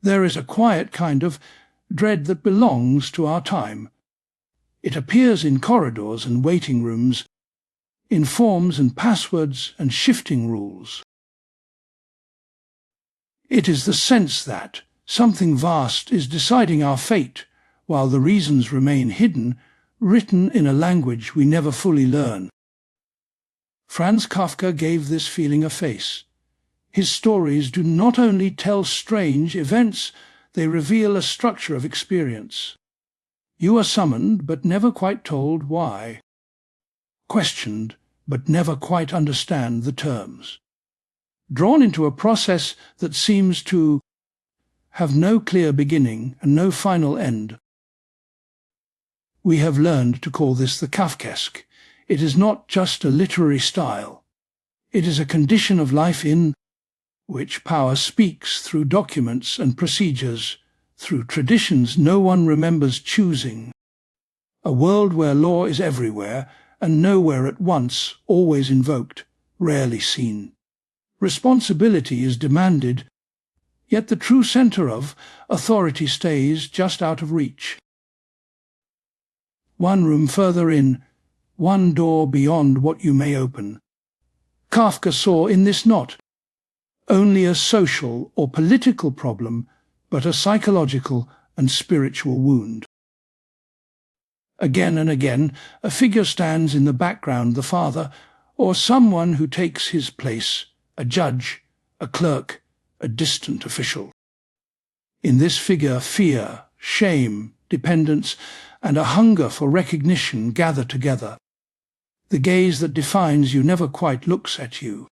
There is a quiet kind of dread that belongs to our time. It appears in corridors and waiting rooms, in forms and passwords and shifting rules. It is the sense that something vast is deciding our fate, while the reasons remain hidden, written in a language we never fully learn. Franz Kafka gave this feeling a face. His stories do not only tell strange events, they reveal a structure of experience. You are summoned, but never quite told why. Questioned, but never quite understand the terms. Drawn into a process that seems to have no clear beginning and no final end. We have learned to call this the Kafkaesque. It is not just a literary style. It is a condition of life in which power speaks through documents and procedures, through traditions no one remembers choosing. A world where law is everywhere and nowhere at once, always invoked, rarely seen. Responsibility is demanded, yet the true centre of authority stays just out of reach. One room further in, one door beyond what you may open. Kafka saw in this not only a social or political problem, but a psychological and spiritual wound. Again and again, a figure stands in the background, the father, or someone who takes his place, a judge, a clerk, a distant official. In this figure, fear, shame, dependence, and a hunger for recognition gather together. The gaze that defines you never quite looks at you.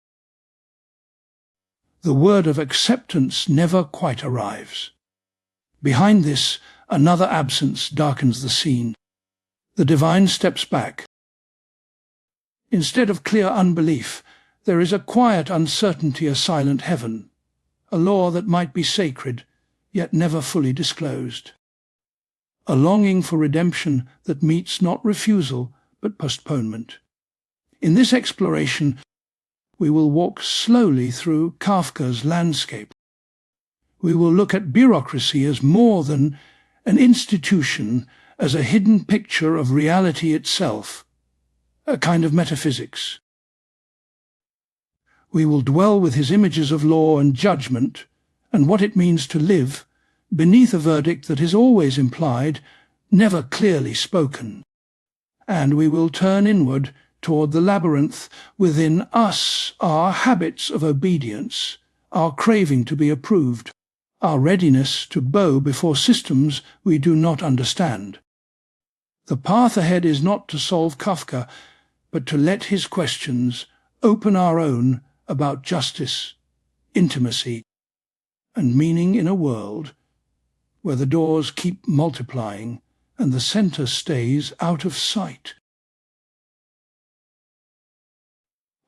The word of acceptance never quite arrives. Behind this, another absence darkens the scene. The divine steps back. Instead of clear unbelief, there is a quiet uncertainty, a silent heaven, a law that might be sacred, yet never fully disclosed. A longing for redemption that meets not refusal, but postponement. In this exploration, we will walk slowly through Kafka's landscape. We will look at bureaucracy as more than an institution, as a hidden picture of reality itself, a kind of metaphysics. We will dwell with his images of law and judgment, and what it means to live beneath a verdict that is always implied, never clearly spoken. And we will turn inward toward the labyrinth within us, our habits of obedience, our craving to be approved, our readiness to bow before systems we do not understand. The path ahead is not to solve Kafka, but to let his questions open our own about justice, intimacy, and meaning in a world where the doors keep multiplying and the center stays out of sight.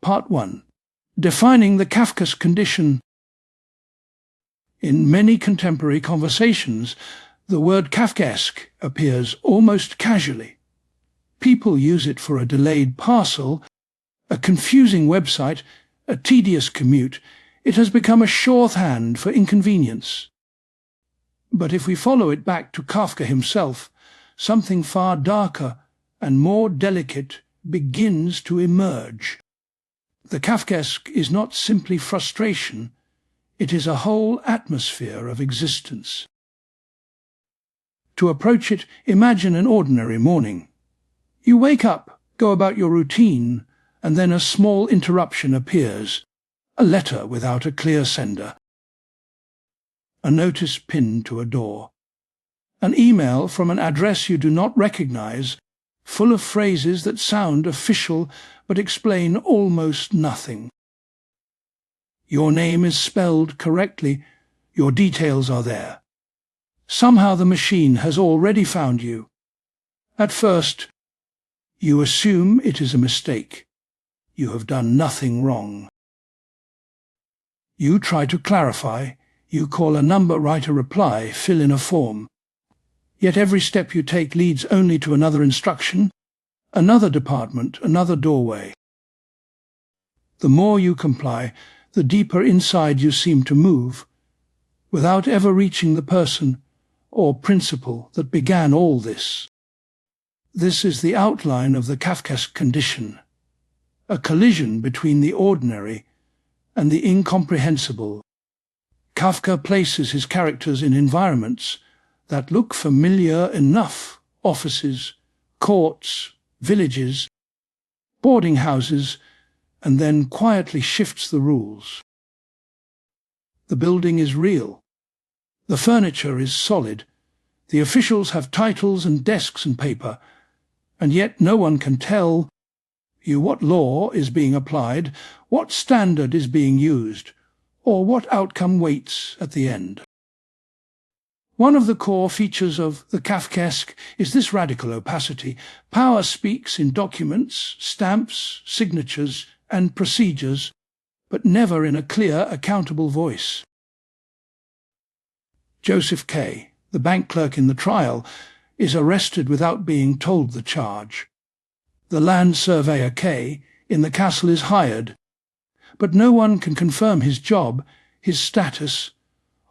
Part 1. Defining the Kafkaesque condition. In many contemporary conversations, the word Kafkaesque appears almost casually. People use it for a delayed parcel, a confusing website, a tedious commute. It has become a shorthand for inconvenience. But if we follow it back to Kafka himself, something far darker and more delicate begins to emerge. The Kafkaesque is not simply frustration, it is a whole atmosphere of existence. To approach it, imagine an ordinary morning. You wake up, go about your routine, and then a small interruption appears, a letter without a clear sender, a notice pinned to a door, an email from an address you do not recognize, full of phrases that sound official but explain almost nothing. Your name is spelled correctly, your details are there. Somehow the machine has already found you. At first, you assume it is a mistake. You have done nothing wrong. You try to clarify, you call a number, write a reply, fill in a form. Yet every step you take leads only to another instruction, another department, another doorway. The more you comply, the deeper inside you seem to move. without ever reaching the person or principle that began all this. This is the outline of the Kafkaesque condition, a collision between the ordinary and the incomprehensible. Kafka places his characters in environments that look familiar enough: offices, courts, villages, boarding houses, and then quietly shifts the rules. The building is real. The furniture is solid. The officials have titles and desks and paper, and yet no one can tell you what law is being applied, what standard is being used, or what outcome waits at the end. One of the core features of the Kafkaesque is this radical opacity. Power speaks in documents, stamps, signatures, and procedures, but never in a clear, accountable voice. Joseph K., the bank clerk in the trial, is arrested without being told the charge. The land surveyor K. in the castle is hired, but no one can confirm his job, his status,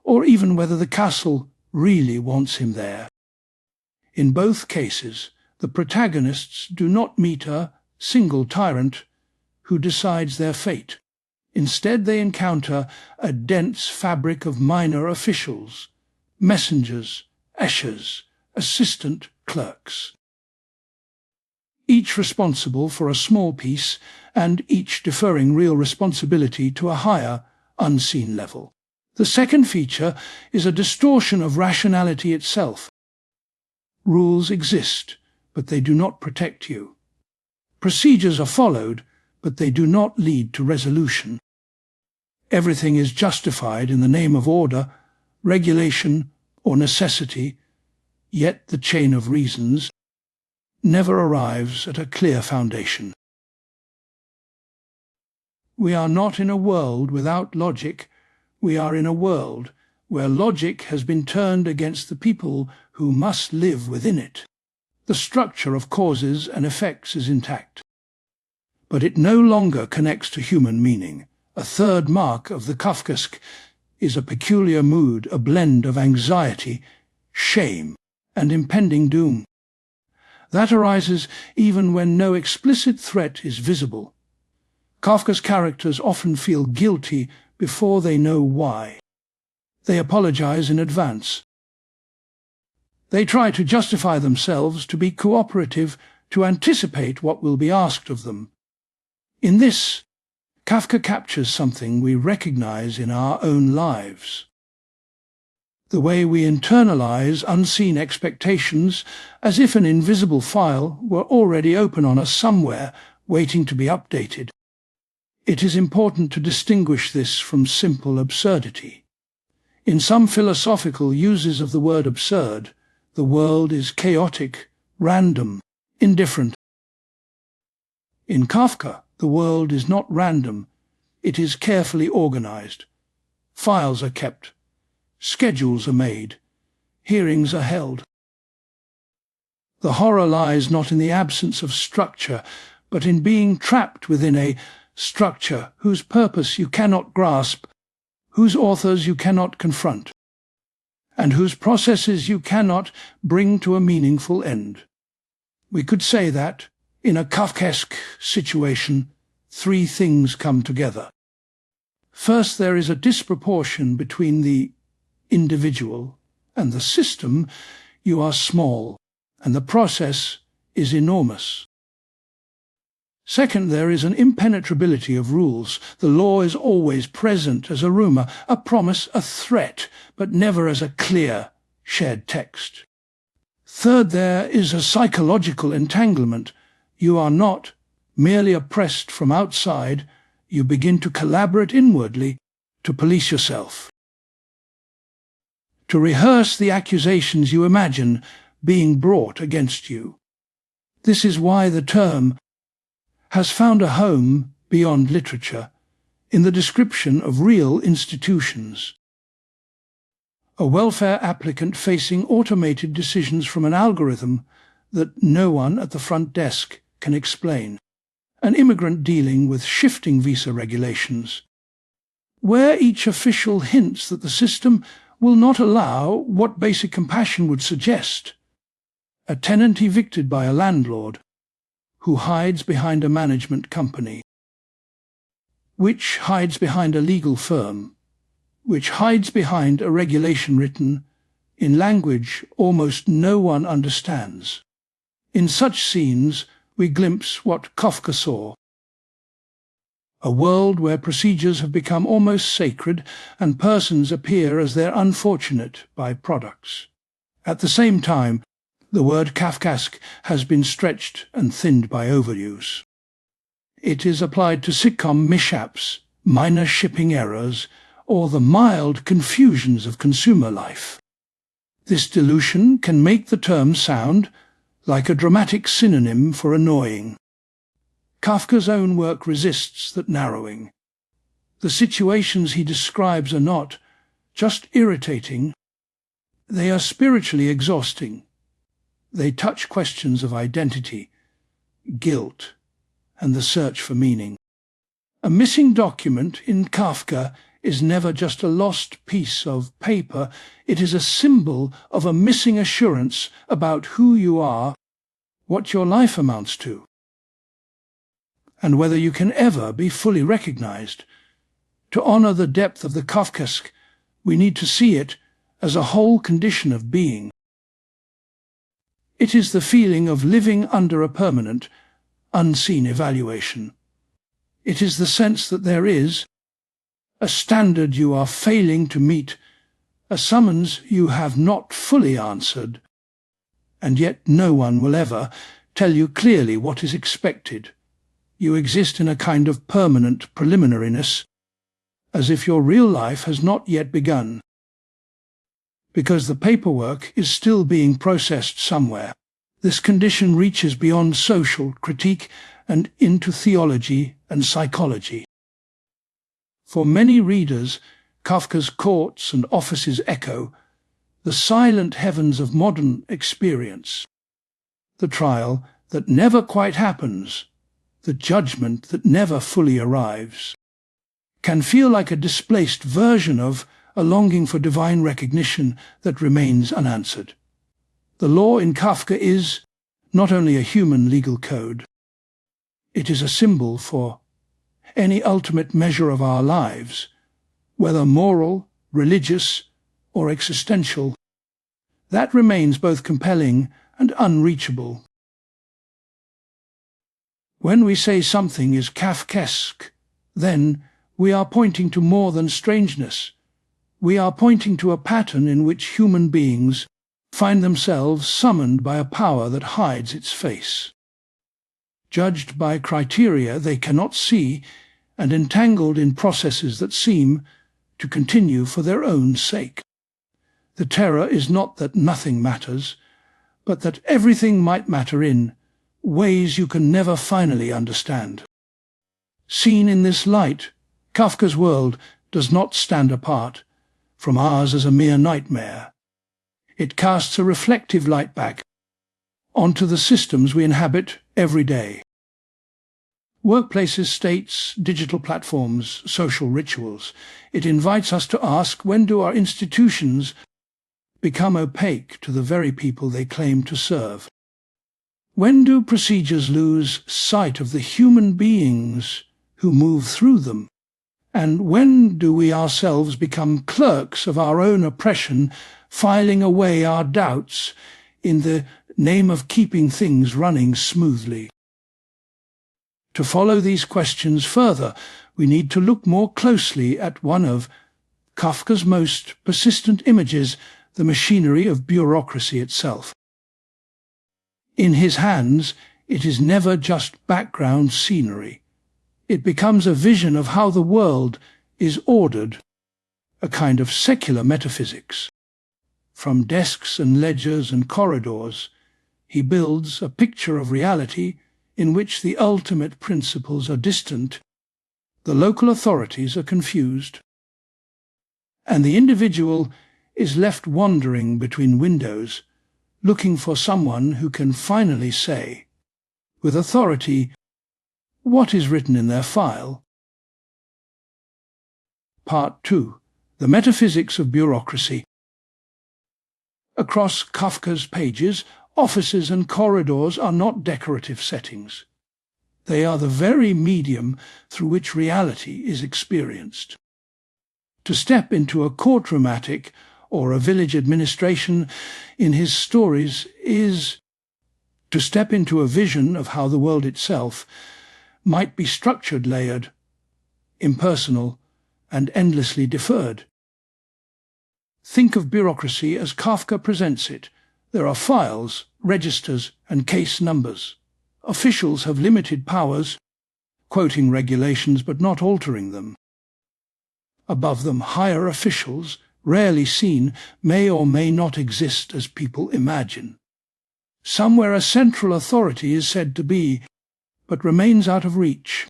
or even whether the castle really wants him there. In both cases, the protagonists do not meet a single tyrant who decides their fate. Instead, they encounter a dense fabric of minor officials, messengers, ushers, assistant clerks, each responsible for a small piece and each deferring real responsibility to a higher, unseen level. The second feature is a distortion of rationality itself. Rules exist, but they do not protect you. Procedures are followed, but they do not lead to resolution. Everything is justified in the name of order, regulation, or necessity, yet the chain of reasons never arrives at a clear foundation. We are not in a world without logic. We are in a world where logic has been turned against the people who must live within it. The structure of causes and effects is intact, but it no longer connects to human meaning. A third mark of the Kafkaesque is a peculiar mood, a blend of anxiety, shame, and impending doom. That arises even when no explicit threat is visible. Kafka's characters often feel guilty before they know why. They apologize in advance. They try to justify themselves, to be cooperative, to anticipate what will be asked of them. In this, Kafka captures something we recognize in our own lives. The way we internalize unseen expectations as if an invisible file were already open on us somewhere, waiting to be updated. It is important to distinguish this from simple absurdity. In some philosophical uses of the word absurd, the world is chaotic, random, indifferent. In Kafka, the world is not random, it is carefully organized. Files are kept, schedules are made, hearings are held. The horror lies not in the absence of structure, but in being trapped within a structure whose purpose you cannot grasp, whose authors you cannot confront, and whose processes you cannot bring to a meaningful end. We could say that, in a Kafkaesque situation, three things come together. First, there is a disproportion between the individual and the system. You are small, and the process is enormous. Second, there is an impenetrability of rules. The law is always present as a rumour, a promise, a threat, but never as a clear, shared text. Third, there is a psychological entanglement. You are not merely oppressed from outside, you begin to collaborate inwardly to police yourself, to rehearse the accusations you imagine being brought against you. This is why the term has found a home beyond literature in the description of real institutions. A welfare applicant facing automated decisions from an algorithm that no one at the front desk can explain. An immigrant dealing with shifting visa regulations, where each official hints that the system will not allow what basic compassion would suggest: a tenant evicted by a landlord who hides behind a management company, which hides behind a legal firm, which hides behind a regulation written in language almost no one understands. In such scenes we glimpse what Kafka saw: a world where procedures have become almost sacred and persons appear as their unfortunate by-products. At the same time, the word Kafkaesque has been stretched and thinned by overuse. It is applied to sitcom mishaps, minor shipping errors, or the mild confusions of consumer life. This dilution can make the term sound like a dramatic synonym for annoying. Kafka's own work resists that narrowing. The situations he describes are not just irritating, they are spiritually exhausting. They touch questions of identity, guilt, and the search for meaning. A missing document in Kafka is never just a lost piece of paper, it is a symbol of a missing assurance about who you are, what your life amounts to, and whether you can ever be fully recognized. To honor the depth of the Kafkaesque, we need to see it as a whole condition of being. It is the feeling of living under a permanent, unseen evaluation. It is the sense that there is a standard you are failing to meet, a summons you have not fully answered, and yet no one will ever tell you clearly what is expected. You exist in a kind of permanent preliminariness, as if your real life has not yet begun, because the paperwork is still being processed somewhere. This condition reaches beyond social critique and into theology and psychology. For many readers, Kafka's courts and offices echo the silent heavens of modern experience, the trial that never quite happens, the judgment that never fully arrives, can feel like a displaced version of a longing for divine recognition that remains unanswered. The law in Kafka is not only a human legal code, it is a symbol for any ultimate measure of our lives, whether moral, religious, or existential, that remains both compelling and unreachable. When we say something is Kafkaesque, then we are pointing to more than strangeness. We are pointing to a pattern in which human beings find themselves summoned by a power that hides its face, judged by criteria they cannot see, and entangled in processes that seem to continue for their own sake. The terror is not that nothing matters, but that everything might matter in ways you can never finally understand. Seen in this light, Kafka's world does not stand apart from ours as a mere nightmare. It casts a reflective light back onto the systems we inhabit every day. Workplaces, states, digital platforms, social rituals. It invites us to ask, when do our institutions become opaque to the very people they claim to serve? When do procedures lose sight of the human beings who move through them? And when do we ourselves become clerks of our own oppression, filing away our doubts in the name of keeping things running smoothly? To follow these questions further, we need to look more closely at one of Kafka's most persistent images, the machinery of bureaucracy itself. In his hands, it is never just background scenery. It becomes a vision of how the world is ordered, a kind of secular metaphysics. From desks and ledgers and corridors, he builds a picture of reality in which the ultimate principles are distant, the local authorities are confused, and the individual is left wandering between windows, looking for someone who can finally say, with authority, what is written in their file. Part 2. The Metaphysics of Bureaucracy. Across Kafka's pages, offices and corridors are not decorative settings. They are the very medium through which reality is experienced. To step into a courtroom attic or a village administration in his stories is to step into a vision of how the world itself might be structured, layered, impersonal, and endlessly deferred. Think of bureaucracy as Kafka presents it. There are files, registers, and case numbers. Officials have limited powers, quoting regulations but not altering them. Above them, higher officials, rarely seen, may or may not exist as people imagine. Somewhere a central authority is said to be, but remains out of reach.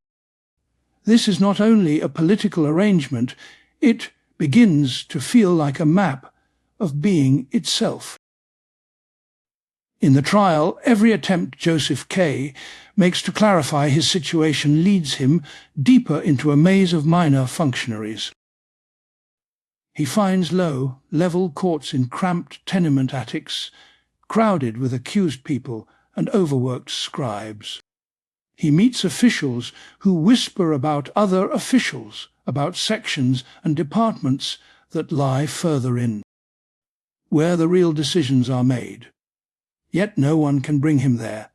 This is not only a political arrangement, it begins to feel like a map of being itself. In the trial, every attempt Joseph K. makes to clarify his situation leads him deeper into a maze of minor functionaries. He finds low-level courts in cramped tenement attics, crowded with accused people and overworked scribes. He meets officials who whisper about other officials, about sections and departments that lie further in, where the real decisions are made. Yet no one can bring him there.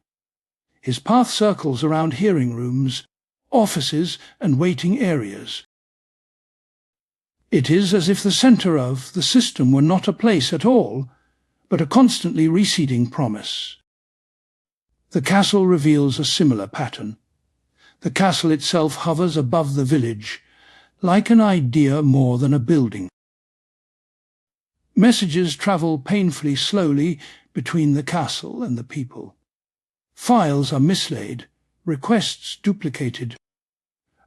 His path circles around hearing rooms, offices, and waiting areas. It is as if the centre of the system were not a place at all, but a constantly receding promise. The castle reveals a similar pattern. The castle itself hovers above the village, like an idea more than a building. Messages travel painfully slowly between the castle and the people. Files are mislaid, requests duplicated,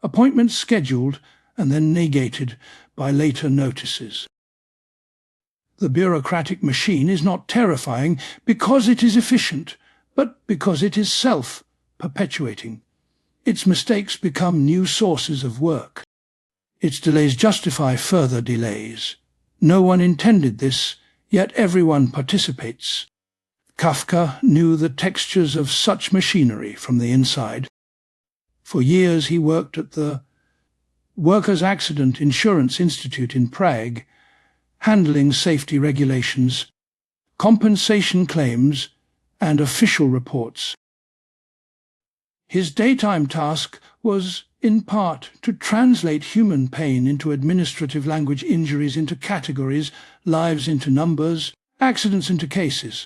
appointments scheduled and then negated by later notices. The bureaucratic machine is not terrifying because it is efficient, but because it is self-perpetuating. Its mistakes become new sources of work. Its delays justify further delays. No one intended this, yet everyone participates. Kafka knew the textures of such machinery from the inside. For years he worked at the Workers' Accident Insurance Institute in Prague, handling safety regulations, compensation claims, and official reports. His daytime task was, in part, to translate human pain into administrative language, injuries into categories, lives into numbers, accidents into cases.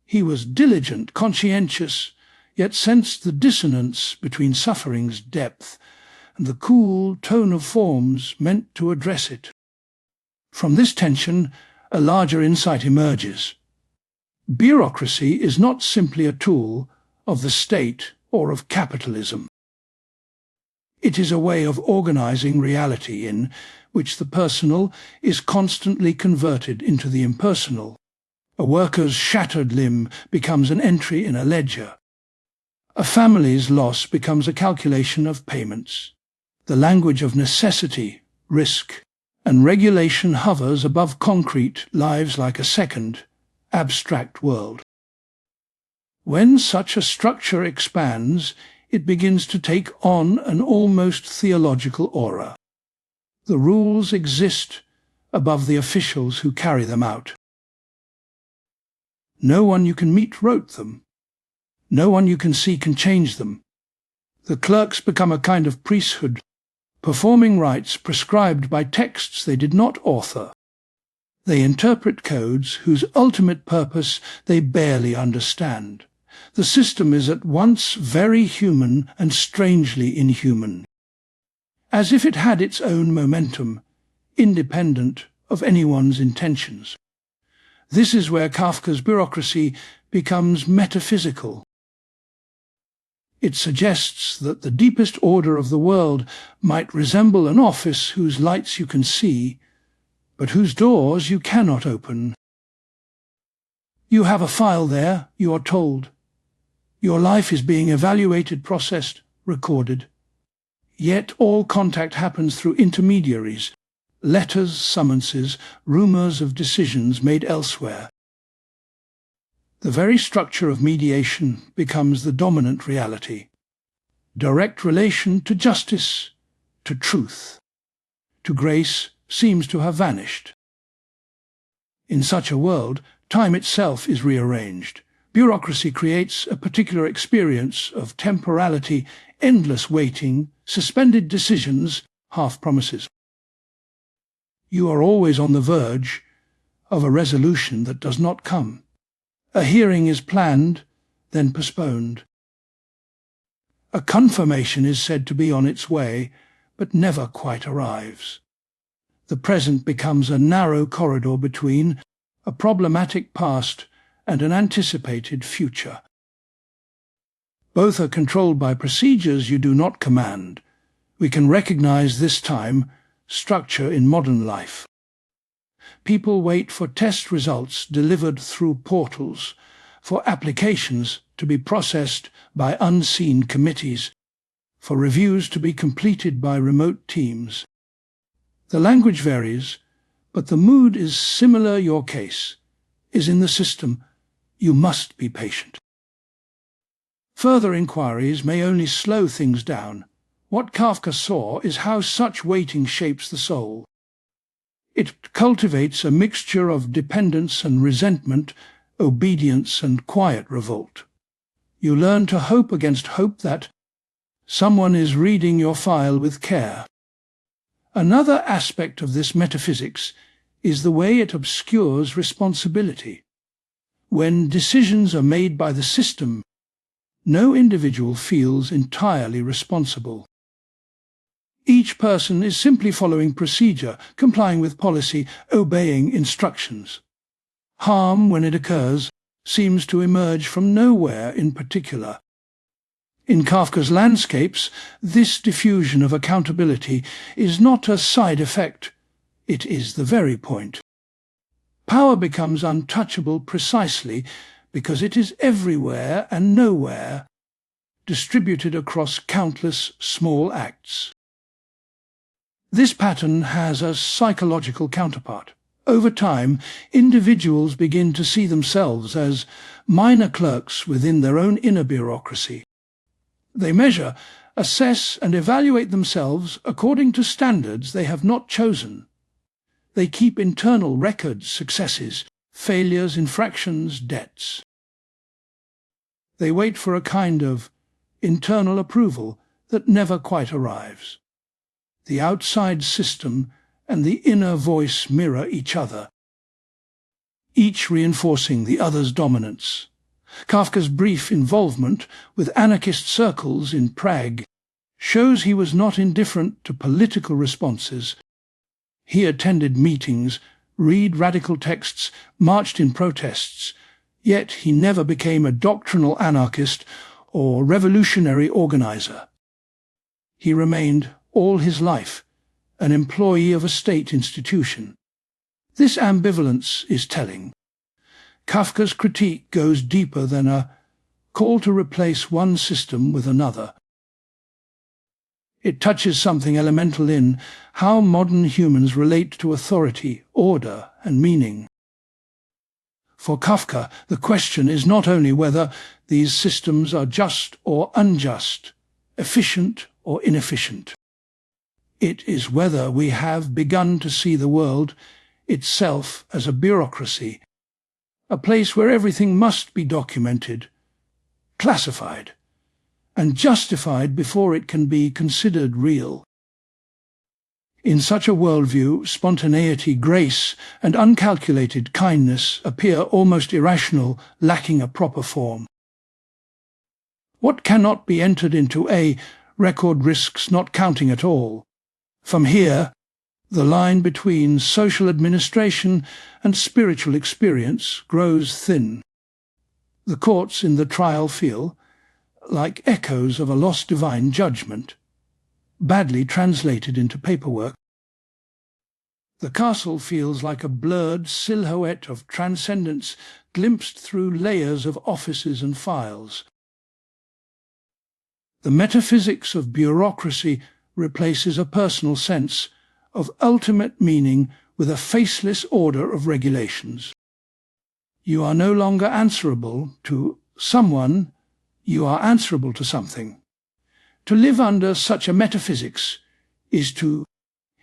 He was diligent, conscientious, yet sensed the dissonance between suffering's depth and the cool tone of forms meant to address it. From this tension, a larger insight emerges. Bureaucracy is not simply a tool of the state or of capitalism. It is a way of organizing reality in which the personal is constantly converted into the impersonal. A worker's shattered limb becomes an entry in a ledger. A family's loss becomes a calculation of payments. The language of necessity, risk, and regulation hovers above concrete lives like a second, abstract world. When such a structure expands, it begins to take on an almost theological aura. The rules exist above the officials who carry them out. No one you can meet wrote them. No one you can see can change them. The clerks become a kind of priesthood, performing rites prescribed by texts they did not author. They interpret codes whose ultimate purpose they barely understand. The system is at once very human and strangely inhuman, as if it had its own momentum, independent of anyone's intentions. This is where Kafka's bureaucracy becomes metaphysical. It suggests that the deepest order of the world might resemble an office whose lights you can see, but whose doors you cannot open. You have a file there, you are told. Your life is being evaluated, processed, recorded. Yet all contact happens through intermediaries, letters, summonses, rumours of decisions made elsewhere. The very structure of mediation becomes the dominant reality. Direct relation to justice, to truth, to grace seems to have vanished. In such a world, time itself is rearranged. Bureaucracy creates a particular experience of temporality, endless waiting, suspended decisions, half-promises. You are always on the verge of a resolution that does not come. A hearing is planned, then postponed. A confirmation is said to be on its way, but never quite arrives. The present becomes a narrow corridor between a problematic past and an anticipated future. Both are controlled by procedures you do not command. We can recognize this time structure in modern life. People wait for test results delivered through portals, for applications to be processed by unseen committees, for reviews to be completed by remote teams. The language varies, but the mood is similar. Your case is in the system. You must be patient. Further inquiries may only slow things down. What Kafka saw is how such waiting shapes the soul. It cultivates a mixture of dependence and resentment, obedience and quiet revolt. You learn to hope against hope that someone is reading your file with care. Another aspect of this metaphysics is the way it obscures responsibility. When decisions are made by the system, no individual feels entirely responsible. Each person is simply following procedure, complying with policy, obeying instructions. Harm, when it occurs, seems to emerge from nowhere in particular. In Kafka's landscapes, this diffusion of accountability is not a side effect, it is the very point. Power becomes untouchable precisely because it is everywhere and nowhere, distributed across countless small acts. This pattern has a psychological counterpart. Over time, individuals begin to see themselves as minor clerks within their own inner bureaucracy. They measure, assess and evaluate themselves according to standards they have not chosen. They keep internal records, successes, failures, infractions, debts. They wait for a kind of internal approval that never quite arrives. The outside system and the inner voice mirror each other, each reinforcing the other's dominance. Kafka's brief involvement with anarchist circles in Prague shows he was not indifferent to political responses. He attended meetings, read radical texts, marched in protests, yet he never became a doctrinal anarchist or revolutionary organizer. He remained all his life an employee of a state institution. This ambivalence is telling. Kafka's critique goes deeper than a call to replace one system with another. It touches something elemental in how modern humans relate to authority, order, and meaning. For Kafka, the question is not only whether these systems are just or unjust, efficient or inefficient. It is whether we have begun to see the world itself as a bureaucracy, a place where everything must be documented, classified, and justified before it can be considered real. In such a worldview, spontaneity, grace, and uncalculated kindness appear almost irrational, lacking a proper form. What cannot be entered into a record risks not counting at all. From here, the line between social administration and spiritual experience grows thin. The courts in the trial feel like echoes of a lost divine judgment, badly translated into paperwork. The castle feels like a blurred silhouette of transcendence glimpsed through layers of offices and files. The metaphysics of bureaucracy replaces a personal sense of ultimate meaning with a faceless order of regulations. You are no longer answerable to someone, you are answerable to something. To live under such a metaphysics is to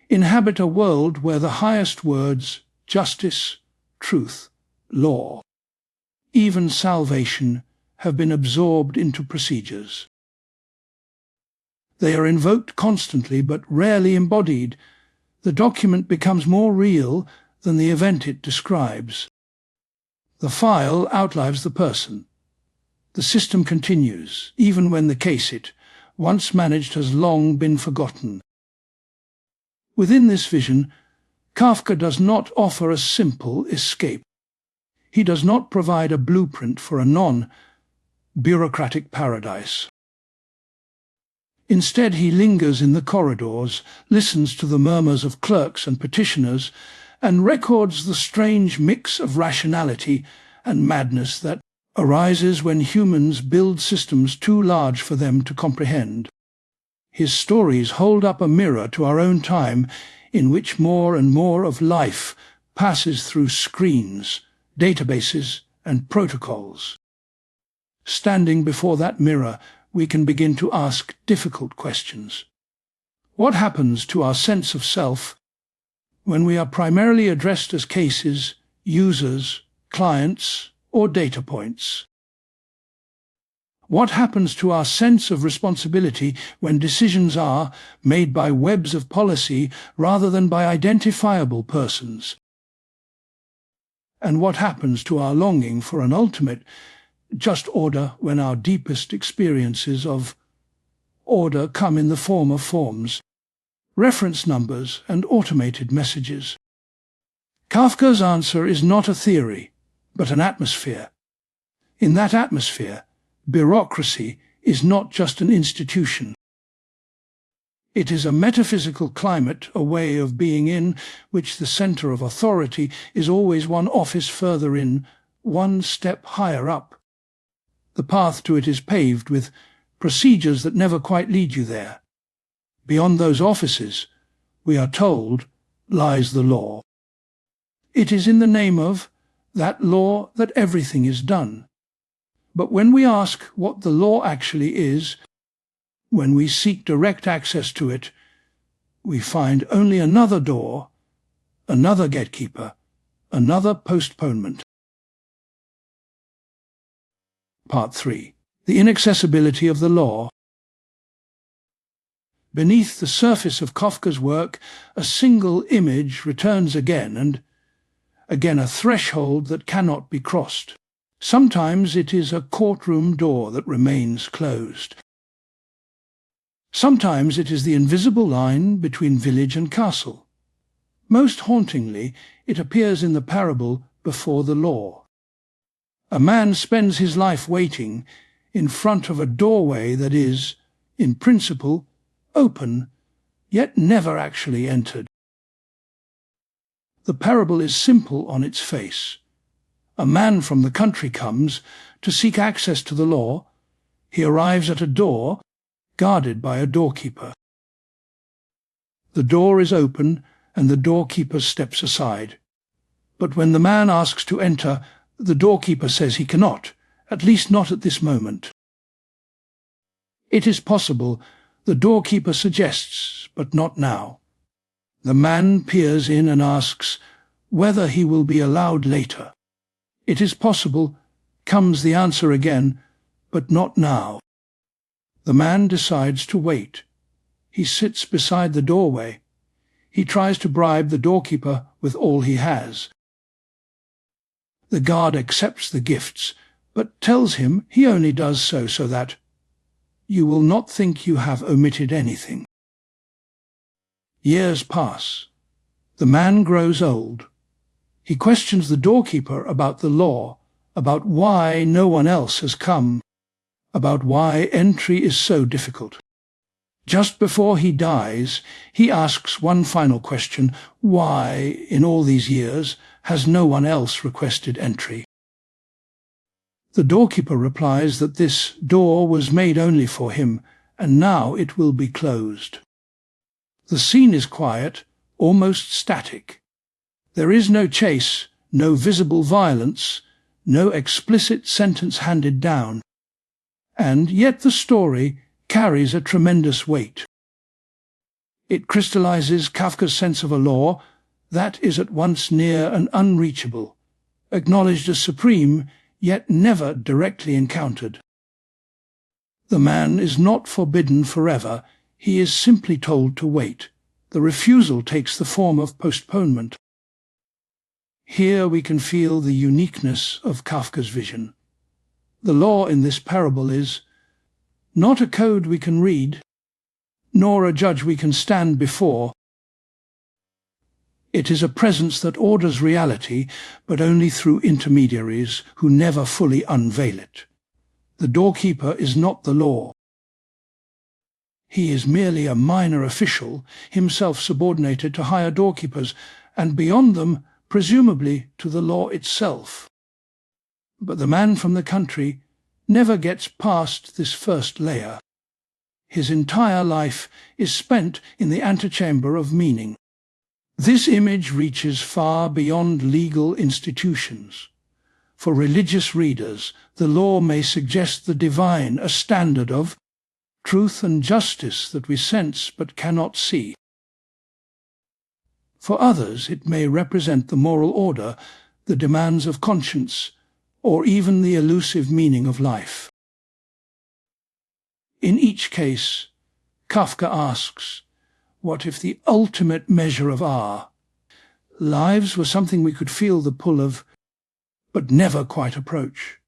inhabit a world where the highest words, justice, truth, law, even salvation, have been absorbed into procedures. They are invoked constantly but rarely embodied. The document becomes more real than the event it describes. The file outlives the person. The system continues, even when the case it once managed has long been forgotten. Within this vision, Kafka does not offer a simple escape. He does not provide a blueprint for a non-bureaucratic paradise. Instead, he lingers in the corridors, listens to the murmurs of clerks and petitioners, and records the strange mix of rationality and madness that arises when humans build systems too large for them to comprehend. His stories hold up a mirror to our own time, in which more and more of life passes through screens, databases, and protocols. Standing before that mirror, we can begin to ask difficult questions. What happens to our sense of self when we are primarily addressed as cases, users, clients, or data points? What happens to our sense of responsibility when decisions are made by webs of policy rather than by identifiable persons? And what happens to our longing for an ultimate just order when our deepest experiences of order come in the form of forms, reference numbers, and automated messages? Kafka's answer is not a theory, but an atmosphere. In that atmosphere, bureaucracy is not just an institution. It is a metaphysical climate, a way of being in which the centre of authority is always one office further in, one step higher up. The path to it is paved with procedures that never quite lead you there. Beyond those offices, we are told, lies the law. It is in the name of that law that everything is done. But when we ask what the law actually is, when we seek direct access to it, we find only another door, another gatekeeper, another postponement. Part 3. The inaccessibility of the law. Beneath the surface of Kafka's work, a single image returns again, and again a threshold that cannot be crossed. Sometimes it is a courtroom door that remains closed. Sometimes it is the invisible line between village and castle. Most hauntingly, it appears in the parable Before the Law. A man spends his life waiting in front of a doorway that is, in principle, open, yet never actually entered. The parable is simple on its face. A man from the country comes to seek access to the law. He arrives at a door guarded by a doorkeeper. The door is open and the doorkeeper steps aside. But when the man asks to enter, the doorkeeper says he cannot, at least not at this moment. It is possible, the doorkeeper suggests, but not now. The man peers in and asks whether he will be allowed later. It is possible, comes the answer again, but not now. The man decides to wait. He sits beside the doorway. He tries to bribe the doorkeeper with all he has. The guard accepts the gifts, but tells him he only does so that you will not think you have omitted anything. Years pass. The man grows old. He questions the doorkeeper about the law, about why no one else has come, about why entry is so difficult. Just before he dies, he asks one final question: why, in all these years, has no one else requested entry? The doorkeeper replies that this door was made only for him, and now it will be closed. The scene is quiet, almost static. There is no chase, no visible violence, no explicit sentence handed down. And yet the story carries a tremendous weight. It crystallizes Kafka's sense of a law that is at once near and unreachable, acknowledged as supreme, yet never directly encountered. The man is not forbidden forever, he is simply told to wait. The refusal takes the form of postponement. Here we can feel the uniqueness of Kafka's vision. The law in this parable is not a code we can read, nor a judge we can stand before. It is a presence that orders reality, but only through intermediaries who never fully unveil it. The doorkeeper is not the law. He is merely a minor official, himself subordinated to higher doorkeepers, and beyond them, presumably, to the law itself. But the man from the country never gets past this first layer. His entire life is spent in the antechamber of meaning. This image reaches far beyond legal institutions. For religious readers, the law may suggest the divine, a standard of truth and justice that we sense but cannot see. For others, it may represent the moral order, the demands of conscience, or even the elusive meaning of life. In each case, Kafka asks, what if the ultimate measure of our lives were something we could feel the pull of, but never quite approach?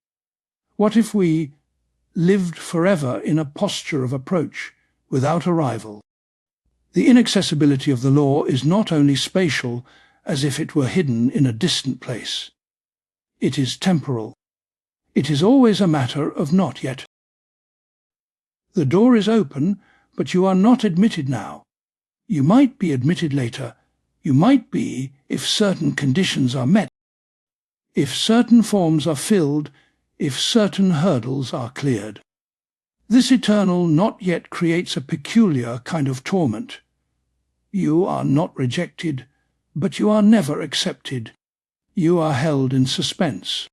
What if we lived forever in a posture of approach, without arrival? The inaccessibility of the law is not only spatial, as if it were hidden in a distant place. It is temporal. It is always a matter of not yet. The door is open, but you are not admitted now. You might be admitted later. You might be if certain conditions are met, if certain forms are filled, if certain hurdles are cleared. This eternal not yet creates a peculiar kind of torment. You are not rejected, but you are never accepted. You are held in suspense.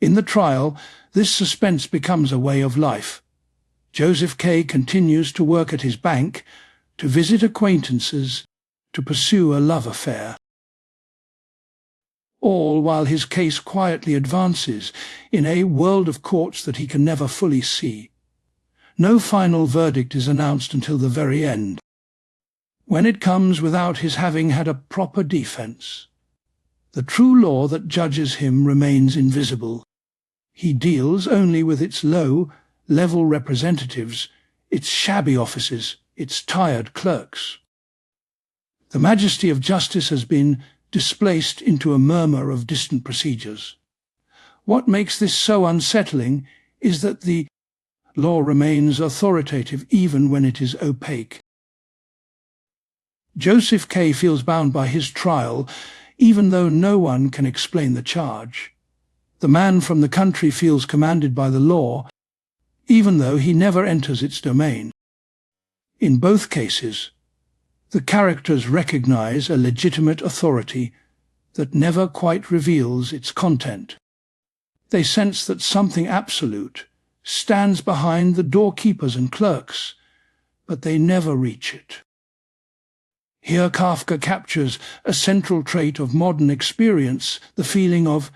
In the trial, this suspense becomes a way of life. Joseph K. continues to work at his bank, to visit acquaintances, to pursue a love affair. All while his case quietly advances in a world of courts that he can never fully see. No final verdict is announced until the very end, when it comes without his having had a proper defense. The true law that judges him remains invisible. He deals only with its low-level representatives, its shabby offices, its tired clerks. The majesty of justice has been displaced into a murmur of distant procedures. What makes this so unsettling is that the law remains authoritative even when it is opaque. Joseph K. feels bound by his trial, even though no one can explain the charge. The man from the country feels commanded by the law, even though he never enters its domain. In both cases, the characters recognize a legitimate authority that never quite reveals its content. They sense that something absolute stands behind the doorkeepers and clerks, but they never reach it. Here Kafka captures a central trait of modern experience, the feeling of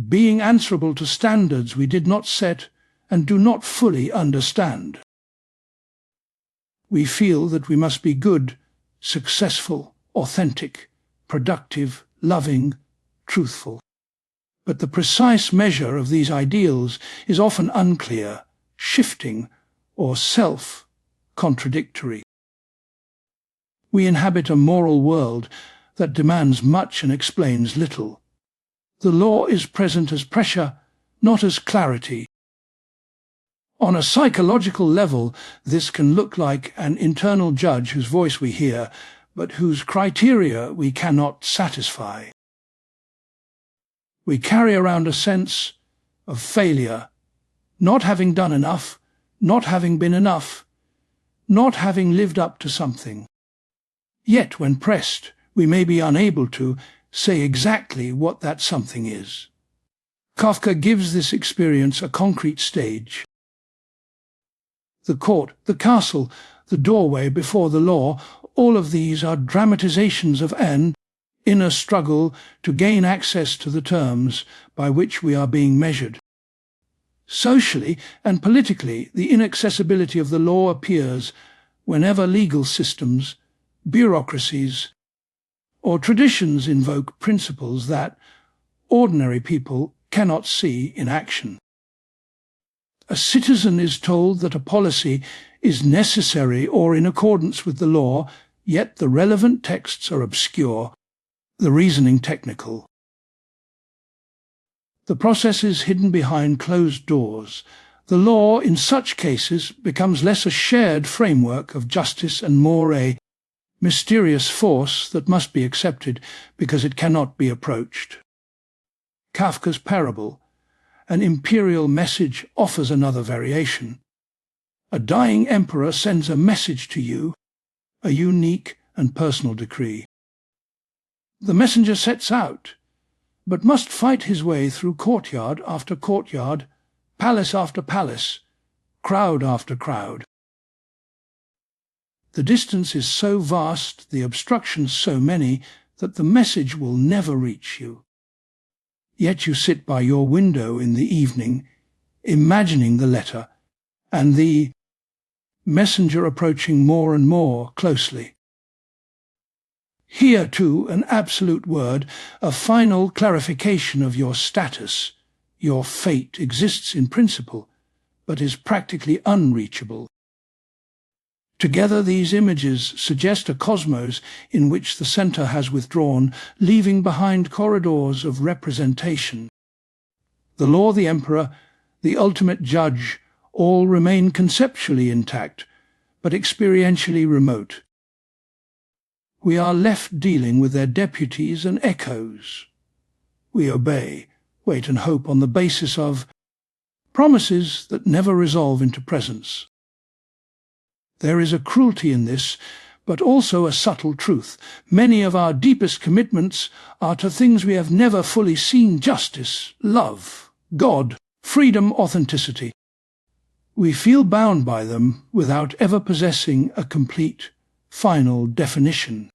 being answerable to standards we did not set and do not fully understand. We feel that we must be good, successful, authentic, productive, loving, truthful. But the precise measure of these ideals is often unclear, shifting, or self-contradictory. We inhabit a moral world that demands much and explains little. The law is present as pressure, not as clarity. On a psychological level, this can look like an internal judge whose voice we hear, but whose criteria we cannot satisfy. We carry around a sense of failure, not having done enough, not having been enough, not having lived up to something. Yet, when pressed, we may be unable to say exactly what that something is. Kafka gives this experience a concrete stage. The court, the castle, the doorway before the law, all of these are dramatizations of an inner struggle to gain access to the terms by which we are being measured. Socially and politically, the inaccessibility of the law appears whenever legal systems, bureaucracies, or traditions invoke principles that ordinary people cannot see in action. A citizen is told that a policy is necessary or in accordance with the law, yet the relevant texts are obscure, the reasoning technical. The process is hidden behind closed doors. The law, in such cases, becomes less a shared framework of justice and more a mysterious force that must be accepted because it cannot be approached. Kafka's parable, an imperial message, offers another variation. A dying emperor sends a message to you, a unique and personal decree. The messenger sets out, but must fight his way through courtyard after courtyard, palace after palace, crowd after crowd. The distance is so vast, the obstructions so many, that the message will never reach you. Yet you sit by your window in the evening, imagining the letter, and the messenger approaching more and more closely. Here, too, an absolute word, a final clarification of your status. Your fate exists in principle, but is practically unreachable. Together these images suggest a cosmos in which the center has withdrawn, leaving behind corridors of representation. The law, the emperor, the ultimate judge, all remain conceptually intact, but experientially remote. We are left dealing with their deputies and echoes. We obey, wait and hope on the basis of promises that never resolve into presence. There is a cruelty in this, but also a subtle truth. Many of our deepest commitments are to things we have never fully seen: justice, love, God, freedom, authenticity. We feel bound by them without ever possessing a complete, final definition.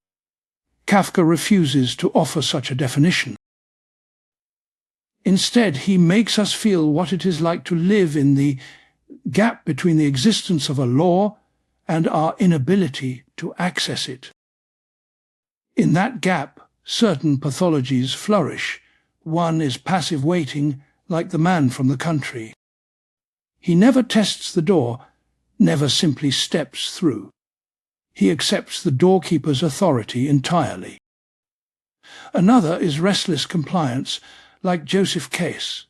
Kafka refuses to offer such a definition. Instead, he makes us feel what it is like to live in the gap between the existence of a law and our inability to access it. In that gap, certain pathologies flourish. One is passive waiting, like the man from the country. He never tests the door, never simply steps through. He accepts the doorkeeper's authority entirely. Another is restless compliance, like Joseph Case.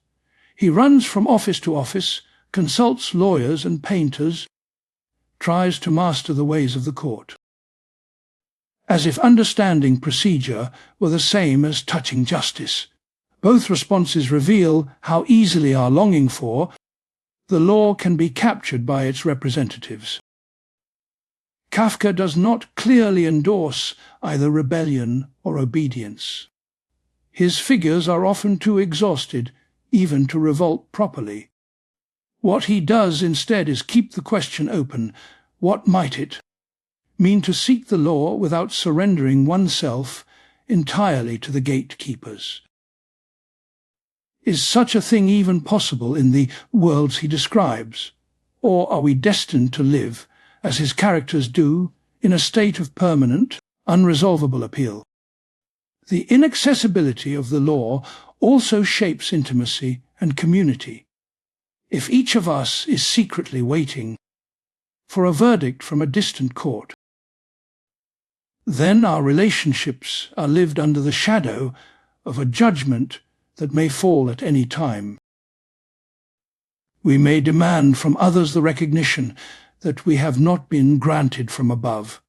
He runs from office to office, consults lawyers and painters, tries to master the ways of the court. As if understanding procedure were the same as touching justice. Both responses reveal how easily our longing for the law can be captured by its representatives. Kafka does not clearly endorse either rebellion or obedience. His figures are often too exhausted even to revolt properly. What he does instead is keep the question open. What might it mean to seek the law without surrendering oneself entirely to the gatekeepers? Is such a thing even possible in the worlds he describes? Or are we destined to live, as his characters do, in a state of permanent, unresolvable appeal? The inaccessibility of the law also shapes intimacy and community. If each of us is secretly waiting for a verdict from a distant court, then our relationships are lived under the shadow of a judgment that may fall at any time. We may demand from others the recognition that we have not been granted from above.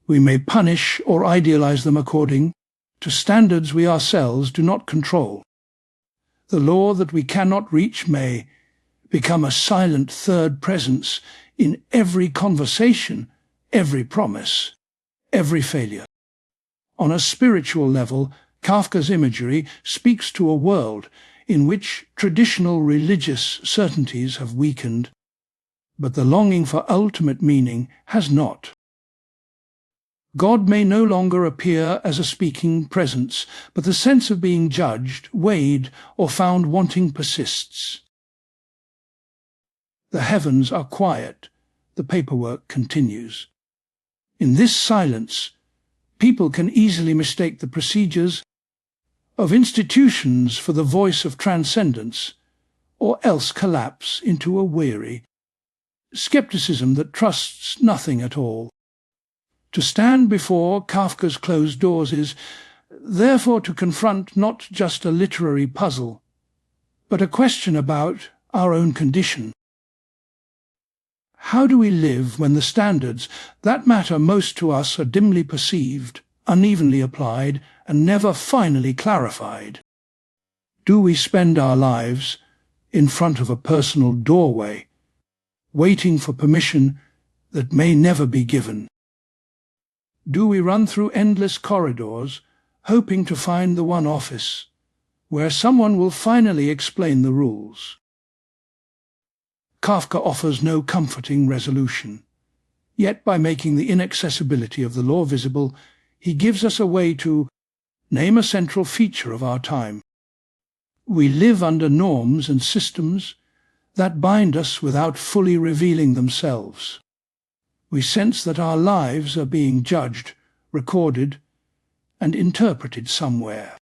We may punish or idealize them according to standards we ourselves do not control. The law that we cannot reach may become a silent third presence in every conversation, every promise, every failure. On a spiritual level, Kafka's imagery speaks to a world in which traditional religious certainties have weakened, but the longing for ultimate meaning has not. God may no longer appear as a speaking presence, but the sense of being judged, weighed, or found wanting persists. The heavens are quiet, the paperwork continues. In this silence, people can easily mistake the procedures of institutions for the voice of transcendence, or else collapse into a weary skepticism that trusts nothing at all. To stand before Kafka's closed doors is, therefore, to confront not just a literary puzzle, but a question about our own condition. How do we live when the standards that matter most to us are dimly perceived, unevenly applied, and never finally clarified? Do we spend our lives in front of a personal doorway, waiting for permission that may never be given? Do we run through endless corridors, hoping to find the one office where someone will finally explain the rules? Kafka offers no comforting resolution. Yet by making the inaccessibility of the law visible, he gives us a way to name a central feature of our time. We live under norms and systems that bind us without fully revealing themselves. We sense that our lives are being judged, recorded, and interpreted somewhere.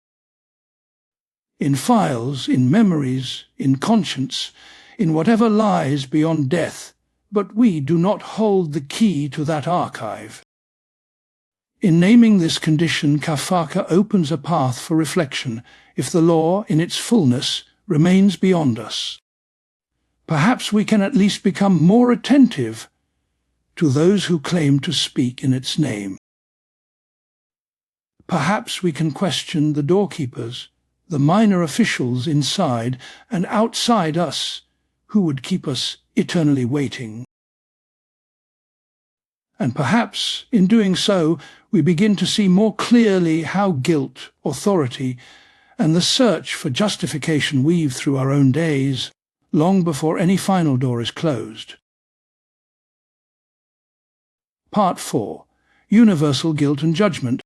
In files, in memories, in conscience, in whatever lies beyond death, but we do not hold the key to that archive. In naming this condition, Kafka opens a path for reflection if the law, in its fullness, remains beyond us. Perhaps we can at least become more attentive to those who claim to speak in its name. Perhaps we can question the doorkeepers, the minor officials inside and outside us who would keep us eternally waiting. And perhaps, in doing so, we begin to see more clearly how guilt, authority, and the search for justification weave through our own days, long before any final door is closed. Part 4. Universal Guilt and Judgment.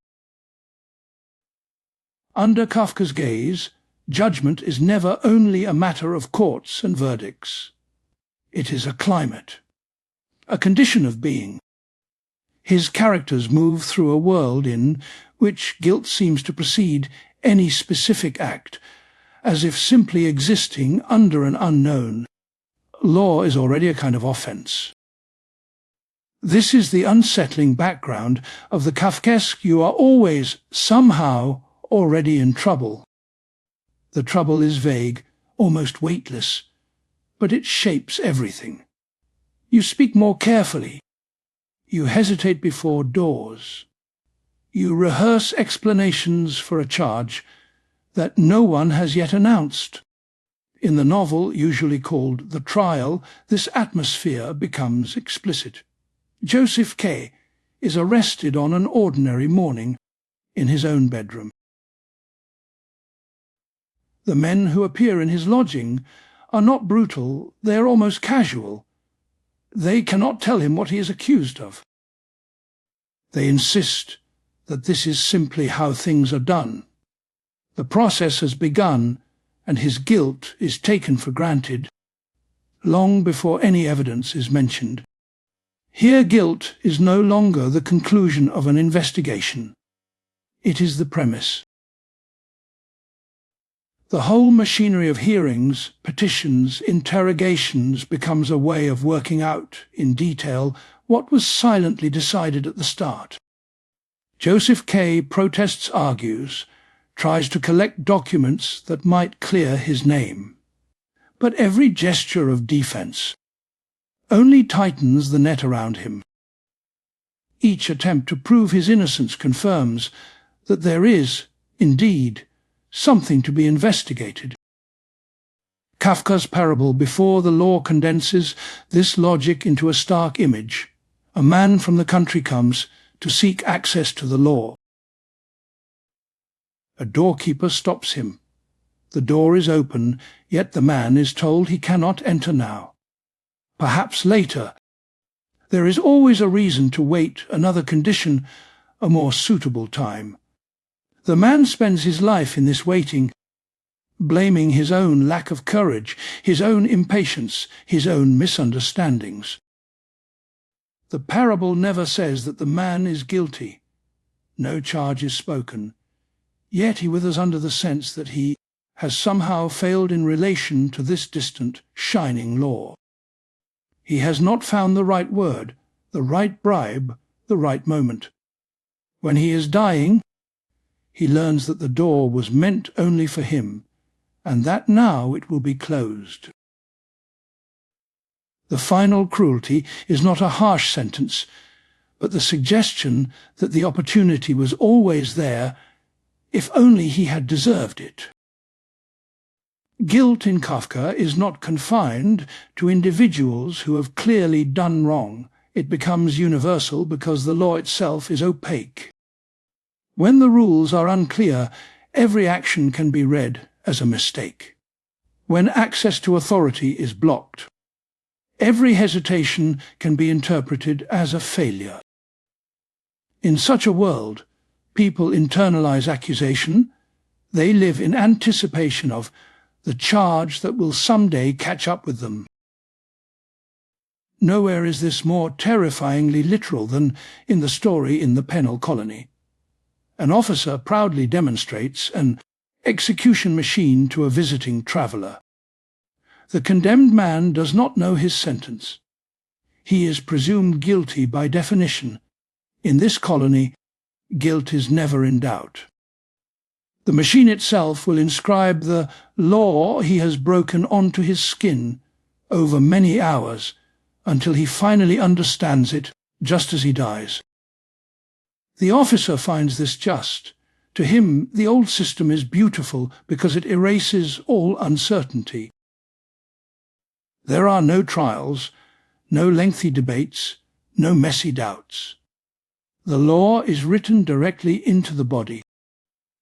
Under Kafka's gaze, judgment is never only a matter of courts and verdicts. It is a climate, a condition of being. His characters move through a world in which guilt seems to precede any specific act, as if simply existing under an unknown. Law is already a kind of offense. This is the unsettling background of the Kafkaesque "you are always, somehow, already in trouble." The trouble is vague, almost weightless, but it shapes everything. You speak more carefully. You hesitate before doors. You rehearse explanations for a charge that no one has yet announced. In the novel, usually called The Trial, this atmosphere becomes explicit. Joseph K. is arrested on an ordinary morning in his own bedroom. The men who appear in his lodging are not brutal, they are almost casual. They cannot tell him what he is accused of. They insist that this is simply how things are done. The process has begun, and his guilt is taken for granted, long before any evidence is mentioned. Here guilt is no longer the conclusion of an investigation. It is the premise. The whole machinery of hearings, petitions, interrogations becomes a way of working out, in detail, what was silently decided at the start. Joseph K. protests, argues, tries to collect documents that might clear his name. But every gesture of defense only tightens the net around him. Each attempt to prove his innocence confirms that there is, indeed, something to be investigated. Kafka's parable Before the Law condenses this logic into a stark image. A man from the country comes to seek access to the law. A doorkeeper stops him. The door is open, yet the man is told he cannot enter now. Perhaps later. There is always a reason to wait another condition, a more suitable time. The man spends his life in this waiting, blaming his own lack of courage, his own impatience, his own misunderstandings. The parable never says that the man is guilty. No charge is spoken. Yet he withers under the sense that he has somehow failed in relation to this distant, shining law. He has not found the right word, the right bribe, the right moment. When he is dying, he learns that the door was meant only for him, and that now it will be closed. The final cruelty is not a harsh sentence, but the suggestion that the opportunity was always there, if only he had deserved it. Guilt in Kafka is not confined to individuals who have clearly done wrong. It becomes universal because the law itself is opaque. When the rules are unclear, every action can be read as a mistake. When access to authority is blocked, every hesitation can be interpreted as a failure. In such a world, people internalize accusation. They live in anticipation of the charge that will someday catch up with them. Nowhere is this more terrifyingly literal than in the story in the penal colony. An officer proudly demonstrates an execution machine to a visiting traveller. The condemned man does not know his sentence. He is presumed guilty by definition. In this colony, guilt is never in doubt. The machine itself will inscribe the law he has broken onto his skin over many hours until he finally understands it just as he dies. The officer finds this just. To him, the old system is beautiful because it erases all uncertainty. There are no trials, no lengthy debates, no messy doubts. The law is written directly into the body.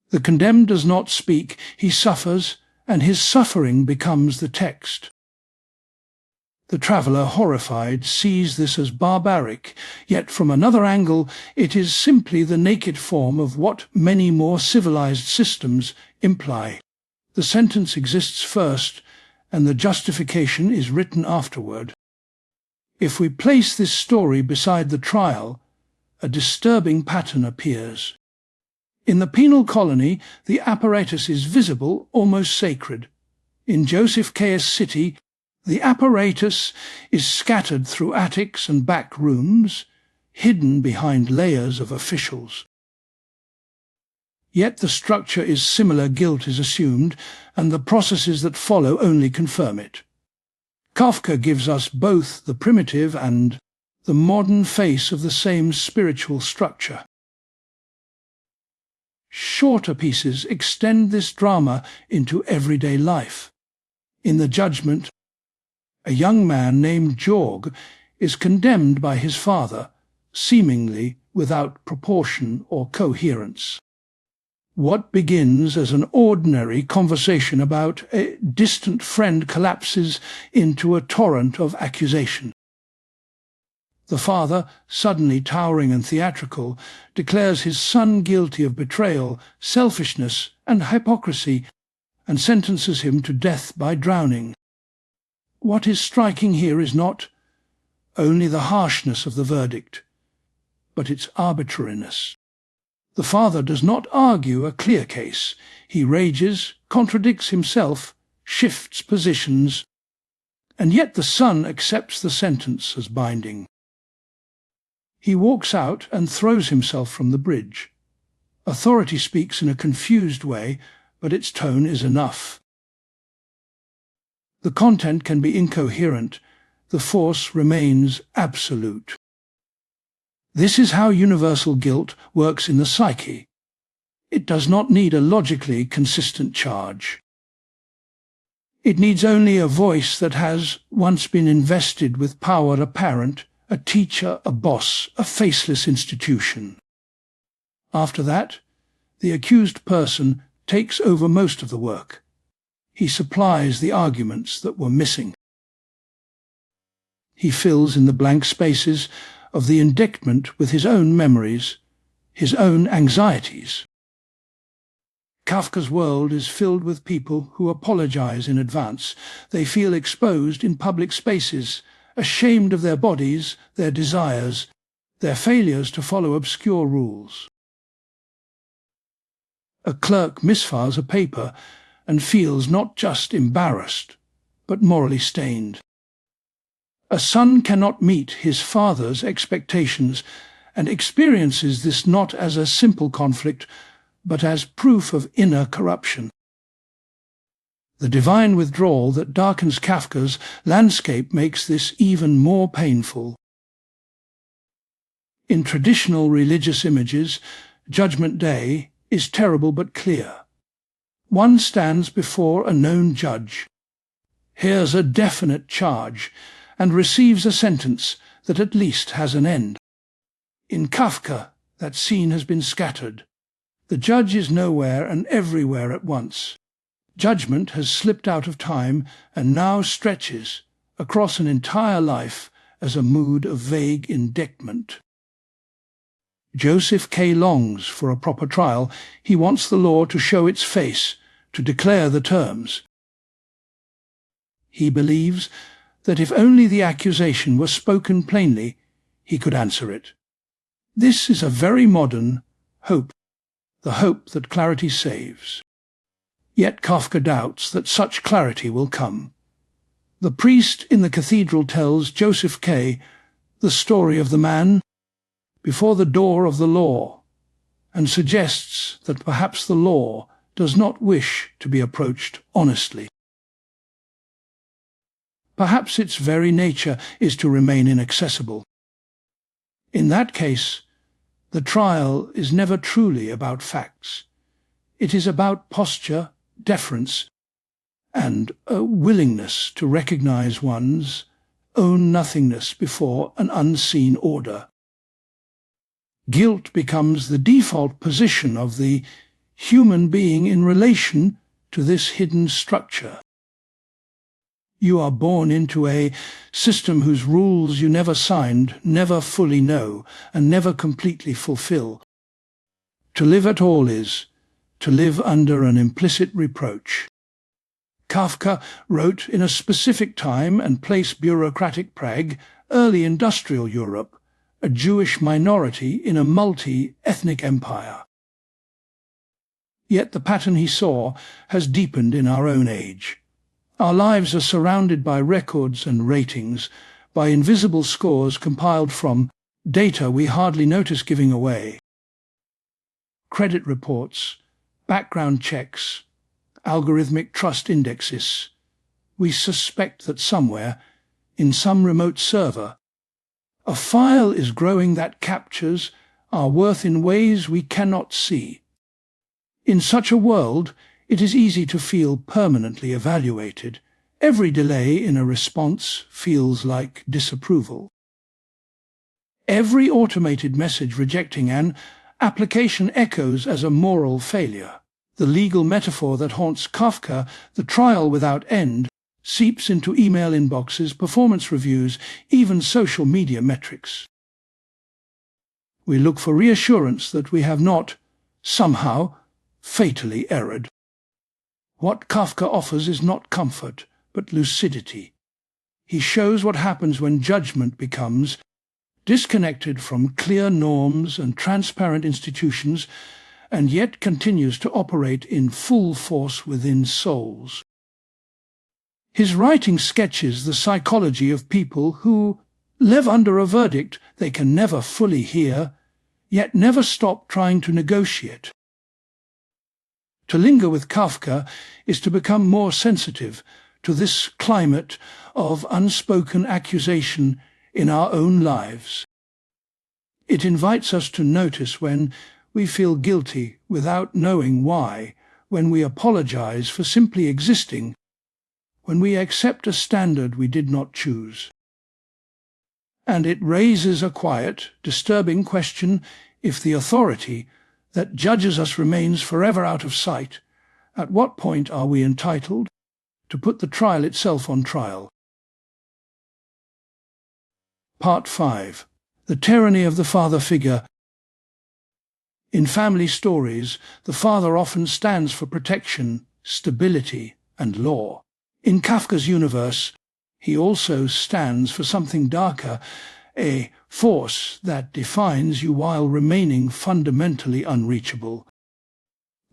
The condemned does not speak, he suffers, and his suffering becomes the text. The traveller, horrified, sees this as barbaric, yet from another angle it is simply the naked form of what many more civilized systems imply. The sentence exists first, and the justification is written afterward. If we place this story beside the trial, a disturbing pattern appears. In the penal colony, the apparatus is visible, almost sacred. In Joseph K.'s city, the apparatus is scattered through attics and back rooms, hidden behind layers of officials. Yet the structure is similar, guilt is assumed, and the processes that follow only confirm it. Kafka gives us both the primitive and the modern face of the same spiritual structure. Shorter pieces extend this drama into everyday life. In the judgment, a young man named Jorg is condemned by his father, seemingly without proportion or coherence. What begins as an ordinary conversation about a distant friend collapses into a torrent of accusation. The father, suddenly towering and theatrical, declares his son guilty of betrayal, selfishness, and hypocrisy, and sentences him to death by drowning. What is striking here is not only the harshness of the verdict, but its arbitrariness. The father does not argue a clear case. He rages, contradicts himself, shifts positions, and yet the son accepts the sentence as binding. He walks out and throws himself from the bridge. Authority speaks in a confused way, but its tone is enough. The content can be incoherent. The force remains absolute. This is how universal guilt works in the psyche. It does not need a logically consistent charge. It needs only a voice that has once been invested with power apparent a teacher, a boss, a faceless institution. After that, the accused person takes over most of the work. He supplies the arguments that were missing. He fills in the blank spaces of the indictment with his own memories, his own anxieties. Kafka's world is filled with people who apologize in advance. They feel exposed in public spaces, ashamed of their bodies, their desires, their failures to follow obscure rules. A clerk misfiles a paper and feels not just embarrassed, but morally stained. A son cannot meet his father's expectations and experiences this not as a simple conflict, but as proof of inner corruption. The divine withdrawal that darkens Kafka's landscape makes this even more painful. In traditional religious images, Judgment Day is terrible but clear. One stands before a known judge, hears a definite charge, and receives a sentence that at least has an end. In Kafka, that scene has been scattered. The judge is nowhere and everywhere at once. Judgment has slipped out of time and now stretches across an entire life as a mood of vague indictment. Joseph K. longs for a proper trial. He wants the law to show its face, to declare the terms. He believes that if only the accusation were spoken plainly, he could answer it. This is a very modern hope, the hope that clarity saves. Yet Kafka doubts that such clarity will come. The priest in the cathedral tells Joseph K. the story of the man before the door of the law, and suggests that perhaps the law does not wish to be approached honestly. Perhaps its very nature is to remain inaccessible. In that case, the trial is never truly about facts. It is about posture, deference, and a willingness to recognize one's own nothingness before an unseen order. Guilt becomes the default position of the human being in relation to this hidden structure. You are born into a system whose rules you never signed, never fully know, and never completely fulfill. To live at all is to live under an implicit reproach. Kafka wrote in a specific time and place bureaucratic Prague, early industrial Europe, a Jewish minority in a multi-ethnic empire. Yet the pattern he saw has deepened in our own age. Our lives are surrounded by records and ratings, by invisible scores compiled from data we hardly notice giving away. Credit reports, background checks, algorithmic trust indexes. We suspect that somewhere, in some remote server, a file is growing that captures our worth in ways we cannot see. In such a world, it is easy to feel permanently evaluated. Every delay in a response feels like disapproval. Every automated message rejecting an application echoes as a moral failure. The legal metaphor that haunts Kafka, the trial without end, seeps into email inboxes, performance reviews, even social media metrics. We look for reassurance that we have not, somehow, fatally erred. What Kafka offers is not comfort, but lucidity. He shows what happens when judgment becomes disconnected from clear norms and transparent institutions, and yet continues to operate in full force within souls. His writing sketches the psychology of people who live under a verdict they can never fully hear, yet never stop trying to negotiate. To linger with Kafka is to become more sensitive to this climate of unspoken accusation in our own lives. It invites us to notice when we feel guilty without knowing why, when we apologize for simply existing, when we accept a standard we did not choose. and it raises a quiet, disturbing question: if the authority that judges us remains forever out of sight, at what point are we entitled to put the trial itself on trial? Part 5. The Tyranny of the Father Figure. In family stories, the father often stands for protection, stability, and law. In Kafka's universe, he also stands for something darker, a force that defines you while remaining fundamentally unreachable.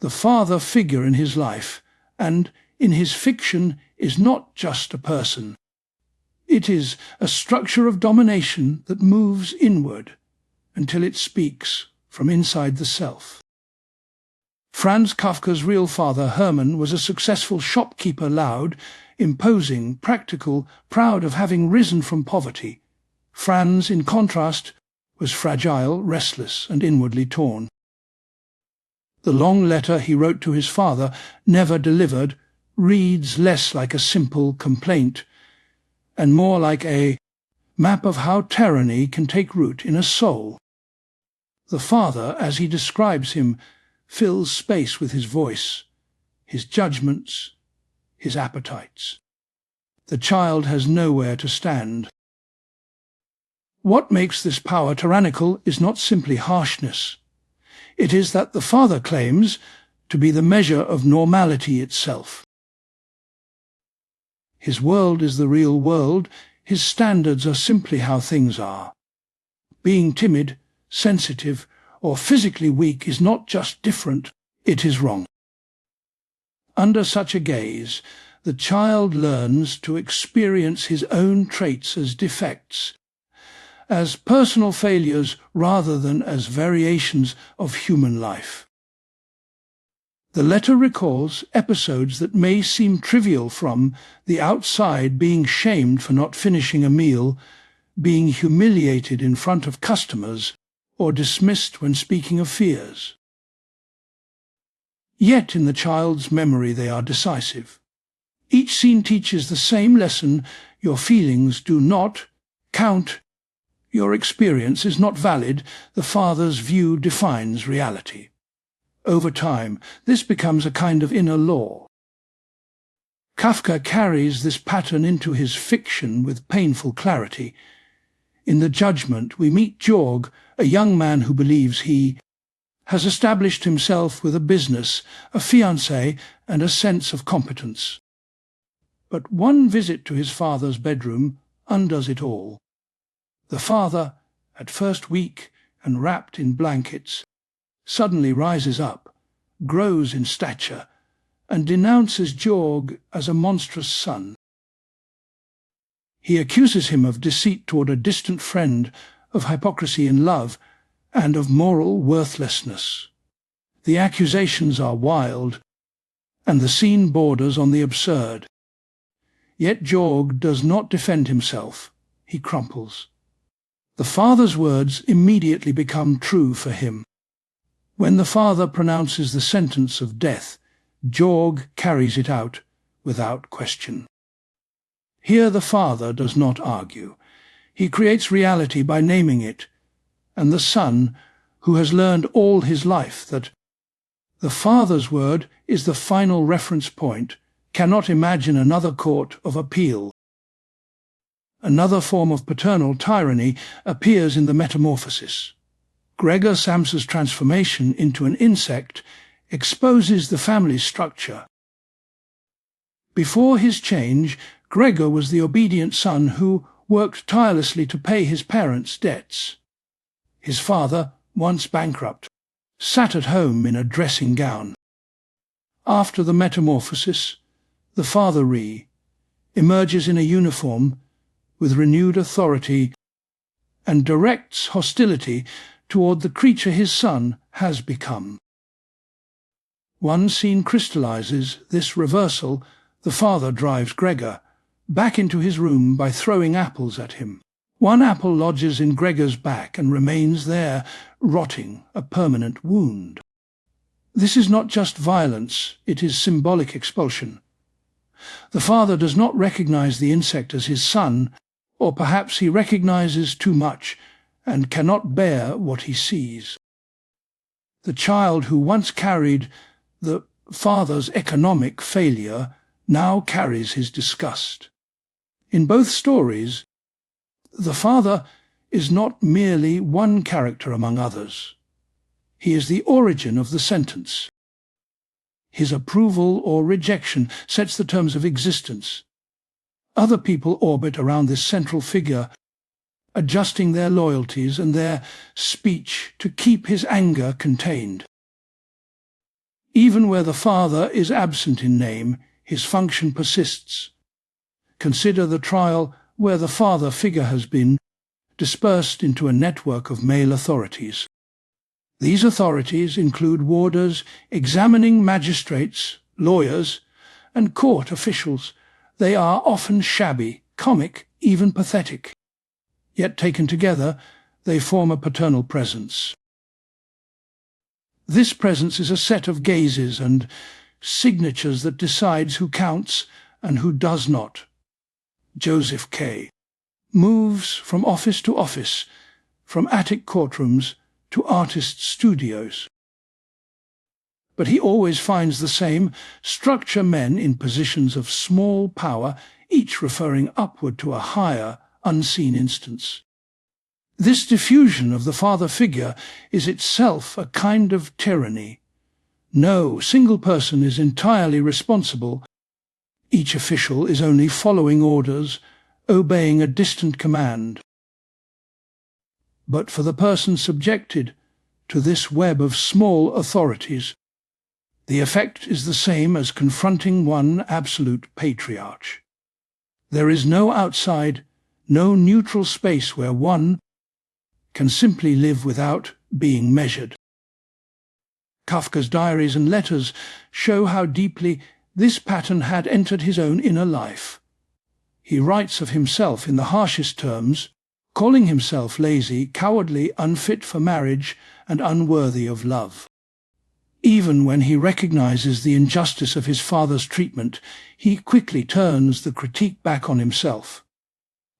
The father figure in his life, and in his fiction, is not just a person. It is a structure of domination that moves inward until it speaks from inside the self. Franz Kafka's real father, Hermann, was a successful shopkeeper, loud, imposing, practical, proud of having risen from poverty. Franz, in contrast, was fragile, restless, and inwardly torn. The long letter he wrote to his father, never delivered, reads less like a simple complaint and more like a map of how tyranny can take root in a soul. The father, as he describes him, fills space with his voice, his judgments, his appetites. The child has nowhere to stand. What makes this power tyrannical is not simply harshness. It is that the father claims to be the measure of normality itself. His world is the real world. His standards are simply how things are. Being timid, sensitive, or physically weak is not just different, it is wrong. Under such a gaze, the child learns to experience his own traits as defects, as personal failures rather than as variations of human life. The letter recalls episodes that may seem trivial from the outside: being shamed for not finishing a meal, being humiliated in front of customers, or dismissed when speaking of fears. Yet in the child's memory they are decisive. Each scene teaches the same lesson: your feelings do not count, your experience is not valid, the father's view defines reality. Over time, this becomes a kind of inner law. Kafka carries this pattern into his fiction with painful clarity. In The Judgment, we meet Georg, a young man who believes he has established himself with a business, a fiancé, and a sense of competence. But one visit to his father's bedroom undoes it all. The father, at first weak and wrapped in blankets, suddenly rises up, grows in stature, and denounces Georg as a monstrous son. He accuses him of deceit toward a distant friend, of hypocrisy in love, and of moral worthlessness. The accusations are wild, and the scene borders on the absurd. Yet Georg does not defend himself. He crumples. The father's words immediately become true for him. When the father pronounces the sentence of death, Georg carries it out without question. Here the father does not argue. He creates reality by naming it, and the son, who has learned all his life that the father's word is the final reference point, cannot imagine another court of appeal. Another form of paternal tyranny appears in the Metamorphosis. Gregor Samsa's transformation into an insect exposes the family structure. Before his change, Gregor was the obedient son who worked tirelessly to pay his parents' debts. His father, once bankrupt, sat at home in a dressing gown. After the Metamorphosis, the father emerges in a uniform with renewed authority and directs hostility toward the creature his son has become. One scene crystallizes this reversal. The father drives Gregor back into his room by throwing apples at him. One apple lodges in Gregor's back and remains there, rotting, a permanent wound. This is not just violence, it is symbolic expulsion. The father does not recognize the insect as his son, or perhaps he recognizes too much and cannot bear what he sees. The child who once carried the father's economic failure now carries his disgust. In both stories, the father is not merely one character among others. He is the origin of the sentence. His approval or rejection sets the terms of existence. Other people orbit around this central figure, adjusting their loyalties and their speech to keep his anger contained. Even where the father is absent in name, his function persists. Consider the trial where the father figure has been dispersed into a network of male authorities. These authorities include warders, examining magistrates, lawyers, and court officials. They are often shabby, comic, even pathetic. Yet taken together, they form a paternal presence. This presence is a set of gazes and signatures that decides who counts and who does not. Joseph K. moves from office to office, from attic courtrooms to artist studios. But he always finds the same structure men in positions of small power, each referring upward to a higher, unseen instance. This diffusion of the father figure is itself a kind of tyranny. No single person is entirely responsible. Each official is only following orders, obeying a distant command. But for the person subjected to this web of small authorities, the effect is the same as confronting one absolute patriarch. There is no outside, no neutral space where one can simply live without being measured. Kafka's diaries and letters show how deeply this pattern had entered his own inner life. He writes of himself in the harshest terms, calling himself lazy, cowardly, unfit for marriage, and unworthy of love. Even when he recognizes the injustice of his father's treatment, he quickly turns the critique back on himself.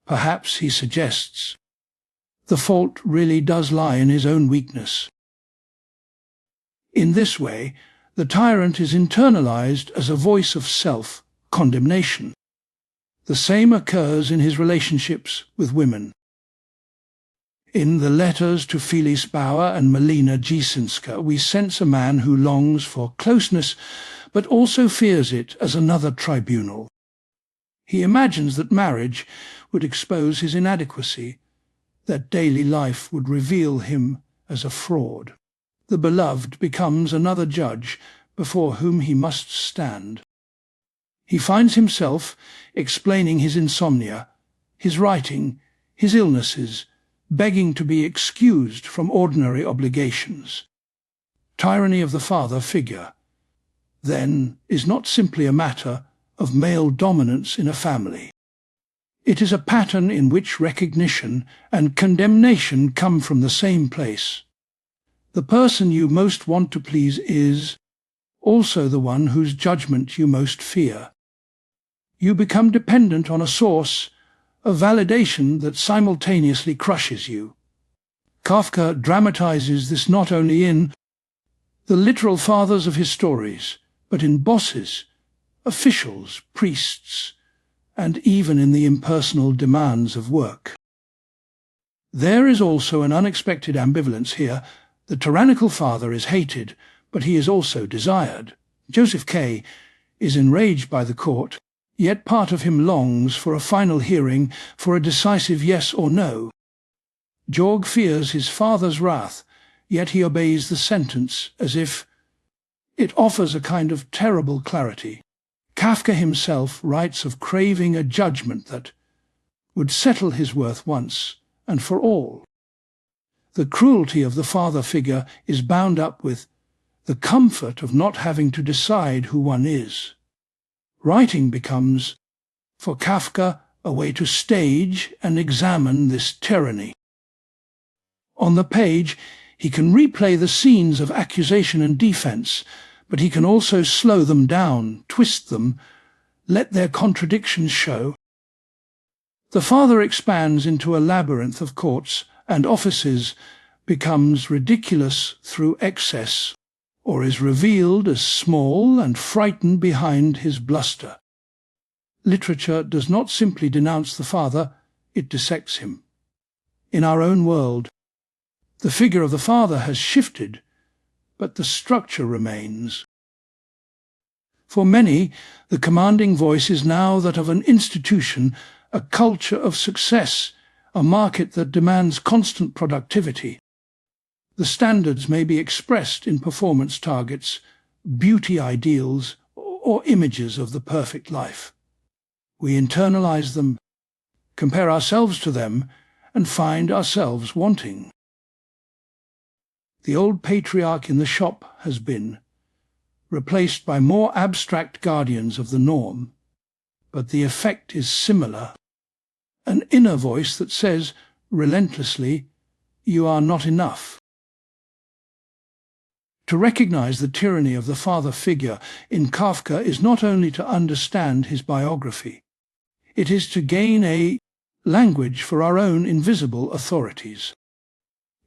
Perhaps, he suggests, the fault really does lie in his own weakness. In this way, the tyrant is internalized as a voice of self-condemnation. The same occurs in his relationships with women. In the letters to Felice Bauer and Melina Jasinska, we sense a man who longs for closeness, but also fears it as another tribunal. He imagines that marriage would expose his inadequacy, that daily life would reveal him as a fraud. The beloved becomes another judge before whom he must stand. He finds himself explaining his insomnia, his writing, his illnesses, begging to be excused from ordinary obligations. Tyranny of the father figure, then, is not simply a matter of male dominance in a family. It is a pattern in which recognition and condemnation come from the same place. The person you most want to please is also the one whose judgment you most fear. You become dependent on a source of validation that simultaneously crushes you. Kafka dramatizes this not only in the literal fathers of his stories, but in bosses, officials, priests, and even in the impersonal demands of work. There is also an unexpected ambivalence here. The tyrannical father is hated, but he is also desired. Joseph K. is enraged by the court, yet part of him longs for a final hearing, for a decisive yes or no. Georg fears his father's wrath, yet he obeys the sentence as if it offers a kind of terrible clarity. Kafka himself writes of craving a judgment that would settle his worth once and for all. The cruelty of the father figure is bound up with the comfort of not having to decide who one is. Writing becomes, for Kafka, a way to stage and examine this tyranny. On the page, he can replay the scenes of accusation and defense, but he can also slow them down, twist them, let their contradictions show. The father expands into a labyrinth of courts and offices, becomes ridiculous through excess, or is revealed as small and frightened behind his bluster. Literature does not simply denounce the father, it dissects him. In our own world, the figure of the father has shifted, but the structure remains. For many, the commanding voice is now that of an institution, a culture of success, a market that demands constant productivity. The standards may be expressed in performance targets, beauty ideals, or images of the perfect life. We internalize them, compare ourselves to them, and find ourselves wanting. The old patriarch in the shop has been replaced by more abstract guardians of the norm, but the effect is similar. An inner voice that says, relentlessly, "You are not enough." To recognize the tyranny of the father figure in Kafka is not only to understand his biography, it is to gain a language for our own invisible authorities.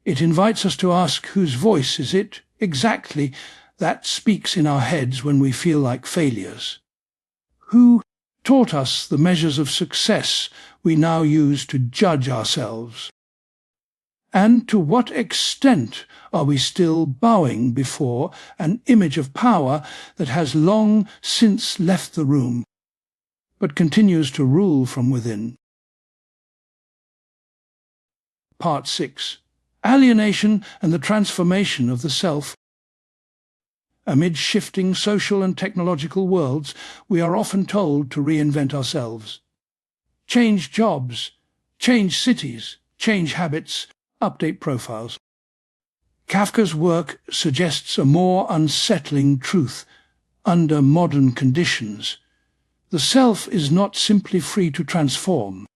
It invites us to ask whose voice is it exactly that speaks in our heads when we feel like failures? Who taught us the measures of success we now use to judge ourselves? And to what extent are we still bowing before an image of power that has long since left the room, but continues to rule from within? Part 6. Alienation and the transformation of the self. Amid shifting social and technological worlds, we are often told to reinvent ourselves. Change jobs, change cities, change habits, update profiles. Kafka's work suggests a more unsettling truth. Under modern conditions, the self is not simply free to transform.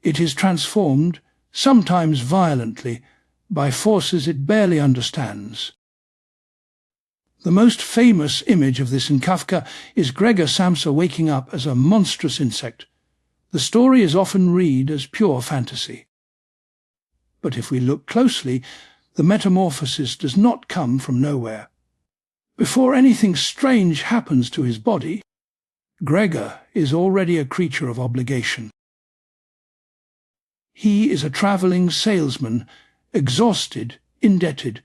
It is transformed, sometimes violently, by forces it barely understands. The most famous image of this in Kafka is Gregor Samsa waking up as a monstrous insect. The story is often read as pure fantasy. But if we look closely, the metamorphosis does not come from nowhere. Before anything strange happens to his body, Gregor is already a creature of obligation. He is a travelling salesman, exhausted, indebted,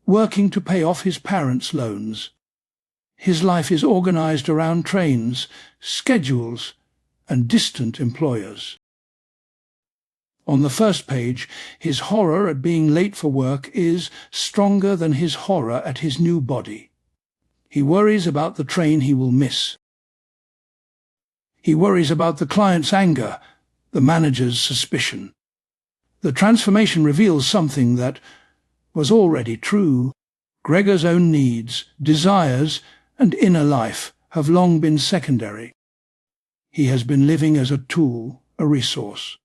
working to pay off his parents' loans. His life is organized around trains, schedules, and distant employers. On the first page, his horror at being late for work is stronger than his horror at his new body. He worries about the train he will miss. He worries about the client's anger, the manager's suspicion. The transformation reveals something that was already true. Gregor's own needs, desires, and inner life have long been secondary. He has been living as a tool, a resource.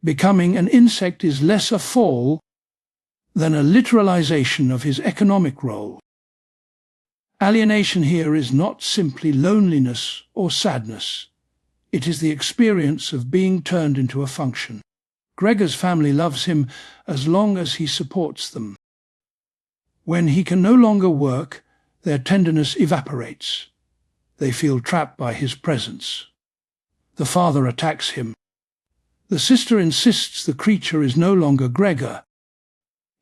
Becoming an insect is less a fall than a literalization of his economic role. Alienation here is not simply loneliness or sadness. It is the experience of being turned into a function. Gregor's family loves him as long as he supports them. When he can no longer work, their tenderness evaporates. They feel trapped by his presence. The father attacks him. The sister insists the creature is no longer Gregor.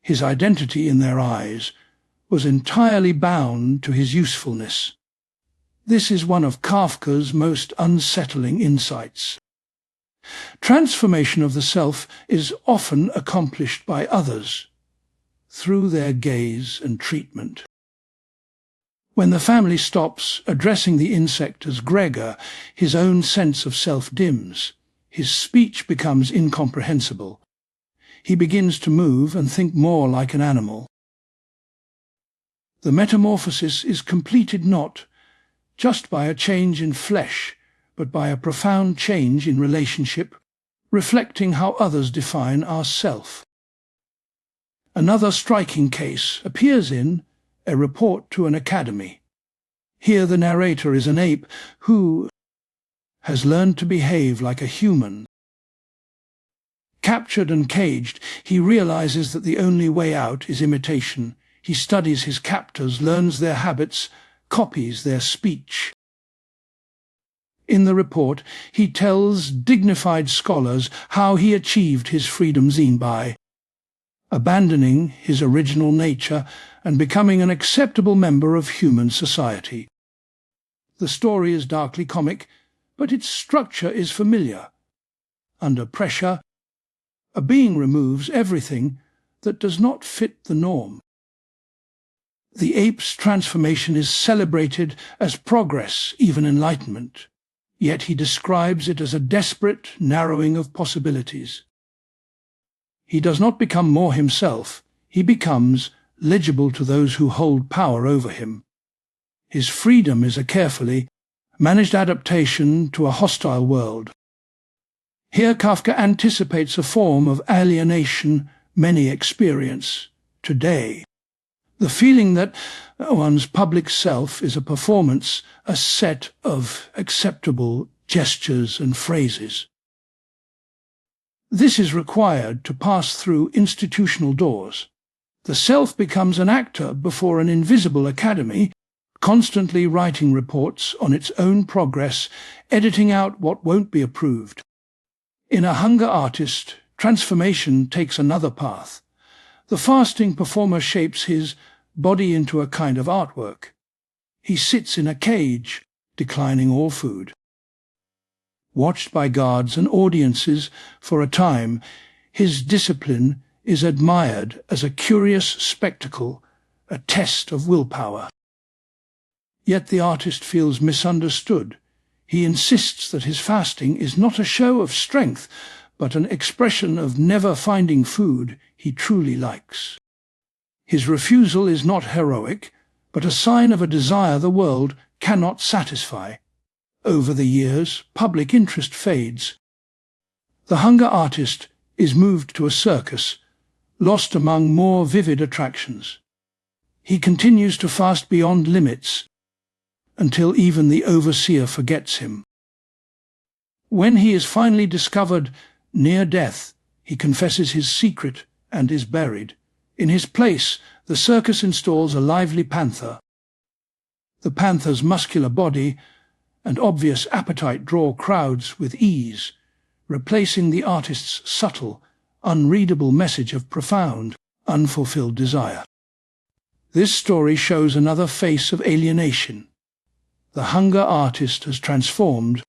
His identity in their eyes was entirely bound to his usefulness. This is one of Kafka's most unsettling insights. Transformation of the self is often accomplished by others, through their gaze and treatment. When the family stops addressing the insect as Gregor, his own sense of self dims. His speech becomes incomprehensible. He begins to move and think more like an animal. The metamorphosis is completed not just by a change in flesh, but by a profound change in relationship, reflecting how others define our self. Another striking case appears in A Report to an Academy. Here the narrator is an ape who has learned to behave like a human. Captured and caged, he realizes that the only way out is imitation. He studies his captors, learns their habits, copies their speech. In the report, he tells dignified scholars how he achieved his freedom by abandoning his original nature and becoming an acceptable member of human society. The story is darkly comic, but its structure is familiar. Under pressure, a being removes everything that does not fit the norm. The ape's transformation is celebrated as progress, even enlightenment, yet he describes it as a desperate narrowing of possibilities. He does not become more himself, he becomes legible to those who hold power over him. His freedom is a carefully managed adaptation to a hostile world. Here Kafka anticipates a form of alienation many experience today. The feeling that one's public self is a performance, a set of acceptable gestures and phrases. This is required to pass through institutional doors. The self becomes an actor before an invisible academy, constantly writing reports on its own progress, editing out what won't be approved. In A Hunger Artist, transformation takes another path. The fasting performer shapes his body into a kind of artwork. He sits in a cage, declining all food. Watched by guards and audiences for a time, his discipline is admired as a curious spectacle, a test of willpower. Yet the artist feels misunderstood. He insists that his fasting is not a show of strength, but an expression of never finding food he truly likes. His refusal is not heroic, but a sign of a desire the world cannot satisfy. Over the years, public interest fades. The hunger artist is moved to a circus, lost among more vivid attractions. He continues to fast beyond limits, until even the overseer forgets him. When he is finally discovered near death, he confesses his secret and is buried. In his place, the circus installs a lively panther. The panther's muscular body and obvious appetite draw crowds with ease, replacing the artist's subtle, unreadable message of profound, unfulfilled desire. This story shows another face of alienation. The hunger artist has transformed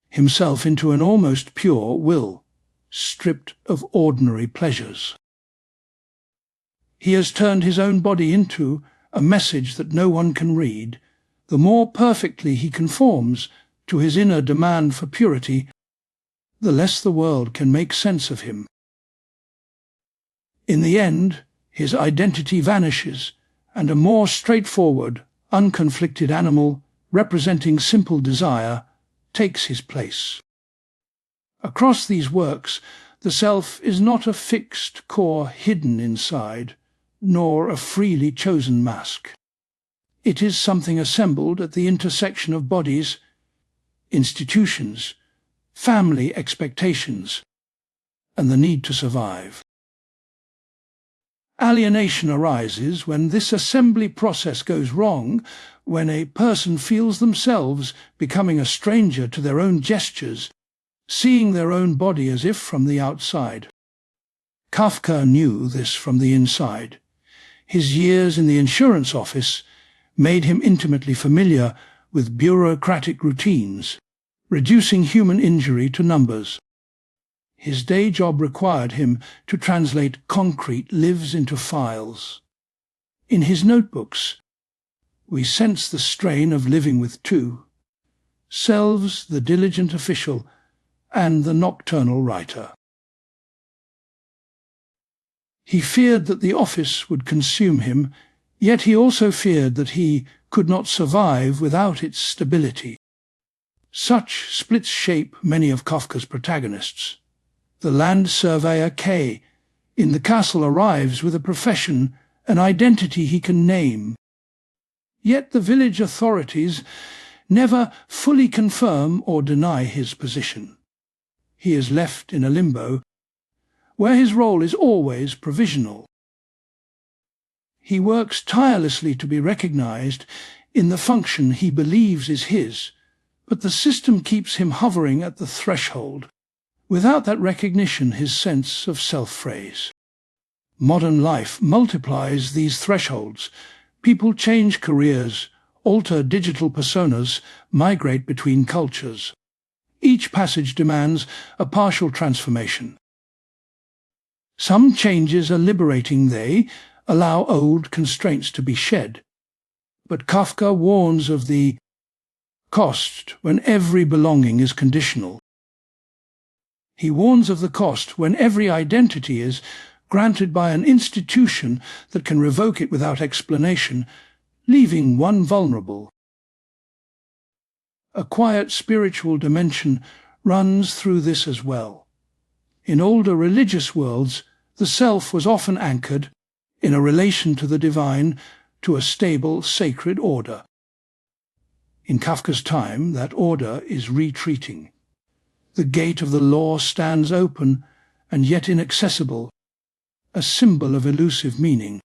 himself into an almost pure will, stripped of ordinary pleasures. He has turned his own body into a message that no one can read. The more perfectly he conforms to his inner demand for purity, the less the world can make sense of him. In the end, his identity vanishes, and a more straightforward, unconflicted animal representing simple desire takes his place. Across these works, the self is not a fixed core hidden inside, nor a freely chosen mask. It is something assembled at the intersection of bodies, institutions, family expectations, and the need to survive. Alienation arises when this assembly process goes wrong, when a person feels themselves becoming a stranger to their own gestures, seeing their own body as if from the outside. Kafka knew this from the inside. His years in the insurance office made him intimately familiar with bureaucratic routines, reducing human injury to numbers. His day job required him to translate concrete lives into files. In his notebooks, we sense the strain of living with two selves, the diligent official and the nocturnal writer. He feared that the office would consume him, yet he also feared that he could not survive without its stability. Such splits shape many of Kafka's protagonists. The land surveyor K in the castle arrives with a profession, an identity he can name. Yet the village authorities never fully confirm or deny his position. He is left in a limbo, where his role is always provisional. He works tirelessly to be recognized in the function he believes is his, but the system keeps him hovering at the threshold. Without that recognition, his sense of self frays. Modern life multiplies these thresholds. People change careers, alter digital personas, migrate between cultures. Each passage demands a partial transformation. Some changes are liberating. They allow old constraints to be shed. But Kafka warns of the cost when every belonging is conditional. He warns of the cost when every identity is granted by an institution that can revoke it without explanation, leaving one vulnerable. A quiet spiritual dimension runs through this as well. In older religious worlds, the self was often anchored, in a relation to the divine, to a stable, sacred order. In Kafka's time, that order is retreating. The gate of the law stands open and yet inaccessible, a symbol of elusive meaning.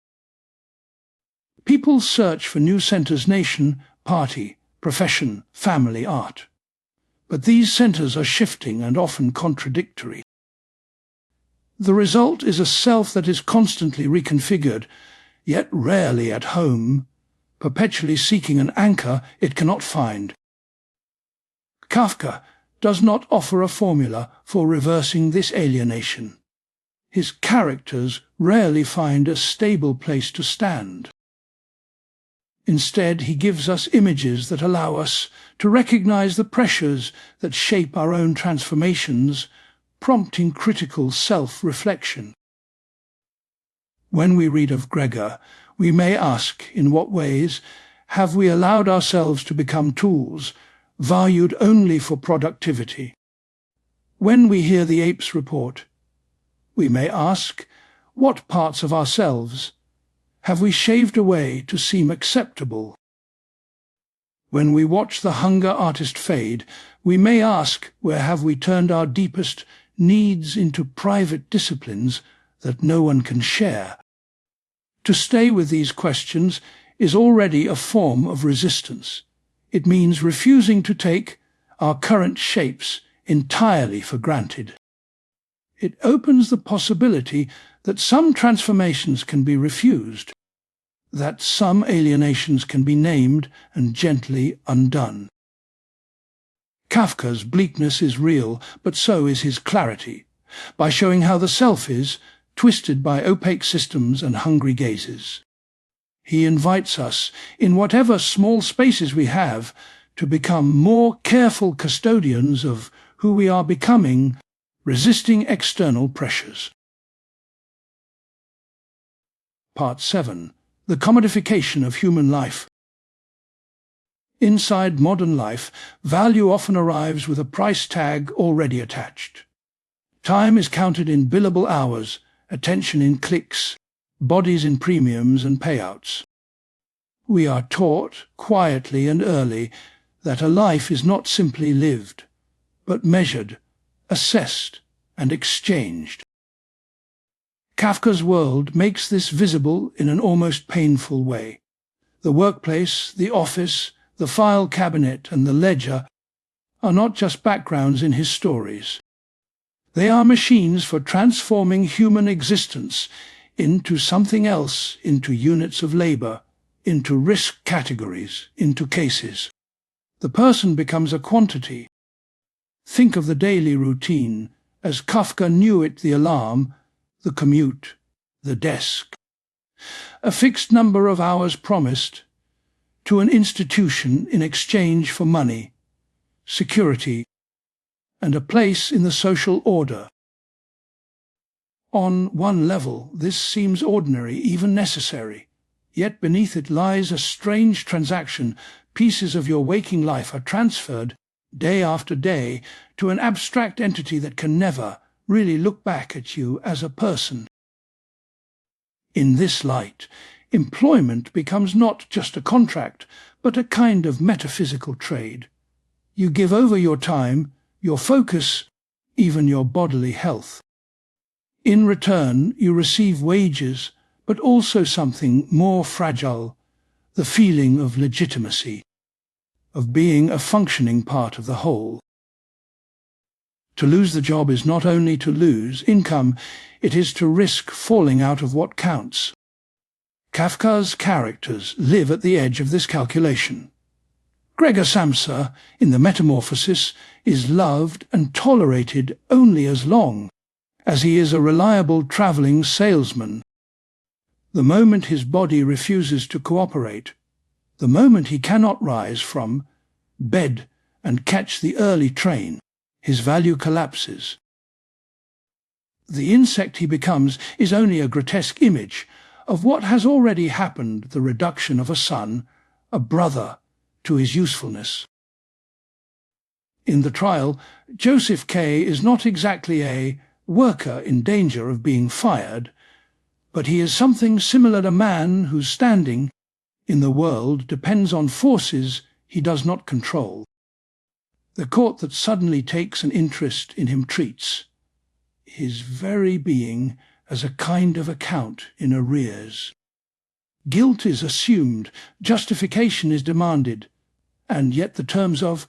People search for new centers: nation, party, profession, family, art. But these centers are shifting and often contradictory. The result is a self that is constantly reconfigured, yet rarely at home, perpetually seeking an anchor it cannot find. Kafka does not offer a formula for reversing this alienation. His characters rarely find a stable place to stand. Instead, he gives us images that allow us to recognize the pressures that shape our own transformations, prompting critical self-reflection. When we read of Gregor, we may ask, in what ways have we allowed ourselves to become tools, valued only for productivity? When we hear the apes report, we may ask, what parts of ourselves have we shaved away to seem acceptable? When we watch the hunger artist fade, we may ask, where have we turned our deepest needs into private disciplines that no one can share? To stay with these questions is already a form of resistance. It means refusing to take our current shapes entirely for granted. It opens the possibility that some transformations can be refused, that some alienations can be named and gently undone. Kafka's bleakness is real, but so is his clarity, by showing how the self is twisted by opaque systems and hungry gazes. He invites us, in whatever small spaces we have, to become more careful custodians of who we are becoming, resisting external pressures. Part 7. The Commodification of Human Life. Inside modern life, value often arrives with a price tag already attached. Time is counted in billable hours, attention in clicks, bodies in premiums and payouts. We are taught, quietly and early, that a life is not simply lived, but measured, assessed, and exchanged. Kafka's world makes this visible in an almost painful way. The workplace, the office, the file cabinet, and the ledger are not just backgrounds in his stories. They are machines for transforming human existence into something else, into units of labor, into risk categories, into cases. The person becomes a quantity. Think of the daily routine, as Kafka knew it: the alarm, the commute, the desk. A fixed number of hours promised to an institution in exchange for money, security, and a place in the social order. On one level, this seems ordinary, even necessary. Yet beneath it lies a strange transaction. Pieces of your waking life are transferred, day after day, to an abstract entity that can never really look back at you as a person. In this light, employment becomes not just a contract, but a kind of metaphysical trade. You give over your time, your focus, even your bodily health. In return, you receive wages, but also something more fragile, the feeling of legitimacy, of being a functioning part of the whole. To lose the job is not only to lose income, it is to risk falling out of what counts. Kafka's characters live at the edge of this calculation. Gregor Samsa, in the Metamorphosis, is loved and tolerated only as long as he is a reliable travelling salesman. The moment his body refuses to cooperate, the moment he cannot rise from bed and catch the early train, his value collapses. The insect he becomes is only a grotesque image of what has already happened, the reduction of a son, a brother, to his usefulness. In the trial, Joseph K. is not exactly a worker in danger of being fired, but he is something similar to a man whose standing in the world depends on forces he does not control. The court that suddenly takes an interest in him treats his very being as a kind of account in arrears. Guilt is assumed, justification is demanded, and yet the terms of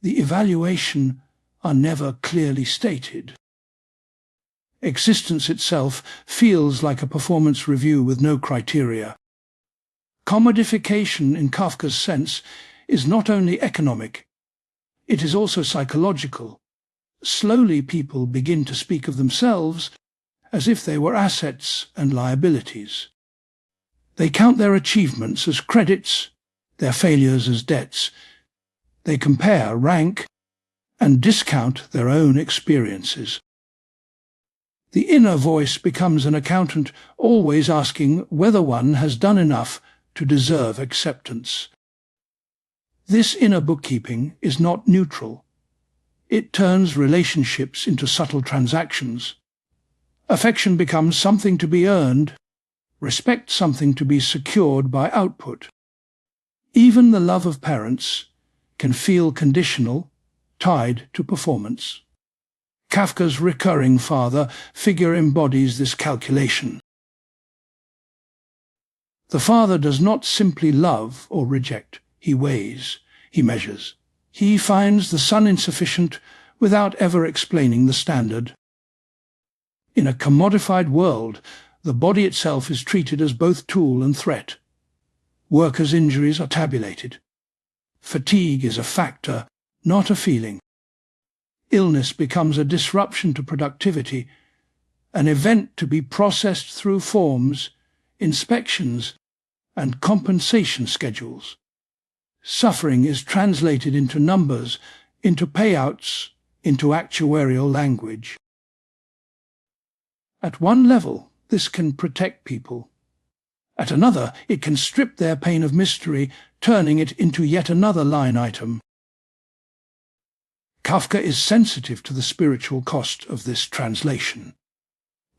the evaluation are never clearly stated. Existence itself feels like a performance review with no criteria. Commodification, in Kafka's sense, is not only economic, it is also psychological. Slowly people begin to speak of themselves as if they were assets and liabilities. They count their achievements as credits, their failures as debts. They compare rank and discount their own experiences. The inner voice becomes an accountant, always asking whether one has done enough to deserve acceptance. This inner bookkeeping is not neutral. It turns relationships into subtle transactions. Affection becomes something to be earned, respect something to be secured by output. Even the love of parents can feel conditional, tied to performance. Kafka's recurring father figure embodies this calculation. The father does not simply love or reject. He weighs, he measures. He finds the son insufficient without ever explaining the standard. In a commodified world, the body itself is treated as both tool and threat. Workers' injuries are tabulated. Fatigue is a factor, not a feeling. Illness becomes a disruption to productivity, an event to be processed through forms, inspections, and compensation schedules. Suffering is translated into numbers, into payouts, into actuarial language. At one level, this can protect people. At another, it can strip their pain of mystery, turning it into yet another line item. Kafka is sensitive to the spiritual cost of this translation.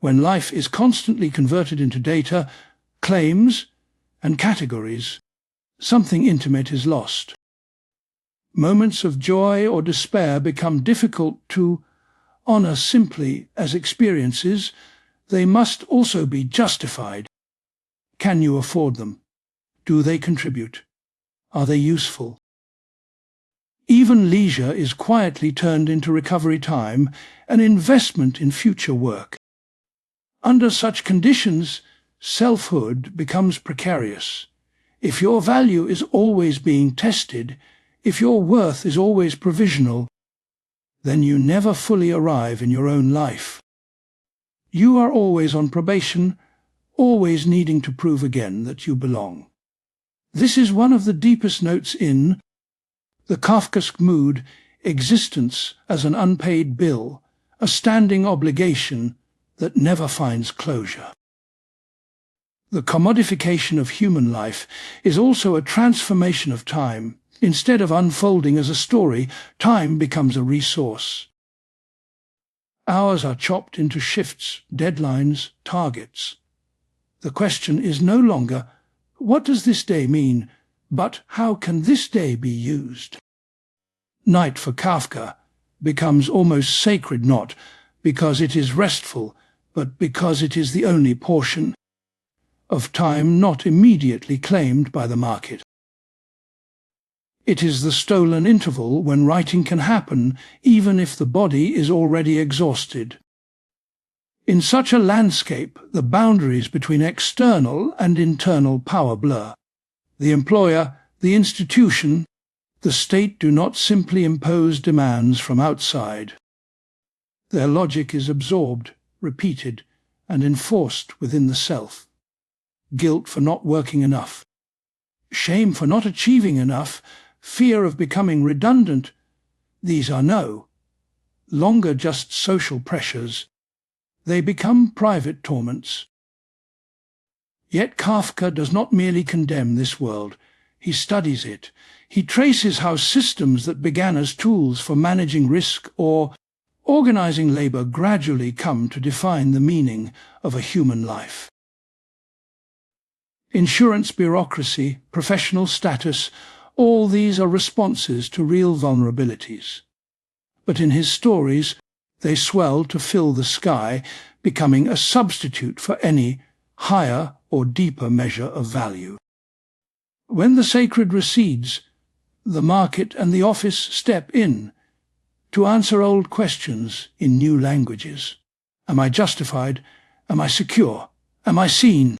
When life is constantly converted into data, claims, and categories, something intimate is lost. Moments of joy or despair become difficult to honor simply as experiences. They must also be justified. Can you afford them? Do they contribute? Are they useful? Even leisure is quietly turned into recovery time, an investment in future work. Under such conditions, selfhood becomes precarious. If your value is always being tested, if your worth is always provisional, then you never fully arrive in your own life. You are always on probation, always needing to prove again that you belong. This is one of the deepest notes in the Kafkaesque mood, existence as an unpaid bill, a standing obligation that never finds closure. The commodification of human life is also a transformation of time. Instead of unfolding as a story, time becomes a resource. Hours are chopped into shifts, deadlines, targets. The question is no longer, what does this day mean, but how can this day be used? Night for Kafka becomes almost sacred, not because it is restful, but because it is the only portion of time not immediately claimed by the market. It is the stolen interval when writing can happen even if the body is already exhausted. In such a landscape, the boundaries between external and internal power blur. The employer, the institution, the state do not simply impose demands from outside. Their logic is absorbed, repeated, and enforced within the self. Guilt for not working enough, shame for not achieving enough, fear of becoming redundant, these are no longer just social pressures. They become private torments. Yet Kafka does not merely condemn this world. He studies it. He traces how systems that began as tools for managing risk or organizing labor gradually come to define the meaning of a human life. Insurance bureaucracy, professional status, all these are responses to real vulnerabilities. But in his stories, they swell to fill the sky, becoming a substitute for any higher or deeper measure of value. When the sacred recedes, the market and the office step in to answer old questions in new languages. Am I justified? Am I secure? Am I seen?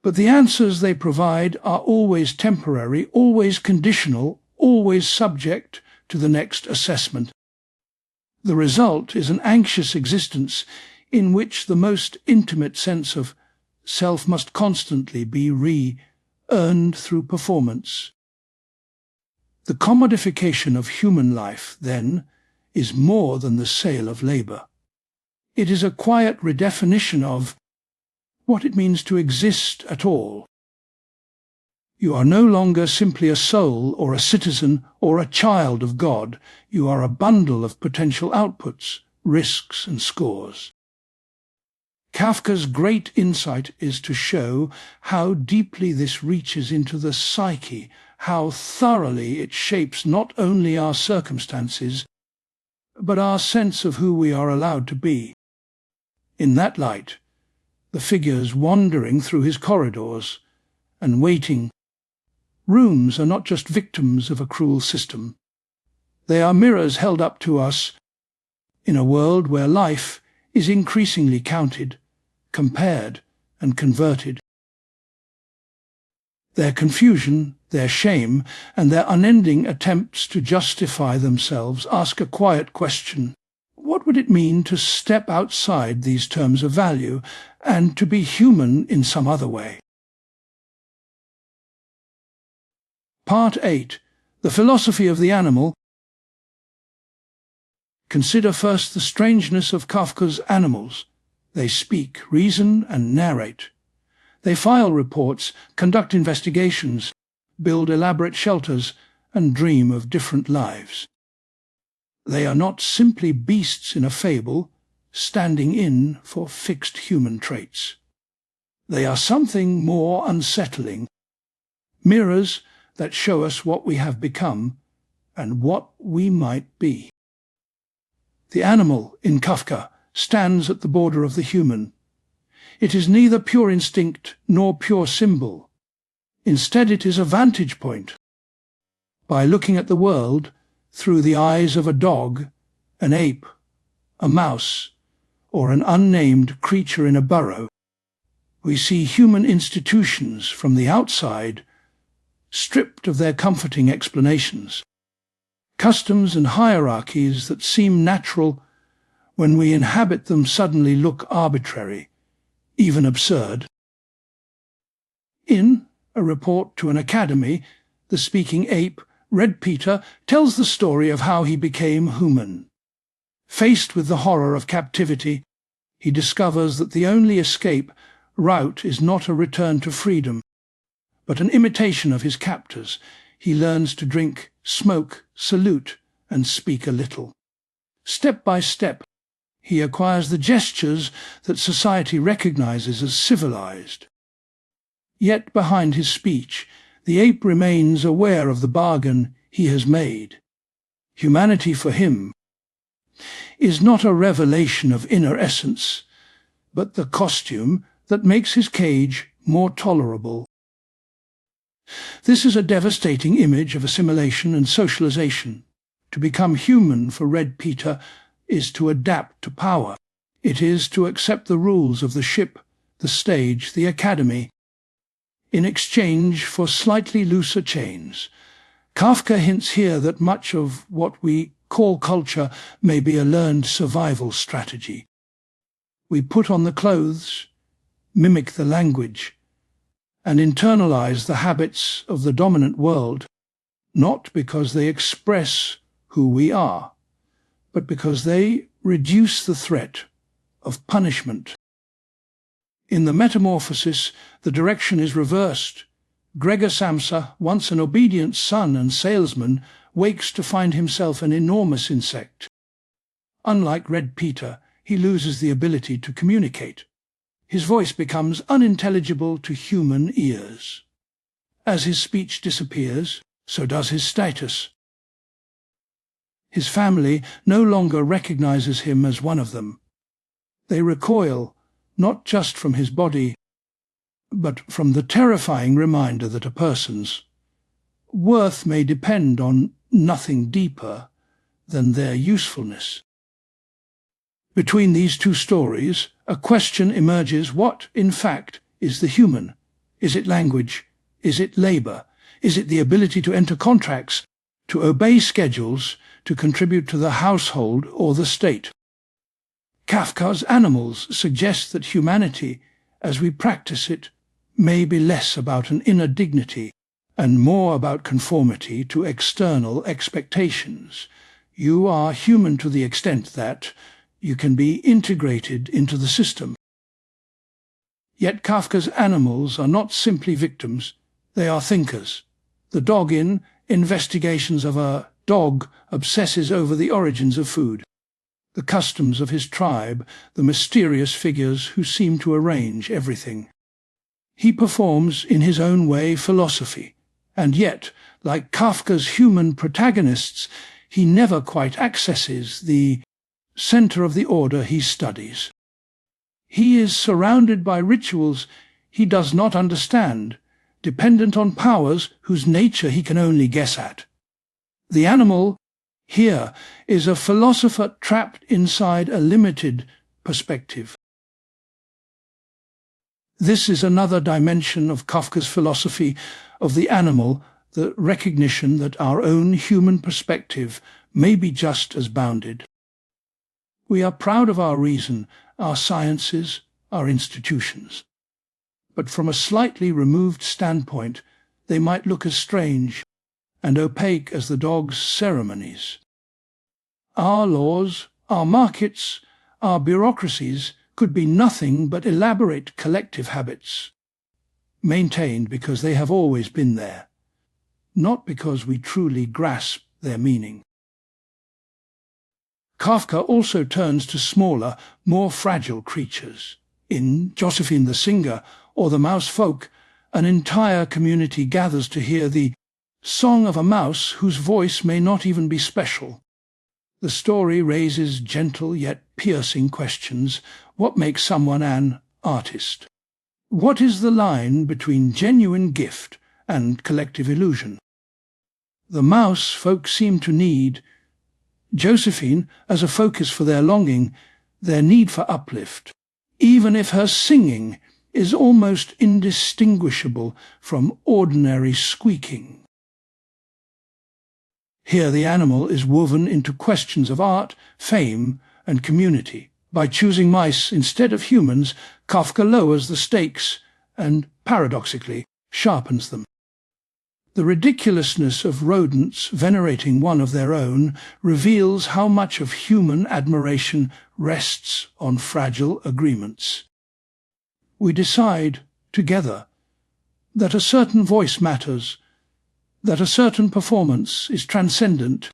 But the answers they provide are always temporary, always conditional, always subject to the next assessment. The result is an anxious existence in which the most intimate sense of self must constantly be re-earned through performance. The commodification of human life, then, is more than the sale of labor. It is a quiet redefinition of what it means to exist at all. You are no longer simply a soul or a citizen or a child of God. You are a bundle of potential outputs, risks and scores. Kafka's great insight is to show how deeply this reaches into the psyche, how thoroughly it shapes not only our circumstances, but our sense of who we are allowed to be. In that light, the figures wandering through his corridors and waiting rooms are not just victims of a cruel system. They are mirrors held up to us in a world where life is increasingly counted, compared, and converted. Their confusion, their shame, and their unending attempts to justify themselves ask a quiet question. What would it mean to step outside these terms of value and to be human in some other way? Part 8. The Philosophy of the Animal. Consider first the strangeness of Kafka's animals. They speak, reason, and narrate. They file reports, conduct investigations, build elaborate shelters, and dream of different lives. They are not simply beasts in a fable, standing in for fixed human traits. They are something more unsettling, mirrors that show us what we have become and what we might be. The animal in Kafka stands at the border of the human. It is neither pure instinct nor pure symbol. Instead, it is a vantage point. By looking at the world through the eyes of a dog, an ape, a mouse, or an unnamed creature in a burrow, we see human institutions from the outside stripped of their comforting explanations. Customs and hierarchies that seem natural when we inhabit them suddenly look arbitrary, even absurd. In a report to an academy, the speaking ape, Red Peter, tells the story of how he became human. Faced with the horror of captivity, he discovers that the only escape route is not a return to freedom, but an imitation of his captors. He learns to drink, smoke, salute, and speak a little. Step by step, he acquires the gestures that society recognizes as civilized. Yet behind his speech, the ape remains aware of the bargain he has made. Humanity for him is not a revelation of inner essence, but the costume that makes his cage more tolerable. This is a devastating image of assimilation and socialization. To become human for Red Peter is to adapt to power. It is to accept the rules of the ship, the stage, the academy, in exchange for slightly looser chains. Kafka hints here that much of what we call culture may be a learned survival strategy. We put on the clothes, mimic the language, and internalize the habits of the dominant world, not because they express who we are, but because they reduce the threat of punishment. In the Metamorphosis, the direction is reversed. Gregor Samsa, once an obedient son and salesman, wakes to find himself an enormous insect. Unlike Red Peter, he loses the ability to communicate. His voice becomes unintelligible to human ears. As his speech disappears, so does his status. His family no longer recognizes him as one of them. They recoil, not just from his body, but from the terrifying reminder that a person's worth may depend on nothing deeper than their usefulness. Between these two stories, a question emerges: what, in fact, is the human? Is it language? Is it labor? Is it the ability to enter contracts, to obey schedules, to contribute to the household or the state? Kafka's Animals suggest that humanity, as we practice it, may be less about an inner dignity and more about conformity to external expectations. You are human to the extent that you can be integrated into the system. Yet Kafka's animals are not simply victims, they are thinkers. The dog in Investigations of a Dog obsesses over the origins of food, the customs of his tribe, the mysterious figures who seem to arrange everything. He performs, in his own way, philosophy, and yet, like Kafka's human protagonists, he never quite accesses the center of the order he studies. He is surrounded by rituals he does not understand, dependent on powers whose nature he can only guess at. The animal here is a philosopher trapped inside a limited perspective. This is another dimension of Kafka's philosophy of the animal, the recognition that our own human perspective may be just as bounded. We are proud of our reason, our sciences, our institutions. But from a slightly removed standpoint, they might look as strange and opaque as the dog's ceremonies. Our laws, our markets, our bureaucracies could be nothing but elaborate collective habits, maintained because they have always been there, not because we truly grasp their meaning. Kafka also turns to smaller, more fragile creatures. In Josephine the Singer or The Mouse Folk, an entire community gathers to hear the song of a mouse whose voice may not even be special. The story raises gentle yet piercing questions. What makes someone an artist? What is the line between genuine gift and collective illusion? The mouse folk seem to need Josephine as a focus for their longing, their need for uplift, even if her singing is almost indistinguishable from ordinary squeaking. Here the animal is woven into questions of art, fame, and community. By choosing mice instead of humans, Kafka lowers the stakes and, paradoxically, sharpens them. The ridiculousness of rodents venerating one of their own reveals how much of human admiration rests on fragile agreements. We decide, together, that a certain voice matters, that a certain performance is transcendent,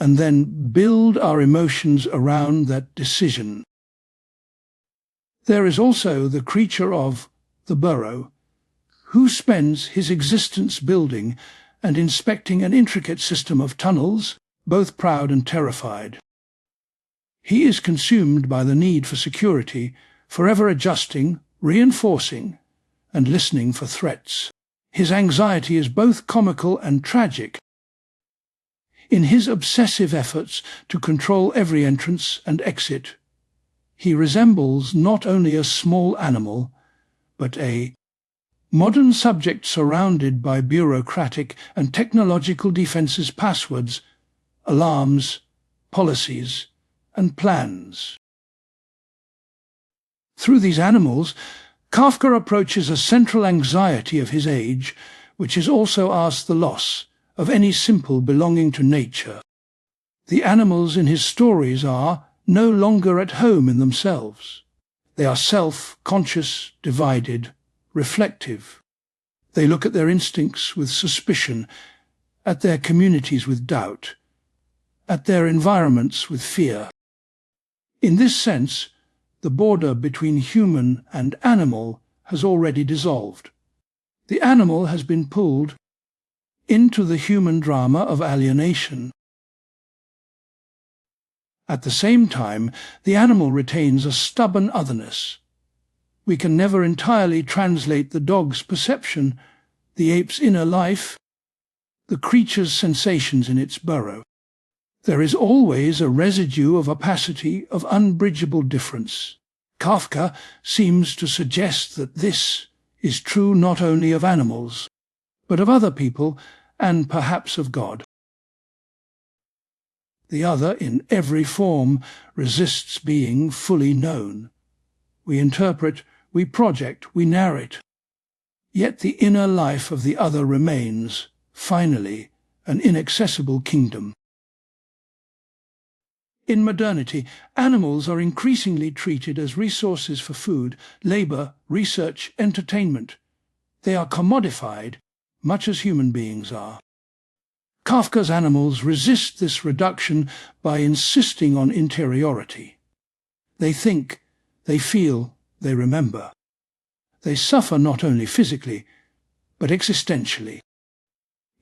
and then build our emotions around that decision. There is also the creature of the burrow, who spends his existence building and inspecting an intricate system of tunnels, both proud and terrified. He is consumed by the need for security, forever adjusting, reinforcing, and listening for threats. His anxiety is both comical and tragic. In his obsessive efforts to control every entrance and exit, he resembles not only a small animal, but a modern subject surrounded by bureaucratic and technological defenses, passwords, alarms, policies, and plans. Through these animals, Kafka approaches a central anxiety of his age, which is also asked the loss of any simple belonging to nature. The animals in his stories are no longer at home in themselves. They are self-conscious, divided, reflective. They look at their instincts with suspicion, at their communities with doubt, at their environments with fear. In this sense, the border between human and animal has already dissolved. The animal has been pulled into the human drama of alienation. At the same time, the animal retains a stubborn otherness. We can never entirely translate the dog's perception, the ape's inner life, the creature's sensations in its burrow. There is always a residue of opacity, of unbridgeable difference. Kafka seems to suggest that this is true not only of animals, but of other people, and perhaps of God. The other, in every form, resists being fully known. We interpret, we project, we narrate. Yet the inner life of the other remains, finally, an inaccessible kingdom. In modernity, animals are increasingly treated as resources for food, labor, research, entertainment. They are commodified, much as human beings are. Kafka's animals resist this reduction by insisting on interiority. They think, they feel, they remember. They suffer not only physically, but existentially.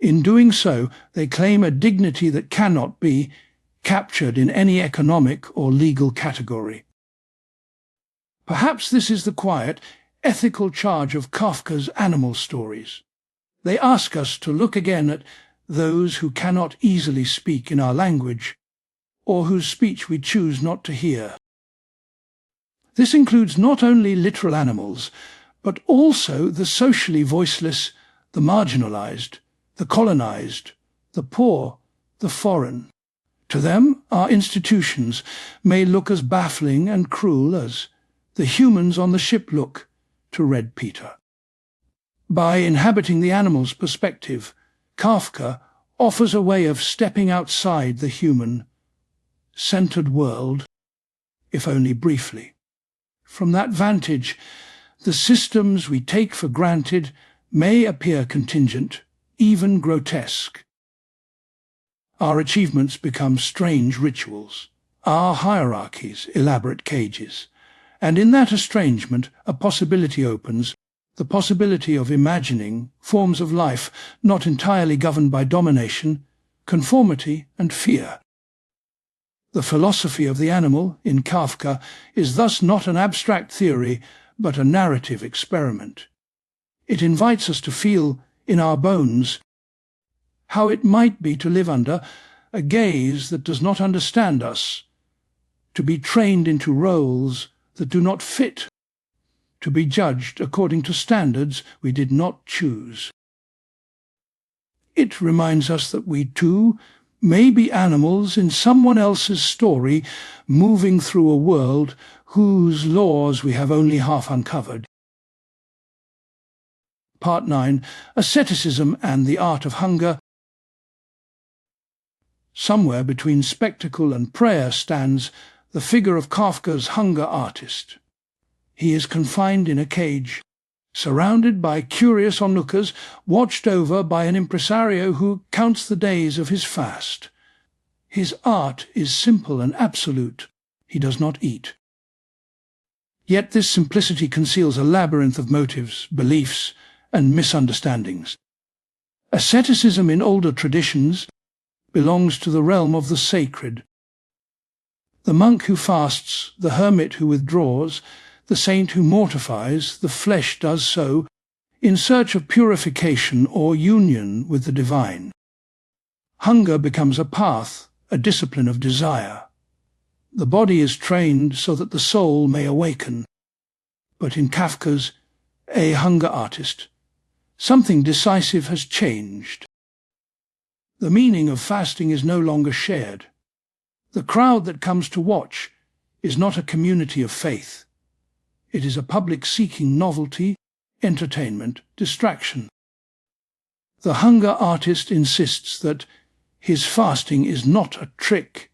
In doing so, they claim a dignity that cannot be captured in any economic or legal category. Perhaps this is the quiet, ethical charge of Kafka's animal stories. They ask us to look again at those who cannot easily speak in our language, or whose speech we choose not to hear. This includes not only literal animals, but also the socially voiceless, the marginalized, the colonized, the poor, the foreign. To them, our institutions may look as baffling and cruel as the humans on the ship look to Red Peter. By inhabiting the animal's perspective, Kafka offers a way of stepping outside the human-centered world, if only briefly. From that vantage, the systems we take for granted may appear contingent, even grotesque. Our achievements become strange rituals, our hierarchies elaborate cages, and in that estrangement a possibility opens, the possibility of imagining forms of life not entirely governed by domination, conformity, and fear. The philosophy of the animal, in Kafka, is thus not an abstract theory, but a narrative experiment. It invites us to feel, in our bones, how it might be to live under a gaze that does not understand us, to be trained into roles that do not fit, to be judged according to standards we did not choose. It reminds us that we too may be animals in someone else's story, moving through a world whose laws we have only half uncovered. Part 9. Asceticism and the Art of Hunger. Somewhere between spectacle and prayer stands the figure of Kafka's hunger artist. He is confined in a cage, surrounded by curious onlookers, watched over by an impresario who counts the days of his fast. His art is simple and absolute. He does not eat. Yet this simplicity conceals a labyrinth of motives, beliefs, and misunderstandings. Asceticism in older traditions belongs to the realm of the sacred. The monk who fasts, the hermit who withdraws, the saint who mortifies, the flesh does so, in search of purification or union with the divine. Hunger becomes a path, a discipline of desire. The body is trained so that the soul may awaken. But in Kafka's A Hunger Artist, something decisive has changed. The meaning of fasting is no longer shared. The crowd that comes to watch is not a community of faith. It is a public seeking novelty, entertainment, distraction. The hunger artist insists that his fasting is not a trick,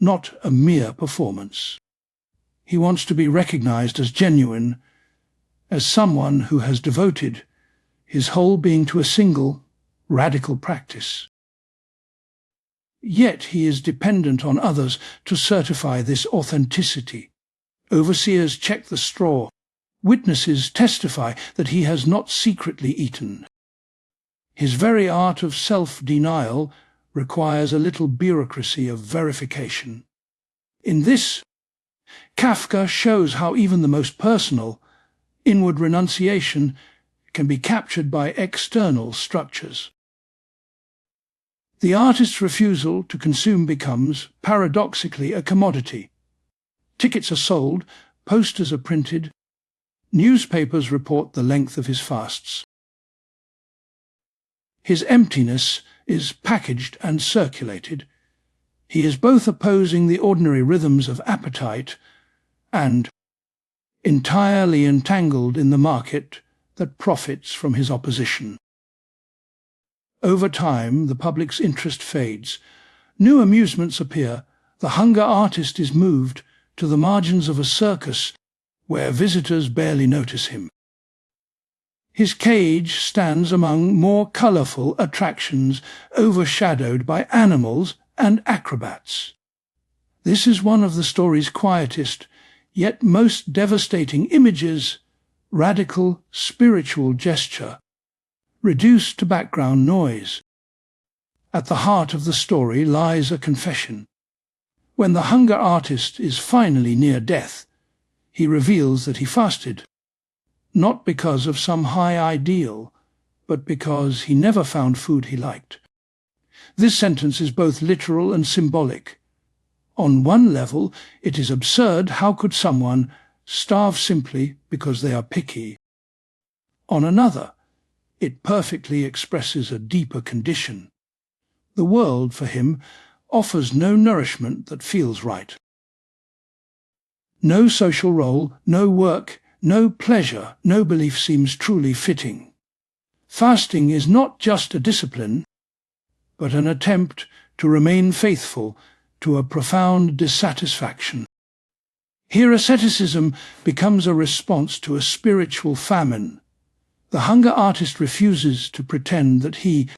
not a mere performance. He wants to be recognized as genuine, as someone who has devoted his whole being to a single, radical practice. Yet he is dependent on others to certify this authenticity. Overseers check the straw. Witnesses testify that he has not secretly eaten. His very art of self-denial requires a little bureaucracy of verification. In this, Kafka shows how even the most personal, inward renunciation can be captured by external structures. The artist's refusal to consume becomes, paradoxically, a commodity. Tickets are sold, posters are printed, newspapers report the length of his fasts. His emptiness is packaged and circulated. He is both opposing the ordinary rhythms of appetite and entirely entangled in the market that profits from his opposition. Over time, the public's interest fades. New amusements appear. The hunger artist is moved to the margins of a circus where visitors barely notice him. His cage stands among more colourful attractions overshadowed by animals and acrobats. This is one of the story's quietest, yet most devastating images, radical spiritual gesture, reduced to background noise. At the heart of the story lies a confession. When the hunger artist is finally near death, he reveals that he fasted, not because of some high ideal, but because he never found food he liked. This sentence is both literal and symbolic. On one level, it is absurd. How could someone starve simply because they are picky? On another, it perfectly expresses a deeper condition. The world, for him, offers no nourishment that feels right. No social role, no work, no pleasure, no belief seems truly fitting. Fasting is not just a discipline, but an attempt to remain faithful to a profound dissatisfaction. Here asceticism becomes a response to a spiritual famine. The hunger artist refuses to pretend that he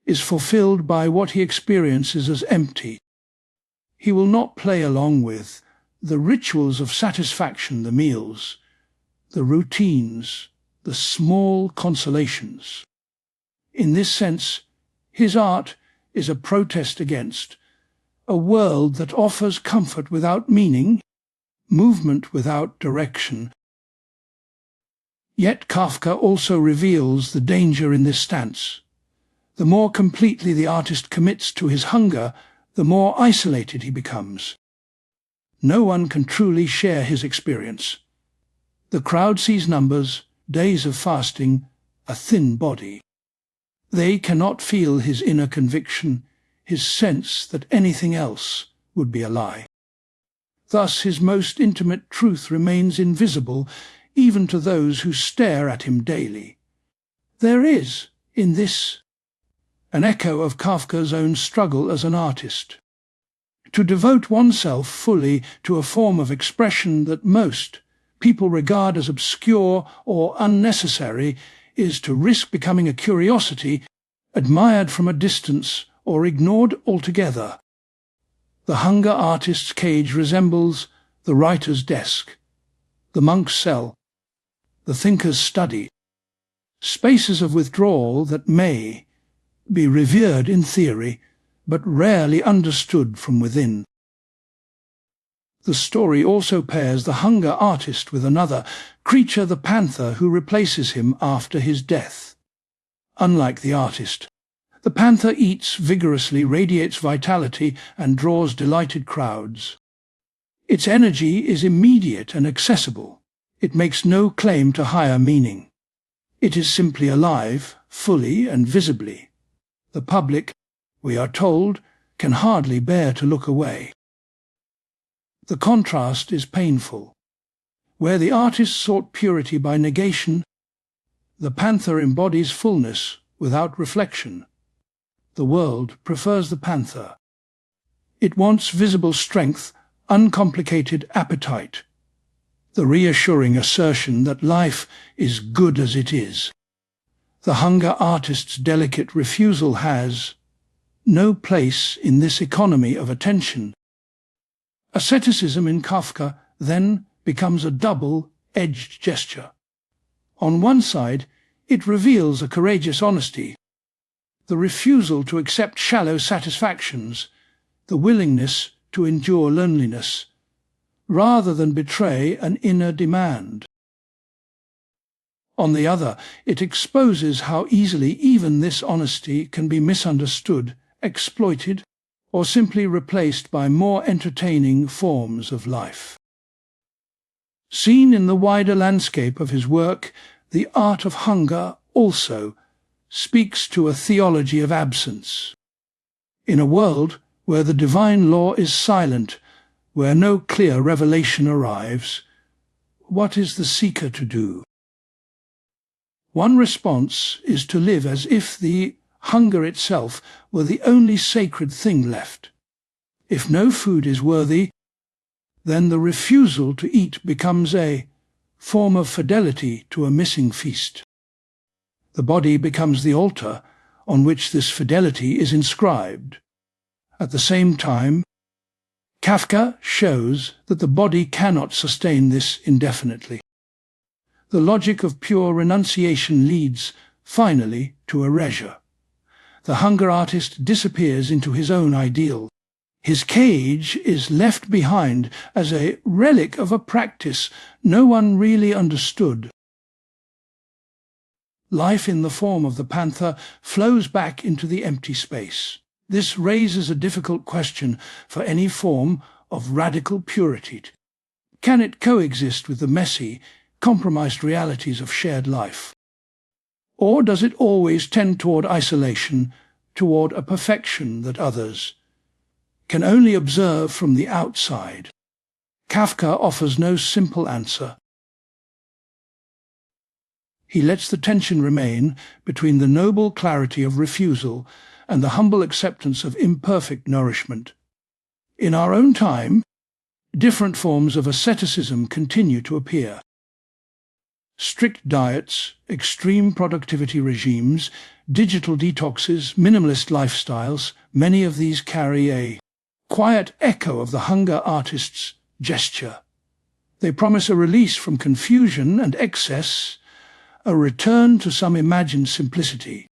is fulfilled by what he experiences as empty. He will not play along with the rituals of satisfaction, the meals, the routines, the small consolations. In this sense, his art is a protest against a world that offers comfort without meaning, movement without direction. Yet Kafka also reveals the danger in this stance. The more completely the artist commits to his hunger, the more isolated he becomes. No one can truly share his experience. The crowd sees numbers, days of fasting, a thin body. They cannot feel his inner conviction, his sense that anything else would be a lie. Thus his most intimate truth remains invisible even to those who stare at him daily. There is, in this, an echo of Kafka's own struggle as an artist. To devote oneself fully to a form of expression that most people regard as obscure or unnecessary is to risk becoming a curiosity, admired from a distance or ignored altogether. The hunger artist's cage resembles the writer's desk, the monk's cell, the thinker's study, spaces of withdrawal that may be revered in theory, but rarely understood from within. The story also pairs the hunger artist with another, Creature the panther, who replaces him after his death. Unlike the artist, the panther eats vigorously, radiates vitality, and draws delighted crowds. Its energy is immediate and accessible. It makes no claim to higher meaning. It is simply alive, fully and visibly. The public, we are told, can hardly bear to look away. The contrast is painful. Where the artist sought purity by negation, the panther embodies fullness without reflection. The world prefers the panther. It wants visible strength, uncomplicated appetite, the reassuring assertion that life is good as it is. The hunger artist's delicate refusal has no place in this economy of attention. Asceticism in Kafka then becomes a double-edged gesture. On one side, it reveals a courageous honesty, the refusal to accept shallow satisfactions, the willingness to endure loneliness, rather than betray an inner demand. On the other, it exposes how easily even this honesty can be misunderstood, exploited, or simply replaced by more entertaining forms of life. Seen in the wider landscape of his work, the art of hunger also speaks to a theology of absence. In a world where the divine law is silent, where no clear revelation arrives, what is the seeker to do? One response is to live as if the hunger itself were the only sacred thing left. If no food is worthy, then the refusal to eat becomes a form of fidelity to a missing feast. The body becomes the altar on which this fidelity is inscribed. At the same time, Kafka shows that the body cannot sustain this indefinitely. The logic of pure renunciation leads, finally, to erasure. The hunger artist disappears into his own ideal. His cage is left behind as a relic of a practice no one really understood. Life in the form of the panther flows back into the empty space. This raises a difficult question for any form of radical purity. Can it coexist with the messy, compromised realities of shared life? Or does it always tend toward isolation, toward a perfection that others can only observe from the outside? Kafka offers no simple answer. He lets the tension remain between the noble clarity of refusal and the humble acceptance of imperfect nourishment. In our own time, different forms of asceticism continue to appear. Strict diets, extreme productivity regimes, digital detoxes, minimalist lifestyles, many of these carry a quiet echo of the hunger artist's gesture. They promise a release from confusion and excess, a return to some imagined simplicity.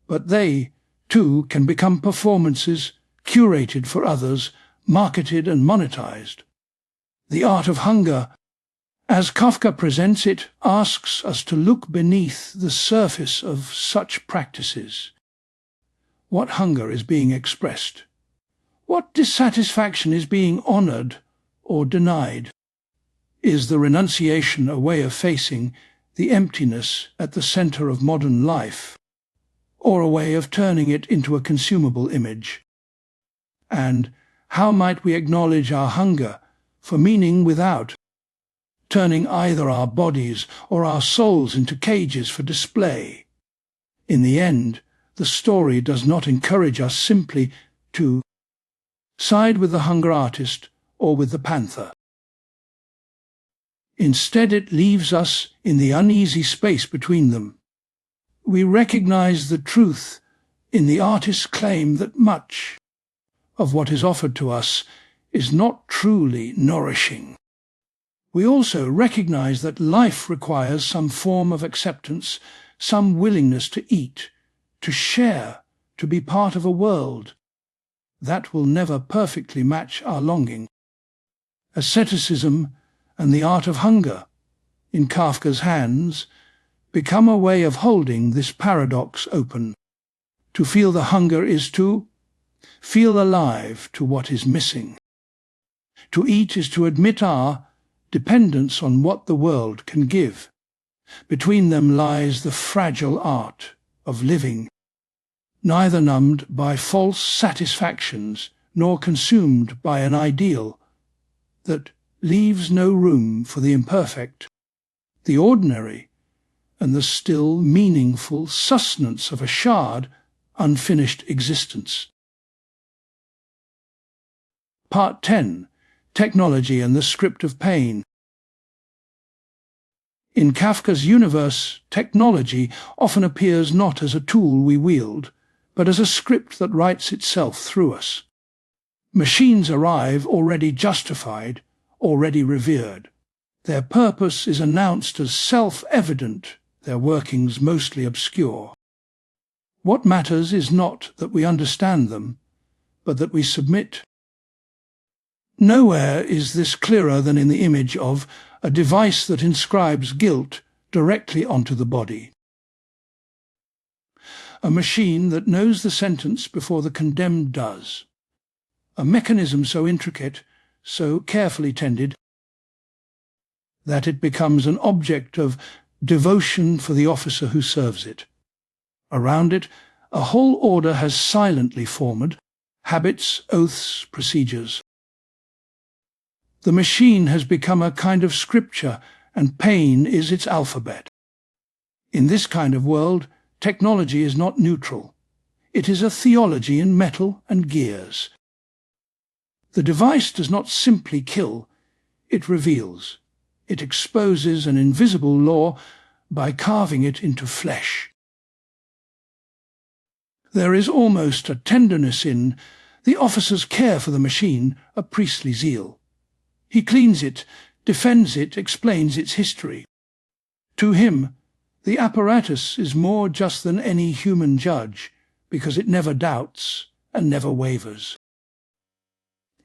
But they, too, can become performances curated for others, marketed and monetized. The art of hunger, as Kafka presents it, asks us to look beneath the surface of such practices. What hunger is being expressed? What dissatisfaction is being honored or denied? Is the renunciation a way of facing the emptiness at the center of modern life, or a way of turning it into a consumable image? And how might we acknowledge our hunger for meaning without turning either our bodies or our souls into cages for display? In the end, the story does not encourage us simply to side with the hunger artist or with the panther. Instead, it leaves us in the uneasy space between them. We recognize the truth in the artist's claim that much of what is offered to us is not truly nourishing. We also recognize that life requires some form of acceptance, some willingness to eat, to share, to be part of a world that will never perfectly match our longing. Asceticism and the art of hunger, in Kafka's hands, become a way of holding this paradox open. To feel the hunger is to feel alive to what is missing. To eat is to admit our dependence on what the world can give. Between them lies the fragile art of living, neither numbed by false satisfactions nor consumed by an ideal that leaves no room for the imperfect, the ordinary, and the still meaningful sustenance of a shard, unfinished existence. Part 10. Technology and the Script of Pain. In Kafka's universe, technology often appears not as a tool we wield, but as a script that writes itself through us. Machines arrive already justified, already revered. Their purpose is announced as self-evident, their workings mostly obscure. What matters is not that we understand them, but that we submit. Nowhere is this clearer than in the image of a device that inscribes guilt directly onto the body. A machine that knows the sentence before the condemned does. A mechanism so intricate, so carefully tended, that it becomes an object of devotion for the officer who serves it. Around it, a whole order has silently formed, habits, oaths, procedures. The machine has become a kind of scripture, and pain is its alphabet. In this kind of world, technology is not neutral. It is a theology in metal and gears. The device does not simply kill, it reveals. It exposes an invisible law by carving it into flesh. There is almost a tenderness in the officer's care for the machine, a priestly zeal. He cleans it, defends it, explains its history. To him, the apparatus is more just than any human judge, because it never doubts and never wavers.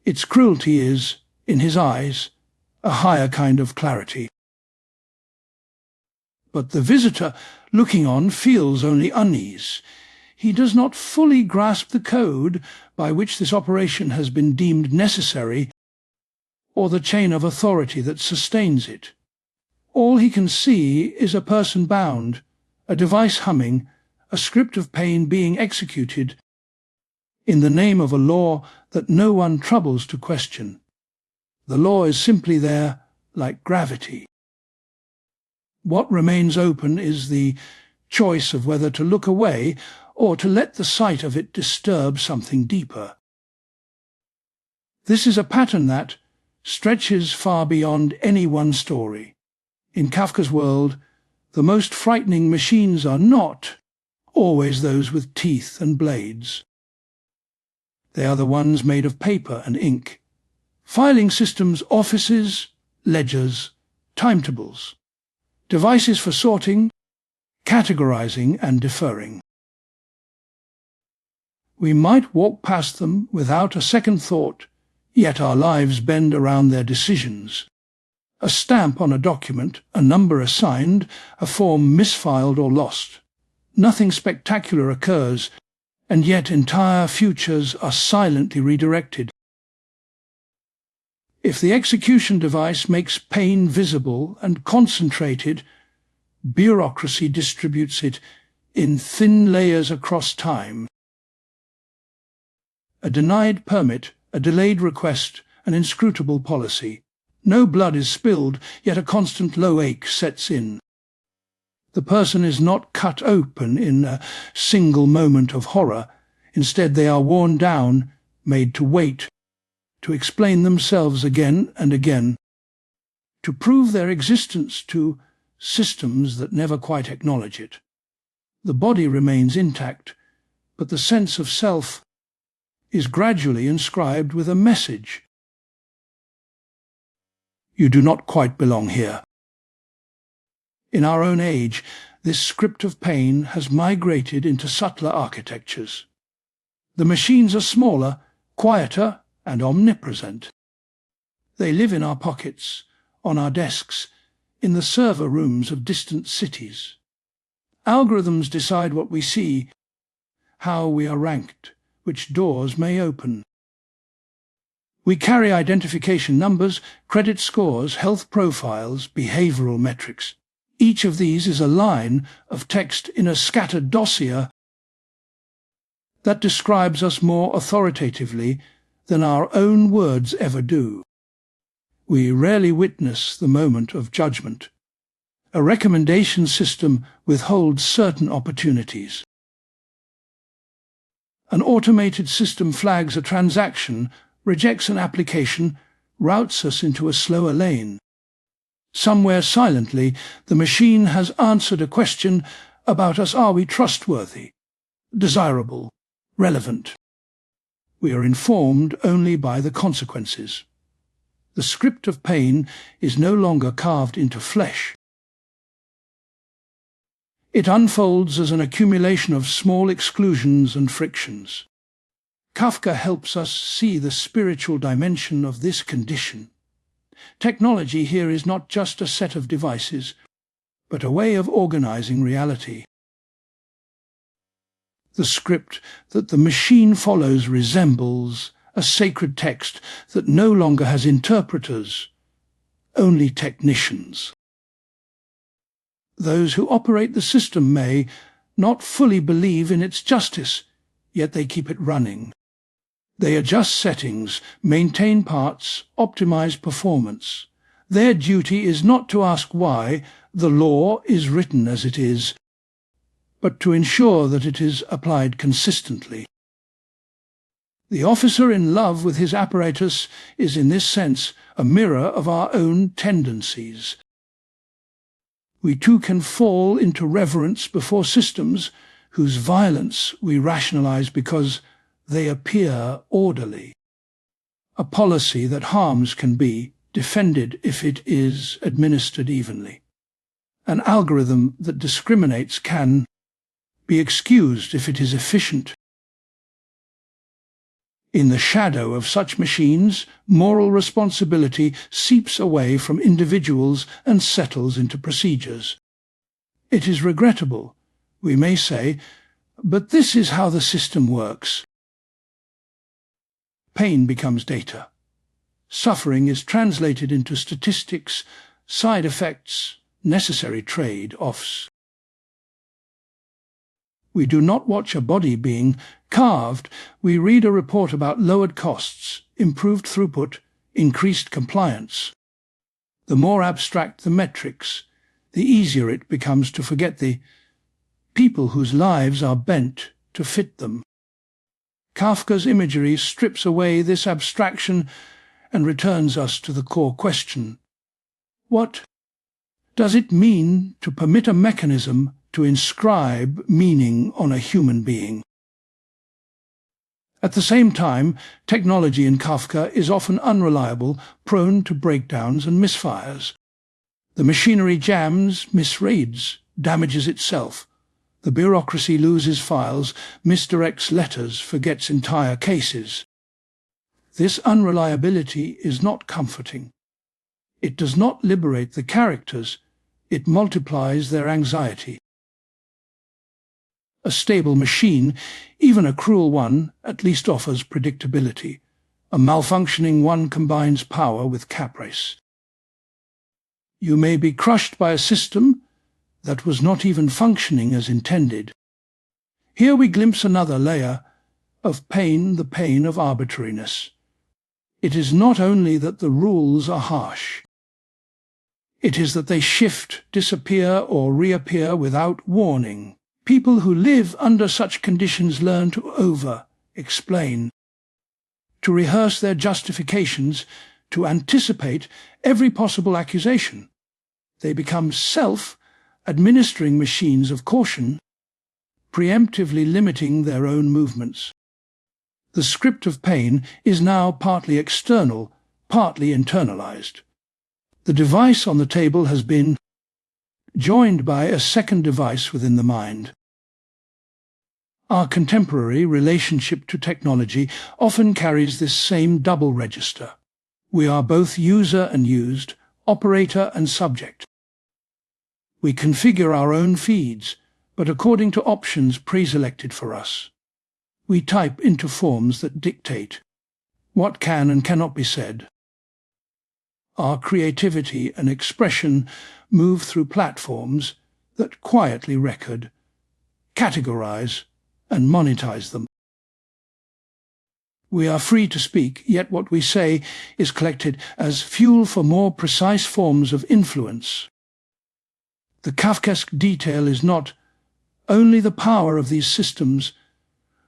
Its cruelty is, in his eyes, a higher kind of clarity. But the visitor, looking on, feels only unease. He does not fully grasp the code by which this operation has been deemed necessary, or the chain of authority that sustains it. All he can see is a person bound, a device humming, a script of pain being executed in the name of a law that no one troubles to question. The law is simply there, like gravity. What remains open is the choice of whether to look away or to let the sight of it disturb something deeper. This is a pattern that stretches far beyond any one story. In Kafka's world, the most frightening machines are not always those with teeth and blades. They are the ones made of paper and ink. Filing systems, offices, ledgers, timetables. Devices for sorting, categorizing and deferring. We might walk past them without a second thought, yet our lives bend around their decisions. A stamp on a document, a number assigned, a form misfiled or lost. Nothing spectacular occurs, and yet entire futures are silently redirected. If the execution device makes pain visible and concentrated, bureaucracy distributes it in thin layers across time. A denied permit, a delayed request, an inscrutable policy. No blood is spilled, yet a constant low ache sets in. The person is not cut open in a single moment of horror. Instead, they are worn down, made to wait, to explain themselves again and again, to prove their existence to systems that never quite acknowledge it. The body remains intact, but the sense of self is gradually inscribed with a message. You do not quite belong here. In our own age, this script of pain has migrated into subtler architectures. The machines are smaller, quieter, and omnipresent. They live in our pockets, on our desks, in the server rooms of distant cities. Algorithms decide what we see, how we are ranked, which doors may open. We carry identification numbers, credit scores, health profiles, behavioral metrics. Each of these is a line of text in a scattered dossier that describes us more authoritatively than our own words ever do. We rarely witness the moment of judgment. A recommendation system withholds certain opportunities. An automated system flags a transaction, rejects an application, routes us into a slower lane. Somewhere silently, the machine has answered a question about us. Are we trustworthy, desirable, relevant? We are informed only by the consequences. The script of pain is no longer carved into flesh. It unfolds as an accumulation of small exclusions and frictions. Kafka helps us see the spiritual dimension of this condition. Technology here is not just a set of devices, but a way of organizing reality. The script that the machine follows resembles a sacred text that no longer has interpreters, only technicians. Those who operate the system may not fully believe in its justice, yet they keep it running. They adjust settings, maintain parts, optimize performance. Their duty is not to ask why the law is written as it is, but to ensure that it is applied consistently. The officer in love with his apparatus is in this sense a mirror of our own tendencies. We too can fall into reverence before systems whose violence we rationalize because they appear orderly. A policy that harms can be defended if it is administered evenly. An algorithm that discriminates can be excused if it is efficient. In the shadow of such machines, moral responsibility seeps away from individuals and settles into procedures. It is regrettable, we may say, but this is how the system works. Pain becomes data. Suffering is translated into statistics, side effects, necessary trade-offs. We do not watch a body being carved. We read a report about lowered costs, improved throughput, increased compliance. The more abstract the metrics, the easier it becomes to forget the people whose lives are bent to fit them. Kafka's imagery strips away this abstraction and returns us to the core question. What does it mean to permit a mechanism to inscribe meaning on a human being? At the same time, technology in Kafka is often unreliable, prone to breakdowns and misfires. The machinery jams, misreads, damages itself. The bureaucracy loses files, misdirects letters, forgets entire cases. This unreliability is not comforting. It does not liberate the characters, it multiplies their anxiety. A stable machine, even a cruel one, at least offers predictability. A malfunctioning one combines power with caprice. You may be crushed by a system that was not even functioning as intended. Here we glimpse another layer of pain, the pain of arbitrariness. It is not only that the rules are harsh. It is that they shift, disappear, or reappear without warning. People who live under such conditions learn to over-explain, to rehearse their justifications, to anticipate every possible accusation. They become self-administering machines of caution, preemptively limiting their own movements. The script of pain is now partly external, partly internalized. The device on the table has been joined by a second device within the mind. Our contemporary relationship to technology often carries this same double register. We are both user and used, operator and subject. We configure our own feeds, but according to options pre-selected for us. We type into forms that dictate what can and cannot be said. Our creativity and expression move through platforms that quietly record, categorize, and monetize them. We are free to speak, yet what we say is collected as fuel for more precise forms of influence. The Kafkaesque detail is not only the power of these systems,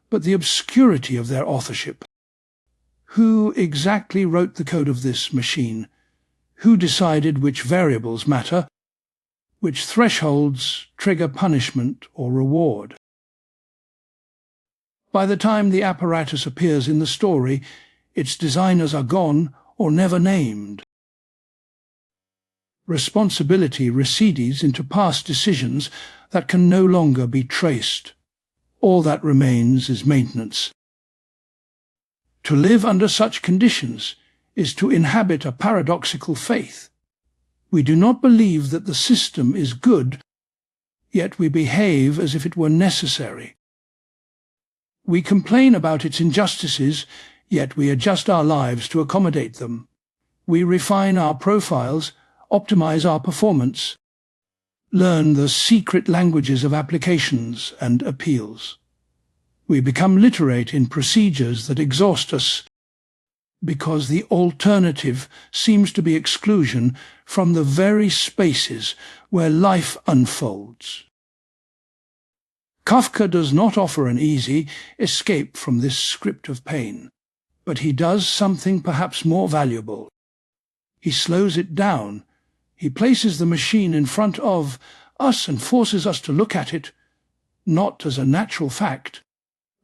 but the obscurity of their authorship. Who exactly wrote the code of this machine? Who decided which variables matter, which thresholds trigger punishment or reward? By the time the apparatus appears in the story, its designers are gone or never named. Responsibility recedes into past decisions that can no longer be traced. All that remains is maintenance. To live under such conditions is to inhabit a paradoxical faith. We do not believe that the system is good, yet we behave as if it were necessary. We complain about its injustices, yet we adjust our lives to accommodate them. We refine our profiles, optimize our performance, learn the secret languages of applications and appeals. We become literate in procedures that exhaust us because the alternative seems to be exclusion from the very spaces where life unfolds. Kafka does not offer an easy escape from this script of pain, but he does something perhaps more valuable. He slows it down. He places the machine in front of us and forces us to look at it, not as a natural fact,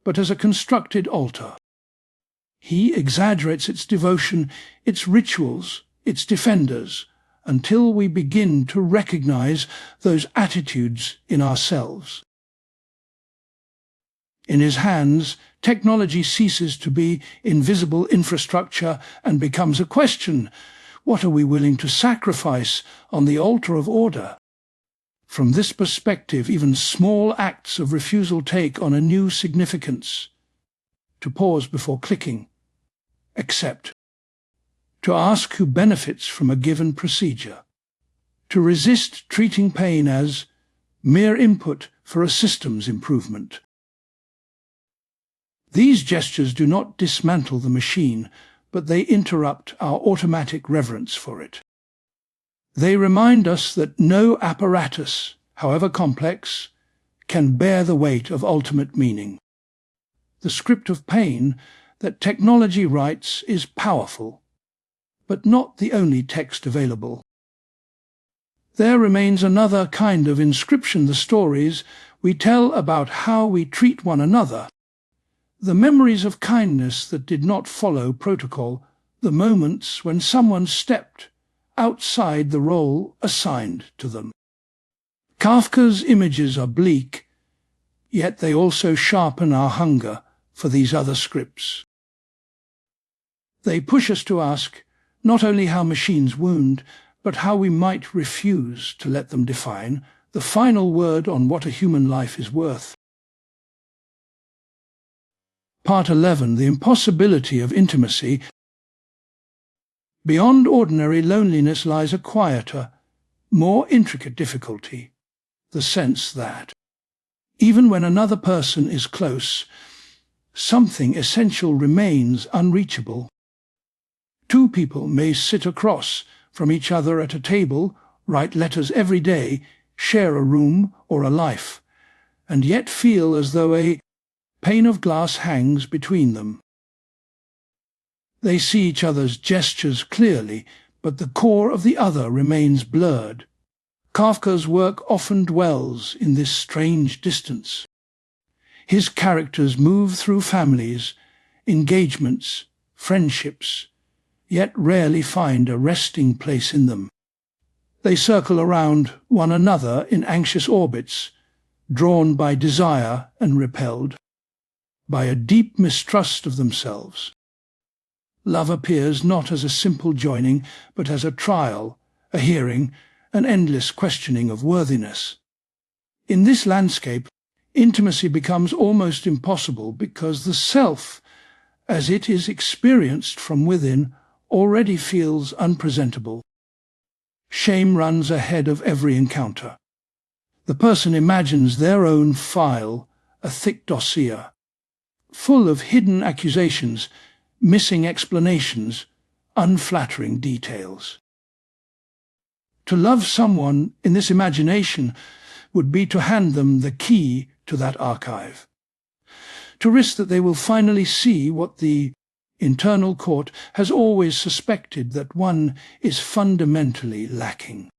but as a constructed altar. He exaggerates its devotion, its rituals, its defenders, until we begin to recognize those attitudes in ourselves. In his hands, technology ceases to be invisible infrastructure and becomes a question. What are we willing to sacrifice on the altar of order? From this perspective, even small acts of refusal take on a new significance. To pause before clicking. Accept. To ask who benefits from a given procedure. To resist treating pain as mere input for a systems improvement. These gestures do not dismantle the machine, but they interrupt our automatic reverence for it. They remind us that no apparatus, however complex, can bear the weight of ultimate meaning. The script of pain that technology writes is powerful, but not the only text available. There remains another kind of inscription, the stories we tell about how we treat one another. The memories of kindness that did not follow protocol, the moments when someone stepped outside the role assigned to them. Kafka's images are bleak, yet they also sharpen our hunger for these other scripts. They push us to ask not only how machines wound, but how we might refuse to let them define the final word on what a human life is worth. Part 11. The Impossibility of Intimacy. Beyond ordinary loneliness lies a quieter, more intricate difficulty, the sense that, even when another person is close, something essential remains unreachable. Two people may sit across from each other at a table, write letters every day, share a room or a life, and yet feel as though a pane of glass hangs between them. They see each other's gestures clearly, but the core of the other remains blurred. Kafka's work often dwells in this strange distance. His characters move through families, engagements, friendships, yet rarely find a resting place in them. They circle around one another in anxious orbits, drawn by desire and repelled by a deep mistrust of themselves. love appears not as a simple joining, but as a trial, a hearing, an endless questioning of worthiness. In this landscape, intimacy becomes almost impossible because the self, as it is experienced from within, already feels unpresentable. Shame runs ahead of every encounter. The person imagines their own file, a thick dossier, full of hidden accusations, missing explanations, unflattering details. To love someone in this imagination would be to hand them the key to that archive, to risk that they will finally see what the internal court has always suspected, that one is fundamentally lacking.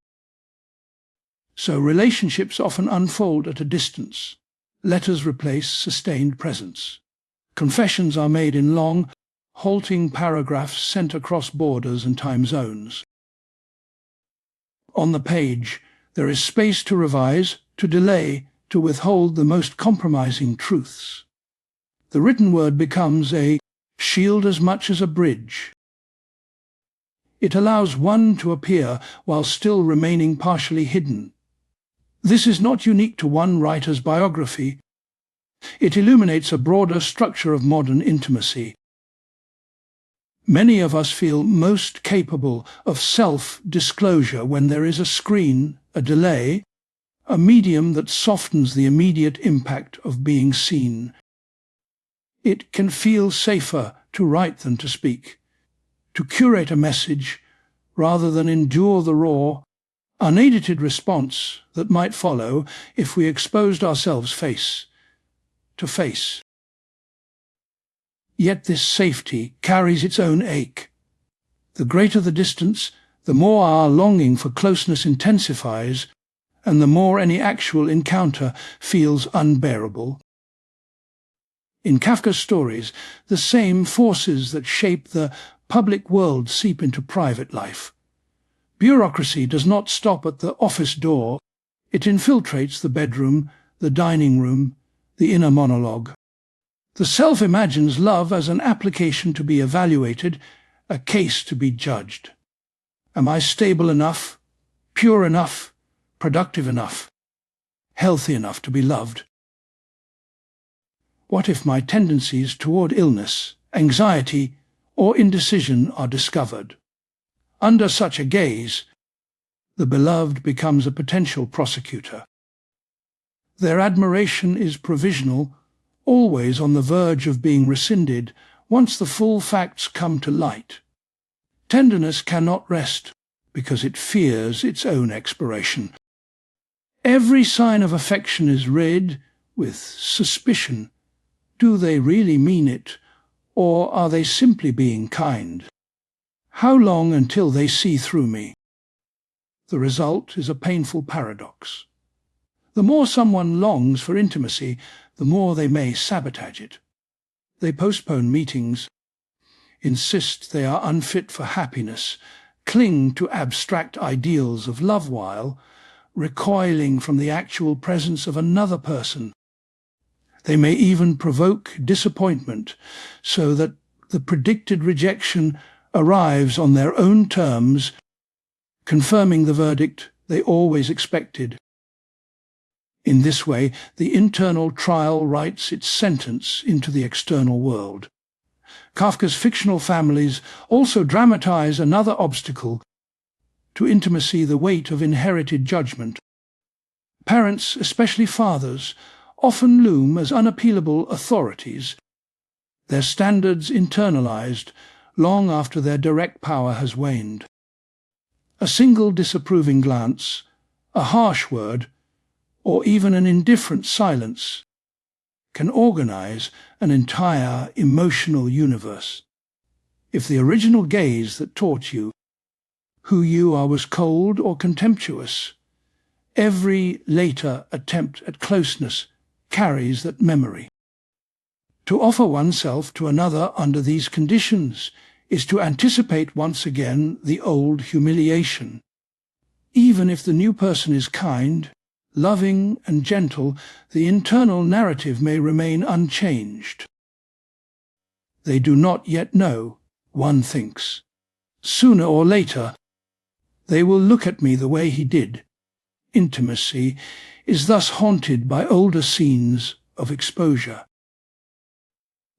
So relationships often unfold at a distance. Letters replace sustained presence. Confessions are made in long, halting paragraphs sent across borders and time zones. On the page, there is space to revise, to delay, to withhold the most compromising truths. The written word becomes a shield as much as a bridge. It allows one to appear while still remaining partially hidden. This is not unique to one writer's biography. It illuminates a broader structure of modern intimacy. Many of us feel most capable of self-disclosure when there is a screen, a delay, a medium that softens the immediate impact of being seen. It can feel safer to write than to speak, to curate a message rather than endure the raw, unedited response that might follow if we exposed ourselves face to face. Yet this safety carries its own ache. The greater the distance, the more our longing for closeness intensifies, and the more any actual encounter feels unbearable. In Kafka's stories, the same forces that shape the public world seep into private life. Bureaucracy does not stop at the office door. It infiltrates the bedroom, the dining room, the inner monologue. The self imagines love as an application to be evaluated, a case to be judged. Am I stable enough, pure enough, productive enough, healthy enough to be loved? What if my tendencies toward illness, anxiety, or indecision are discovered? Under such a gaze, the beloved becomes a potential prosecutor. Their admiration is provisional, always on the verge of being rescinded once the full facts come to light. Tenderness cannot rest because it fears its own expiration. Every sign of affection is read with suspicion. Do they really mean it, or are they simply being kind? How long until they see through me? The result is a painful paradox. The more someone longs for intimacy, the more they may sabotage it. They postpone meetings, insist they are unfit for happiness, cling to abstract ideals of love while recoiling from the actual presence of another person. They may even provoke disappointment so that the predicted rejection arrives on their own terms, confirming the verdict they always expected. In this way, the internal trial writes its sentence into the external world. Kafka's fictional families also dramatize another obstacle to intimacy: the weight of inherited judgment. Parents, especially fathers, often loom as unappealable authorities, their standards internalized long after their direct power has waned. A single disapproving glance, a harsh word, or even an indifferent silence can organize an entire emotional universe. If the original gaze that taught you who you are was cold or contemptuous, every later attempt at closeness carries that memory. To offer oneself to another under these conditions is to anticipate once again the old humiliation. Even if the new person is kind, loving and gentle, the internal narrative may remain unchanged. They do not yet know one thinks. Sooner or later, they will look at me the way he did. Intimacy is thus haunted by older scenes of exposure.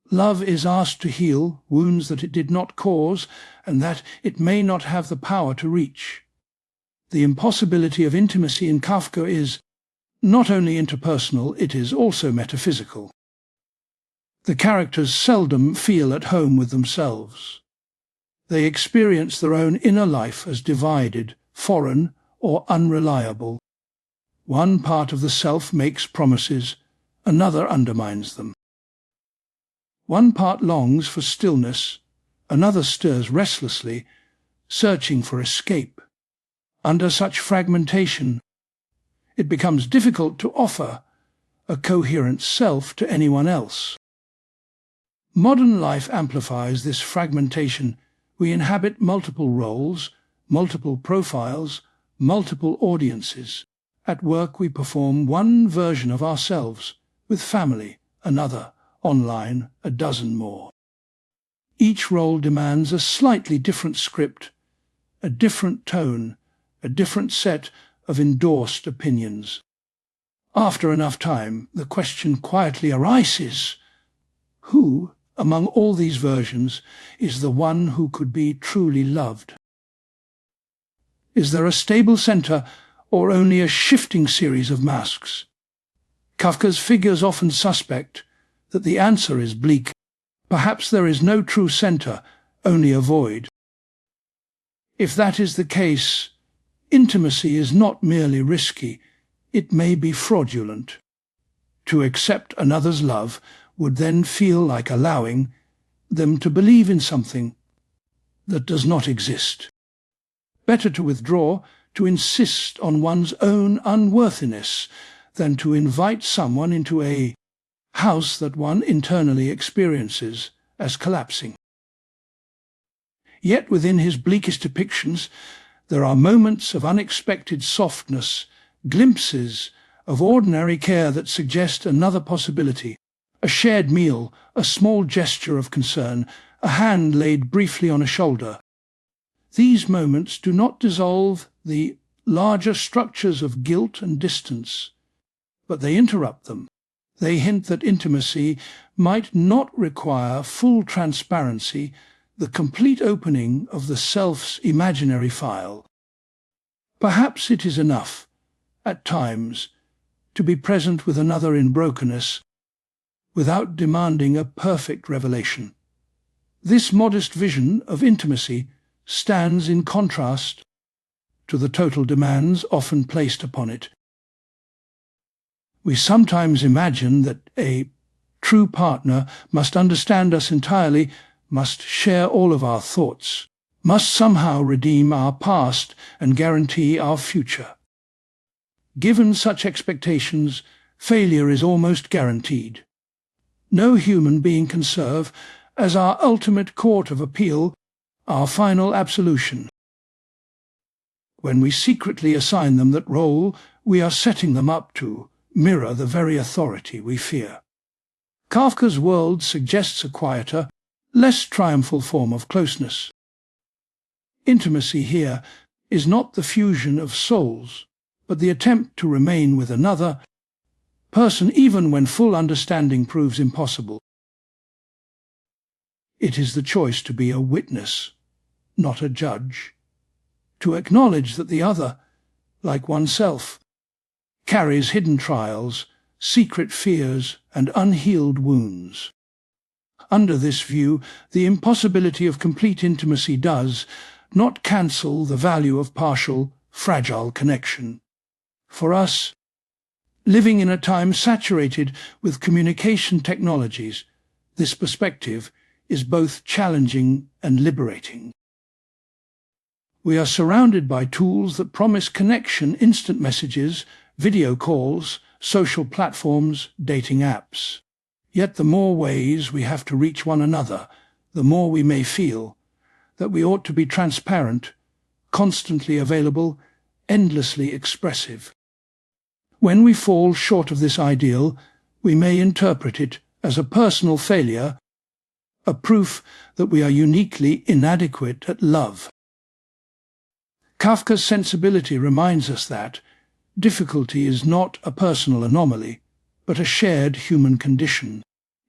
Love is asked to heal wounds that it did not cause and that it may not have the power to reach. The impossibility of intimacy in Kafka is not only interpersonal, it is also metaphysical. The characters seldom feel at home with themselves. They experience their own inner life as divided, foreign, or unreliable. One part of the self makes promises, another undermines them. One part longs for stillness, another stirs restlessly, searching for escape. Under such fragmentation, it becomes difficult to offer a coherent self to anyone else. Modern life amplifies this fragmentation. We inhabit multiple roles, multiple profiles, multiple audiences. At work we perform one version of ourselves, with family another, online a dozen more. Each role demands a slightly different script, a different tone, a different set of endorsed opinions. After enough time, the question quietly arises: who, among all these versions, is the one who could be truly loved? Is there a stable centre, or only a shifting series of masks? Kafka's figures often suspect that the answer is bleak. Perhaps there is no true centre, only a void. If that is the case, intimacy is not merely risky, it may be fraudulent. To accept another's love would then feel like allowing them to believe in something that does not exist. Better to withdraw, to insist on one's own unworthiness, than to invite someone into a house that one internally experiences as collapsing. Yet within his bleakest depictions, there are moments of unexpected softness, glimpses of ordinary care that suggest another possibility. A shared meal, a small gesture of concern, a hand laid briefly on a shoulder. These moments do not dissolve the larger structures of guilt and distance, but they interrupt them. They hint that intimacy might not require full transparency, the complete opening of the self's imaginary file. Perhaps it is enough, at times, to be present with another in brokenness, without demanding a perfect revelation. This modest vision of intimacy stands in contrast to the total demands often placed upon it. We sometimes imagine that a true partner must understand us entirely, must share all of our thoughts, must somehow redeem our past and guarantee our future. Given such expectations, failure is almost guaranteed. No human being can serve as our ultimate court of appeal, our final absolution. When we secretly assign them that role, we are setting them up to mirror the very authority we fear. Kafka's world suggests a quieter, less triumphal form of closeness. Intimacy here is not the fusion of souls, but the attempt to remain with another person even when full understanding proves impossible. It is the choice to be a witness, not a judge, to acknowledge that the other, like oneself, carries hidden trials, secret fears, and unhealed wounds. Under this view, the impossibility of complete intimacy does not cancel the value of partial, fragile connection. For us, living in a time saturated with communication technologies, this perspective is both challenging and liberating. We are surrounded by tools that promise connection: instant messages, video calls, social platforms, dating apps. Yet the more ways we have to reach one another, the more we may feel that we ought to be transparent, constantly available, endlessly expressive. When we fall short of this ideal, we may interpret it as a personal failure, a proof that we are uniquely inadequate at love. Kafka's sensibility reminds us that difficulty is not a personal anomaly, but a shared human condition.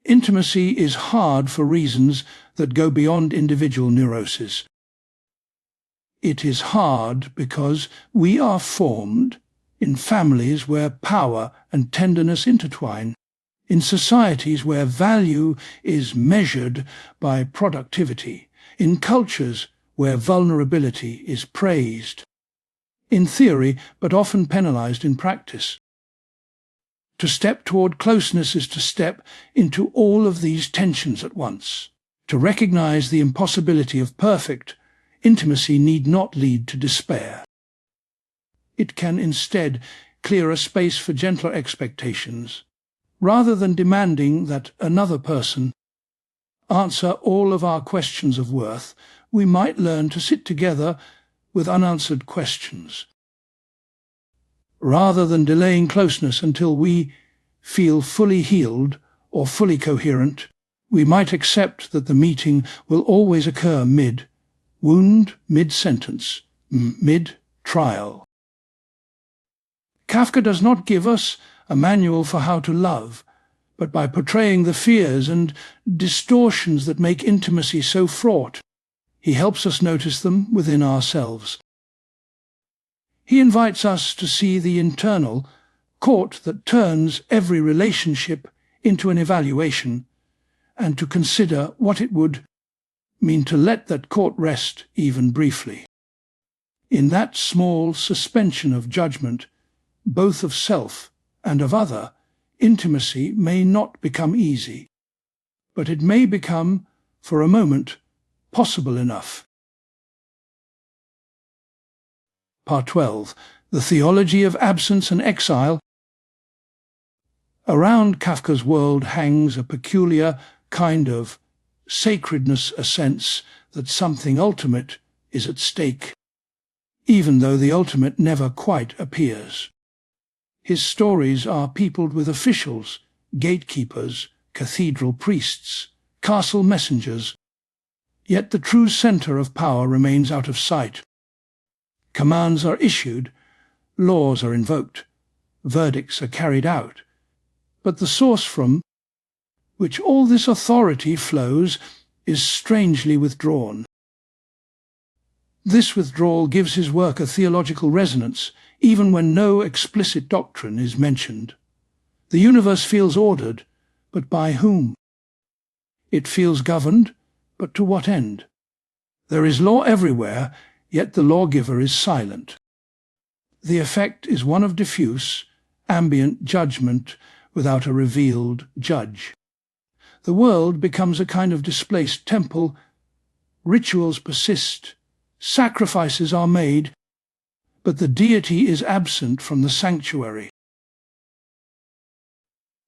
Intimacy is hard for reasons that go beyond individual neuroses. It is hard because we are formed in families where power and tenderness intertwine, in societies where value is measured by productivity, in cultures where vulnerability is praised, in theory but often penalized in practice. To step toward closeness is to step into all of these tensions at once. To recognize the impossibility of perfect intimacy need not lead to despair. It can instead clear a space for gentler expectations. Rather than demanding that another person answer all of our questions of worth, we might learn to sit together with unanswered questions. Rather than delaying closeness until we feel fully healed or fully coherent, we might accept that the meeting will always occur mid-wound, mid-sentence, mid-trial. Kafka does not give us a manual for how to love, but by portraying the fears and distortions that make intimacy so fraught, he helps us notice them within ourselves. He invites us to see the internal court that turns every relationship into an evaluation, and to consider what it would mean to let that court rest even briefly. In that small suspension of judgment, both of self and of other, intimacy may not become easy, but it may become, for a moment, possible enough. Part 12. The Theology of Absence and Exile. Around Kafka's world hangs a peculiar kind of sacredness, a sense that something ultimate is at stake, even though the ultimate never quite appears. His stories are peopled with officials, gatekeepers, cathedral priests, castle messengers, yet the true centre of power remains out of sight. Commands are issued, laws are invoked, verdicts are carried out, but the source from which all this authority flows is strangely withdrawn. This withdrawal gives his work a theological resonance, even when no explicit doctrine is mentioned. The universe feels ordered, but by whom? It feels governed, but to what end? There is law everywhere, yet the lawgiver is silent. The effect is one of diffuse, ambient judgment without a revealed judge. The world becomes a kind of displaced temple. Rituals persist, sacrifices are made, but the deity is absent from the sanctuary.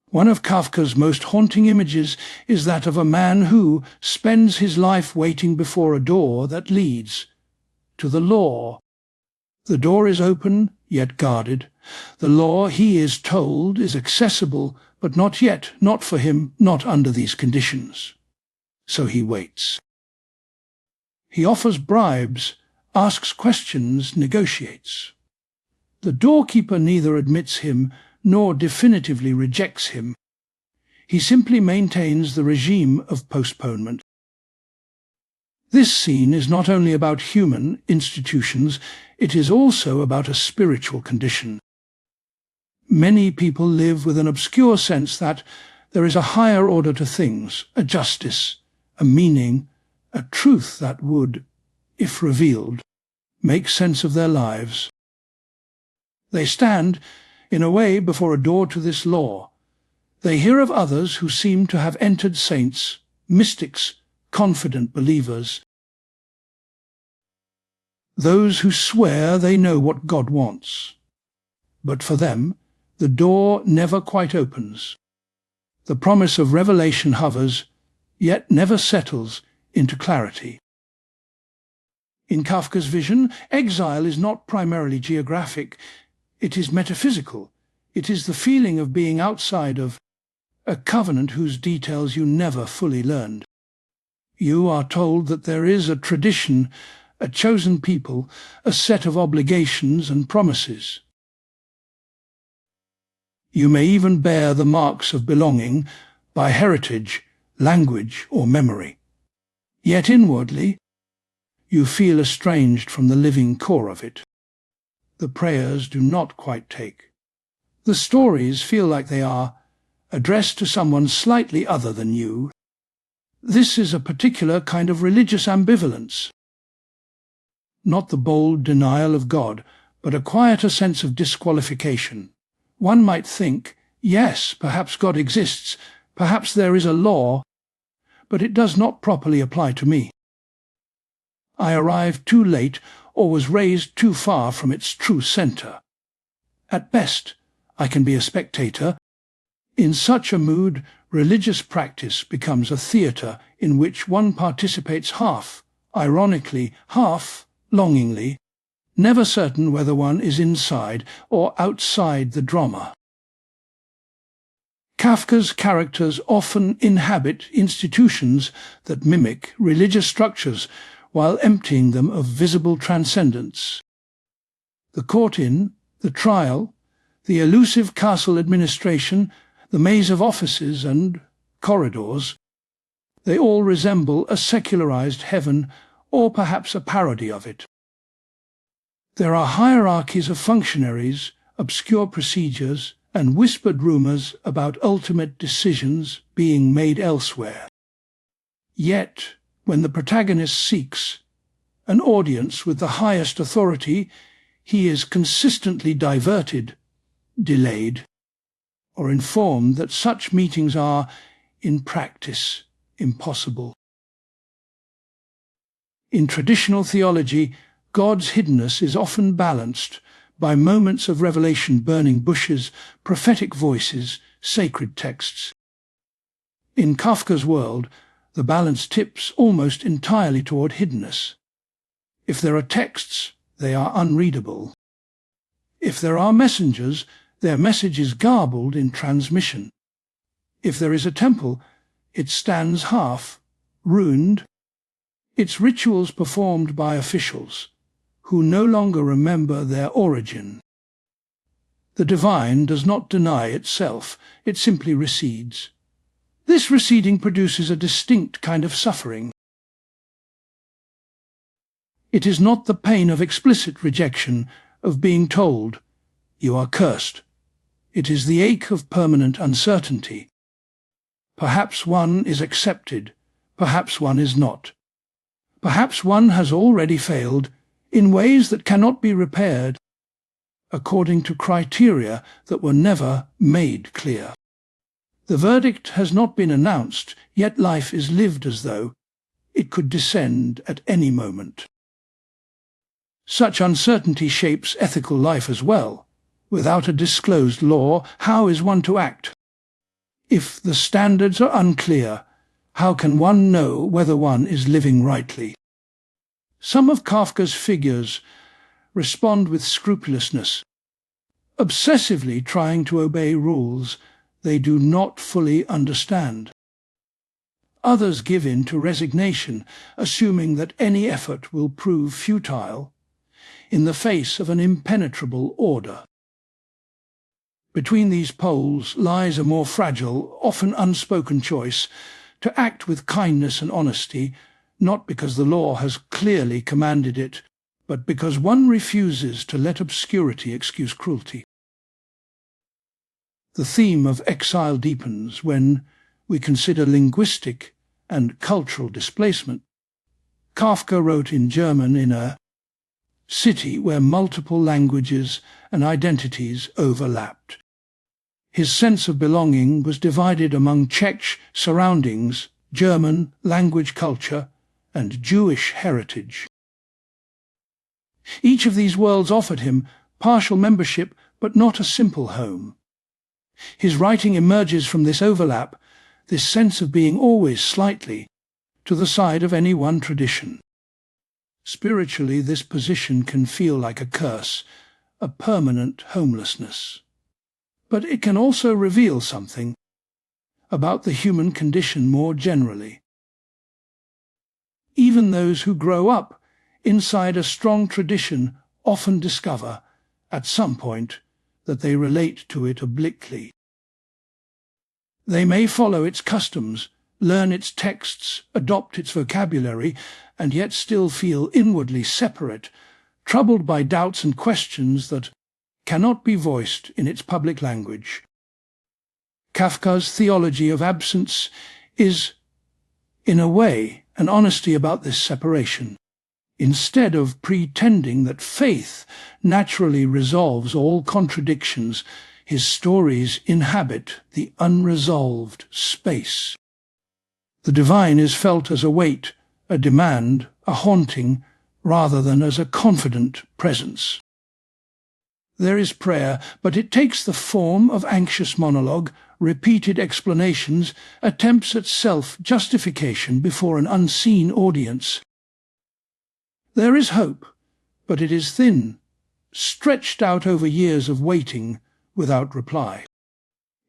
One of Kafka's most haunting images is that of a man who spends his life waiting before a door that leads to the law. The door is open, yet guarded. The law, he is told, is accessible, but not yet, not for him, not under these conditions. So he waits. He offers bribes, asks questions, negotiates. The doorkeeper neither admits him nor definitively rejects him. He simply maintains the regime of postponement. This scene is not only about human institutions, it is also about a spiritual condition. Many people live with an obscure sense that there is a higher order to things, a justice, a meaning, a truth that would, if revealed, make sense of their lives. They stand, in a way, before a door to this law. They hear of others who seem to have entered saints, mystics, confident believers. Those who swear they know what God wants. But for them, the door never quite opens. The promise of revelation hovers, yet never settles into clarity. In Kafka's vision, exile is not primarily geographic. It is metaphysical. It is the feeling of being outside of a covenant whose details you never fully learned. You are told that there is a tradition, a chosen people, a set of obligations and promises. You may even bear the marks of belonging by heritage, language, or memory. Yet inwardly, you feel estranged from the living core of it. The prayers do not quite take. The stories feel like they are addressed to someone slightly other than you. This is a particular kind of religious ambivalence. Not the bold denial of God, but a quieter sense of disqualification. One might think, yes, perhaps God exists, perhaps there is a law, but it does not properly apply to me. I arrived too late or was raised too far from its true centre. At best, I can be a spectator. In such a mood, religious practice becomes a theatre in which one participates half, ironically, half, longingly, never certain whether one is inside or outside the drama. Kafka's characters often inhabit institutions that mimic religious structures while emptying them of visible transcendence. The court-inn, the trial, the elusive castle administration, the maze of offices and corridors, they all resemble a secularized heaven or perhaps a parody of it. There are hierarchies of functionaries, obscure procedures, and whispered rumors about ultimate decisions being made elsewhere. Yet, when the protagonist seeks an audience with the highest authority, he is consistently diverted, delayed, or informed that such meetings are, in practice, impossible. In traditional theology, God's hiddenness is often balanced by moments of revelation, burning bushes, prophetic voices, sacred texts. In Kafka's world, the balance tips almost entirely toward hiddenness. If there are texts, they are unreadable. If there are messengers, their message is garbled in transmission. If there is a temple, it stands half, ruined, its rituals performed by officials who no longer remember their origin. The divine does not deny itself, it simply recedes. This receding produces a distinct kind of suffering. It is not the pain of explicit rejection, of being told, "You are cursed." It is the ache of permanent uncertainty. Perhaps one is accepted, perhaps one is not. Perhaps one has already failed in ways that cannot be repaired, according to criteria that were never made clear. The verdict has not been announced, yet life is lived as though it could descend at any moment. Such uncertainty shapes ethical life as well. Without a disclosed law, how is one to act? If the standards are unclear, how can one know whether one is living rightly? Some of Kafka's figures respond with scrupulousness, obsessively trying to obey rules they do not fully understand. Others give in to resignation, assuming that any effort will prove futile in the face of an impenetrable order. Between these poles lies a more fragile, often unspoken choice to act with kindness and honesty, not because the law has clearly commanded it, but because one refuses to let obscurity excuse cruelty. The theme of exile deepens when we consider linguistic and cultural displacement. Kafka wrote in German in a city where multiple languages and identities overlapped. His sense of belonging was divided among Czech surroundings, German language culture, and Jewish heritage. Each of these worlds offered him partial membership, but not a simple home. His writing emerges from this overlap, this sense of being always slightly to the side of any one tradition. Spiritually, this position can feel like a curse, a permanent homelessness. But it can also reveal something about the human condition more generally. Even those who grow up inside a strong tradition often discover, at some point, that they relate to it obliquely. They may follow its customs, learn its texts, adopt its vocabulary, and yet still feel inwardly separate, troubled by doubts and questions that cannot be voiced in its public language. Kafka's theology of absence is, in a way, an honesty about this separation. Instead of pretending that faith naturally resolves all contradictions, his stories inhabit the unresolved space. The divine is felt as a weight, a demand, a haunting, rather than as a confident presence. There is prayer, but it takes the form of anxious monologue, repeated explanations, attempts at self-justification before an unseen audience. There is hope, but it is thin, stretched out over years of waiting without reply.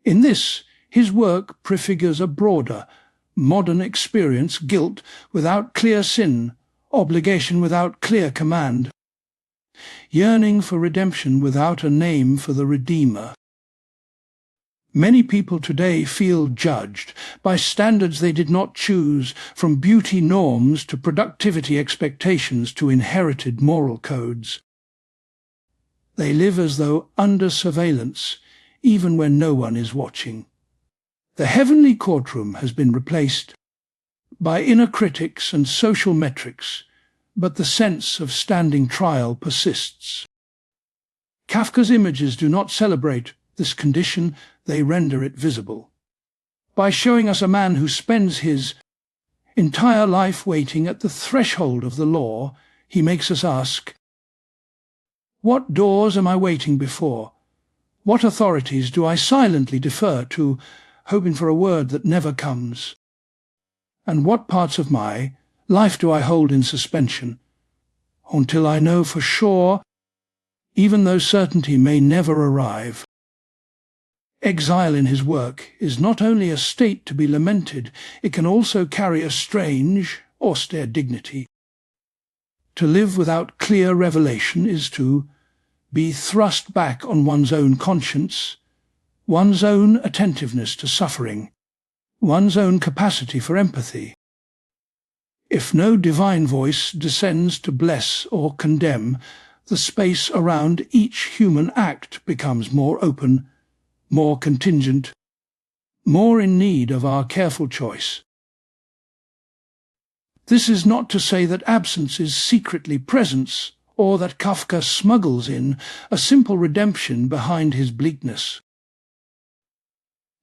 In this, his work prefigures a broader, modern experience, guilt without clear sin, obligation without clear command, yearning for redemption without a name for the Redeemer. Many people today feel judged by standards they did not choose, from beauty norms to productivity expectations to inherited moral codes. They live as though under surveillance, even when no one is watching. The heavenly courtroom has been replaced by inner critics and social metrics, but the sense of standing trial persists. Kafka's images do not celebrate this condition, they render it visible. By showing us a man who spends his entire life waiting at the threshold of the law, he makes us ask, what doors am I waiting before? What authorities do I silently defer to, hoping for a word that never comes? And what parts of my life do I hold in suspension, until I know for sure, even though certainty may never arrive? Exile in his work is not only a state to be lamented, it can also carry a strange, austere dignity. To live without clear revelation is to be thrust back on one's own conscience, one's own attentiveness to suffering, one's own capacity for empathy. If no divine voice descends to bless or condemn, the space around each human act becomes more open, more contingent, more in need of our careful choice. This is not to say that absence is secretly presence, or that Kafka smuggles in a simple redemption behind his bleakness.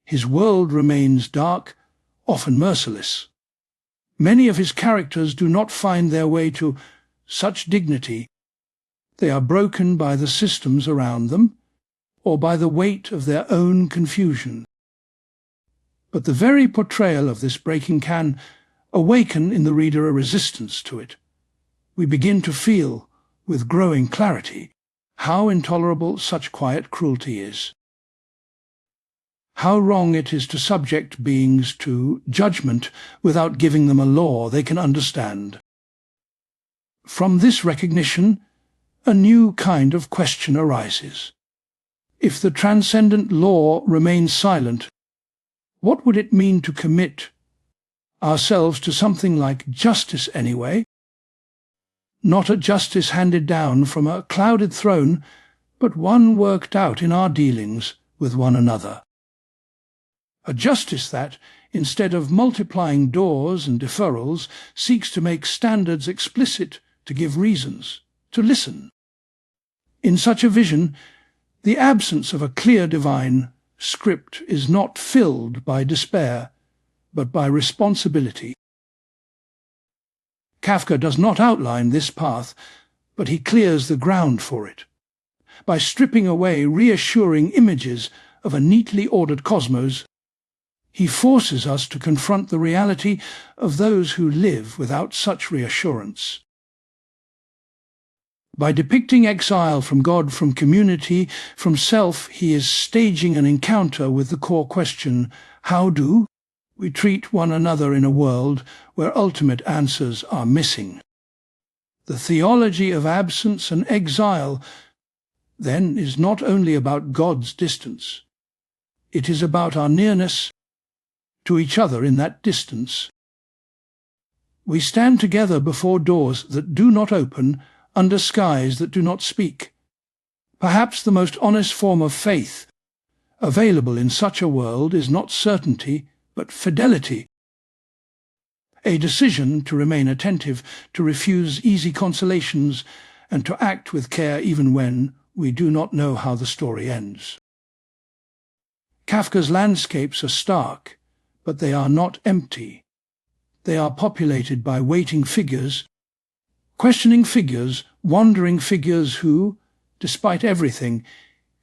His world remains dark, often merciless. Many of his characters do not find their way to such dignity. They are broken by the systems around them, or by the weight of their own confusion. But the very portrayal of this breaking can awaken in the reader a resistance to it. We begin to feel, with growing clarity, how intolerable such quiet cruelty is. How wrong it is to subject beings to judgment without giving them a law they can understand. From this recognition, a new kind of question arises. If the transcendent law remains silent, what would it mean to commit ourselves to something like justice anyway? Not a justice handed down from a clouded throne, but one worked out in our dealings with one another. A justice that, instead of multiplying doors and deferrals, seeks to make standards explicit, to give reasons, to listen. In such a vision, the absence of a clear divine script is not filled by despair, but by responsibility. Kafka does not outline this path, but he clears the ground for it. By stripping away reassuring images of a neatly ordered cosmos, he forces us to confront the reality of those who live without such reassurance. By depicting exile from God, from community, from self, he is staging an encounter with the core question, how do We treat one another in a world where ultimate answers are missing. The theology of absence and exile, then, is not only about God's distance. It is about our nearness to each other in that distance. We stand together before doors that do not open, under skies that do not speak. Perhaps the most honest form of faith available in such a world is not certainty, but fidelity. A decision to remain attentive, to refuse easy consolations, and to act with care even when we do not know how the story ends. Kafka's landscapes are stark, but they are not empty. They are populated by waiting figures, questioning figures, wandering figures who, despite everything,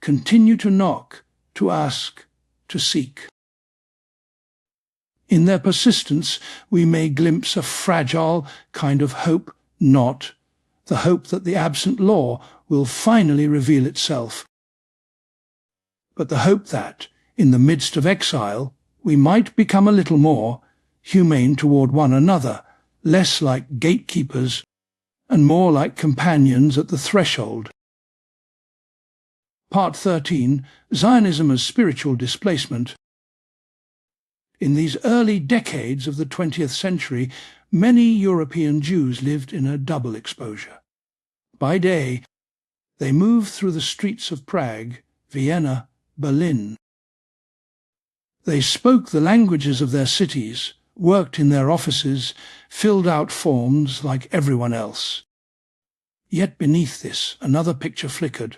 continue to knock, to ask, to seek. In their persistence, we may glimpse a fragile kind of hope, not the hope that the absent law will finally reveal itself, but the hope that, in the midst of exile, we might become a little more humane toward one another, less like gatekeepers and more like companions at the threshold. Part 13, Zionism as Spiritual Displacement. In these early decades of the 20th century, many European Jews lived in a double exposure. By day, they moved through the streets of Prague, Vienna, Berlin. They spoke the languages of their cities, worked in their offices, filled out forms like everyone else. Yet beneath this, another picture flickered,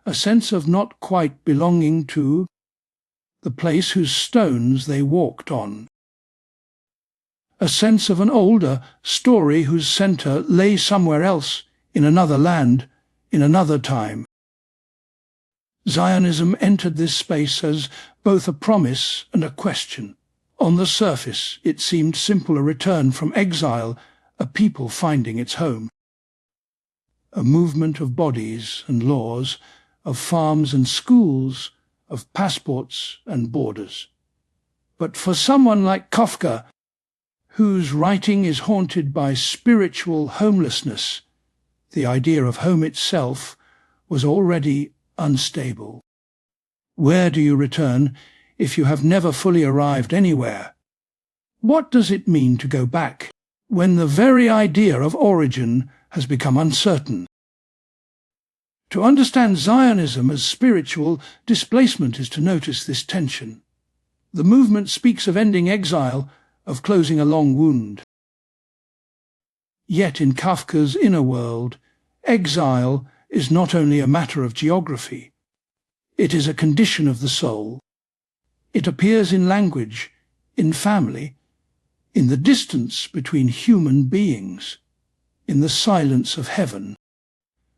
a sense of not quite belonging to the place whose stones they walked on, a sense of an older story whose centre lay somewhere else, in another land, in another time. Zionism entered this space as both a promise and a question. On the surface, it seemed simply a return from exile, a people finding its home. A movement of bodies and laws, of farms and schools, of passports and borders. But for someone like Kafka, whose writing is haunted by spiritual homelessness, the idea of home itself was already unstable. Where do you return if you have never fully arrived anywhere? What does it mean to go back when the very idea of origin has become uncertain? To understand Zionism as spiritual displacement is to notice this tension. The movement speaks of ending exile, of closing a long wound. Yet in Kafka's inner world, exile is not only a matter of geography. It is a condition of the soul. It appears in language, in family, in the distance between human beings, in the silence of heaven.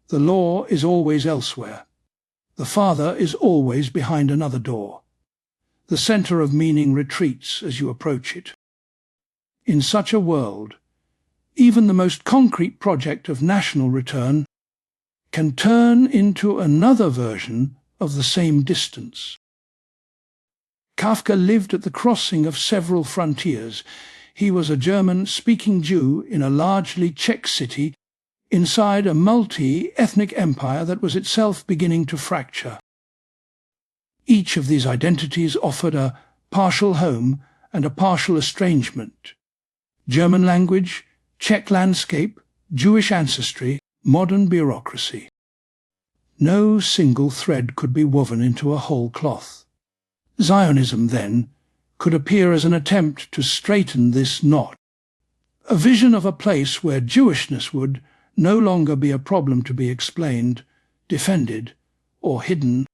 The law is always elsewhere. The Father is always behind another door. The centre of meaning retreats as you approach it. In such a world, even the most concrete project of national return can turn into another version of the same distance. Kafka lived at the crossing of several frontiers. He was a German-speaking Jew in a largely Czech city inside a multi-ethnic empire that was itself beginning to fracture. Each of these identities offered a partial home and a partial estrangement. German language, Czech landscape, Jewish ancestry, modern bureaucracy. No single thread could be woven into a whole cloth. Zionism, then, could appear as an attempt to straighten this knot. A vision of a place where Jewishness would no longer be a problem to be explained, defended, or hidden,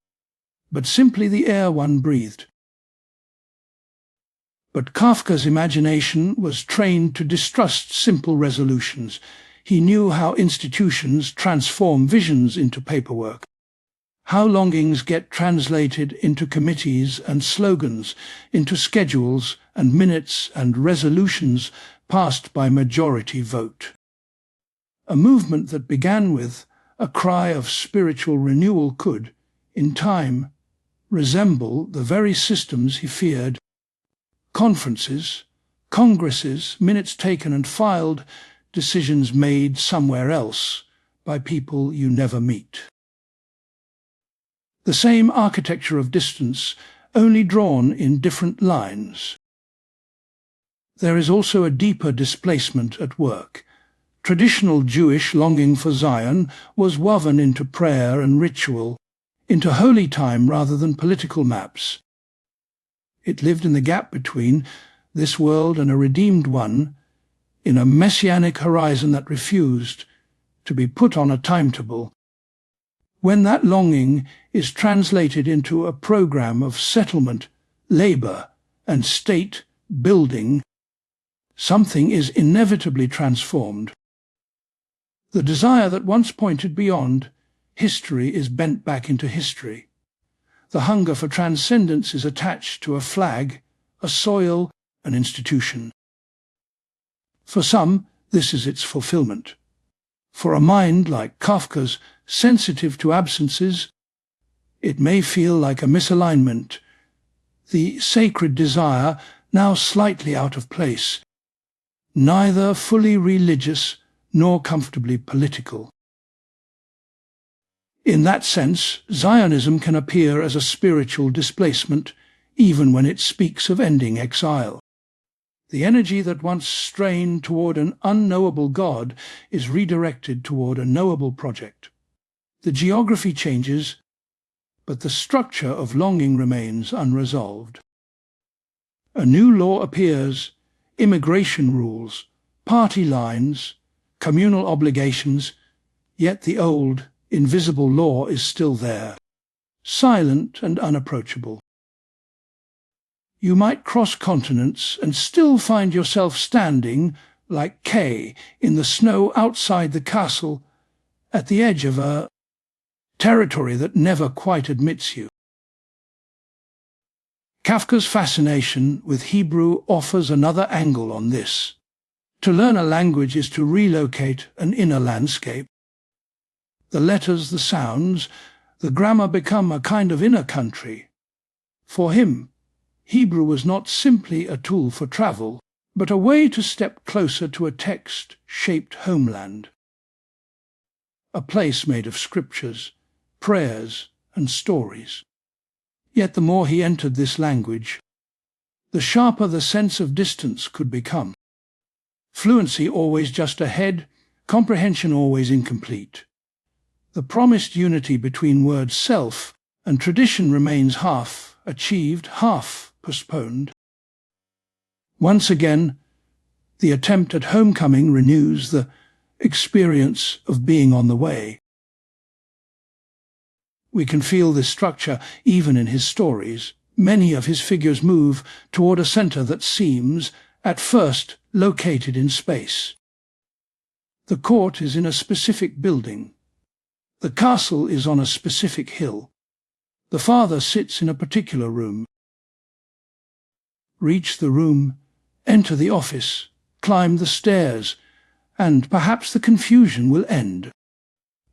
but simply the air one breathed. But Kafka's imagination was trained to distrust simple resolutions. He knew how institutions transform visions into paperwork, how longings get translated into committees and slogans, into schedules and minutes and resolutions passed by majority vote. A movement that began with a cry of spiritual renewal could, in time, resemble the very systems he feared. conferences, congresses, minutes taken and filed, decisions made somewhere else by people you never meet. The same architecture of distance, only drawn in different lines. There is also a deeper displacement at work. Traditional Jewish longing for Zion was woven into prayer and ritual, into holy time rather than political maps. It lived in the gap between this world and a redeemed one, in a messianic horizon that refused to be put on a timetable. When that longing is translated into a program of settlement, labor, and state building, something is inevitably transformed. The desire that once pointed beyond history is bent back into history. The hunger for transcendence is attached to a flag, a soil, an institution. For some, this is its fulfillment. For a mind like Kafka's, sensitive to absences, it may feel like a misalignment, the sacred desire now slightly out of place, neither fully religious nor comfortably political. In that sense, Zionism can appear as a spiritual displacement, even when it speaks of ending exile. The energy that once strained toward an unknowable God is redirected toward a knowable project. The geography changes, but the structure of longing remains unresolved. A new law appears, immigration rules, party lines, communal obligations, yet the old, invisible law is still there, silent and unapproachable. You might cross continents and still find yourself standing, like K, in the snow outside the castle, at the edge of a territory that never quite admits you. Kafka's fascination with Hebrew offers another angle on this. To learn a language is to relocate an inner landscape. The letters, the sounds, the grammar become a kind of inner country. For him, Hebrew was not simply a tool for travel, but a way to step closer to a text-shaped homeland. A place made of scriptures, prayers, and stories. Yet the more he entered this language, the sharper the sense of distance could become. Fluency always just ahead, comprehension always incomplete. The promised unity between word self and tradition remains half achieved, half postponed. Once again, the attempt at homecoming renews the experience of being on the way. We can feel this structure even in his stories. Many of his figures move toward a center that seems, at first, located in space. The court is in a specific building. The castle is on a specific hill. The father sits in a particular room. Reach the room, enter the office, climb the stairs, and perhaps the confusion will end.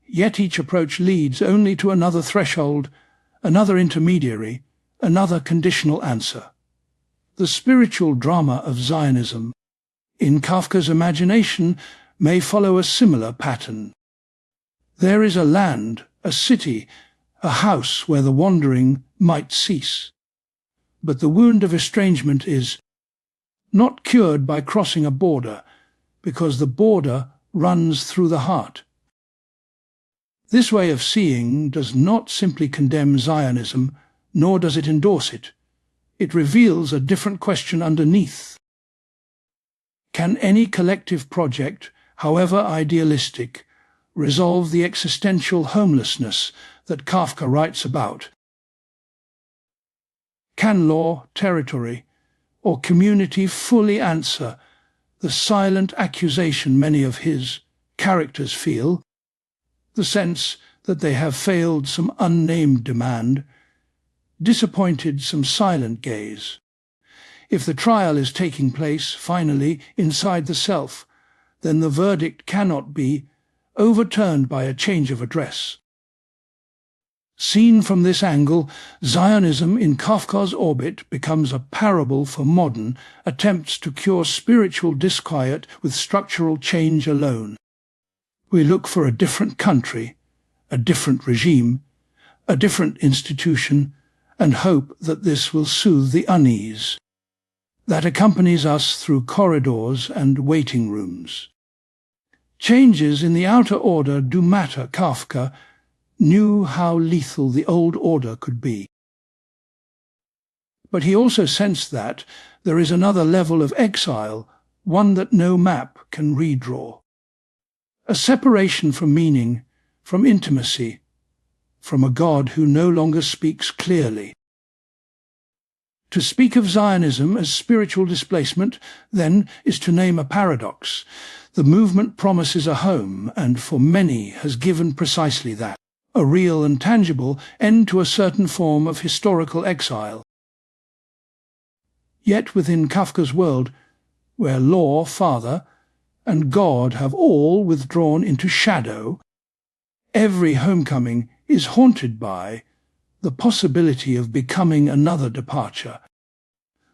Yet each approach leads only to another threshold, another intermediary, another conditional answer. The spiritual drama of Zionism, in Kafka's imagination, may follow a similar pattern. There is a land, a city, a house where the wandering might cease. But the wound of estrangement is not cured by crossing a border, because the border runs through the heart. This way of seeing does not simply condemn Zionism, nor does it endorse it. It reveals a different question underneath. Can any collective project, however idealistic, resolve the existential homelessness that Kafka writes about? Can law, territory, or community fully answer the silent accusation many of his characters feel, the sense that they have failed some unnamed demand, disappointed some silent gaze? If the trial is taking place, finally, inside the self, then the verdict cannot be overturned by a change of address. Seen from this angle, Zionism in Kafka's orbit becomes a parable for modern attempts to cure spiritual disquiet with structural change alone. We look for a different country, a different regime, a different institution, and hope that this will soothe the unease that accompanies us through corridors and waiting rooms. Changes in the outer order do matter. Kafka knew how lethal the old order could be. But he also sensed that there is another level of exile, one that no map can redraw. A separation from meaning, from intimacy, from a God who no longer speaks clearly. To speak of Zionism as spiritual displacement, then, is to name a paradox. The movement promises a home, and for many has given precisely that, a real and tangible end to a certain form of historical exile. Yet within Kafka's world, where law, father, and God have all withdrawn into shadow, every homecoming is haunted by the possibility of becoming another departure.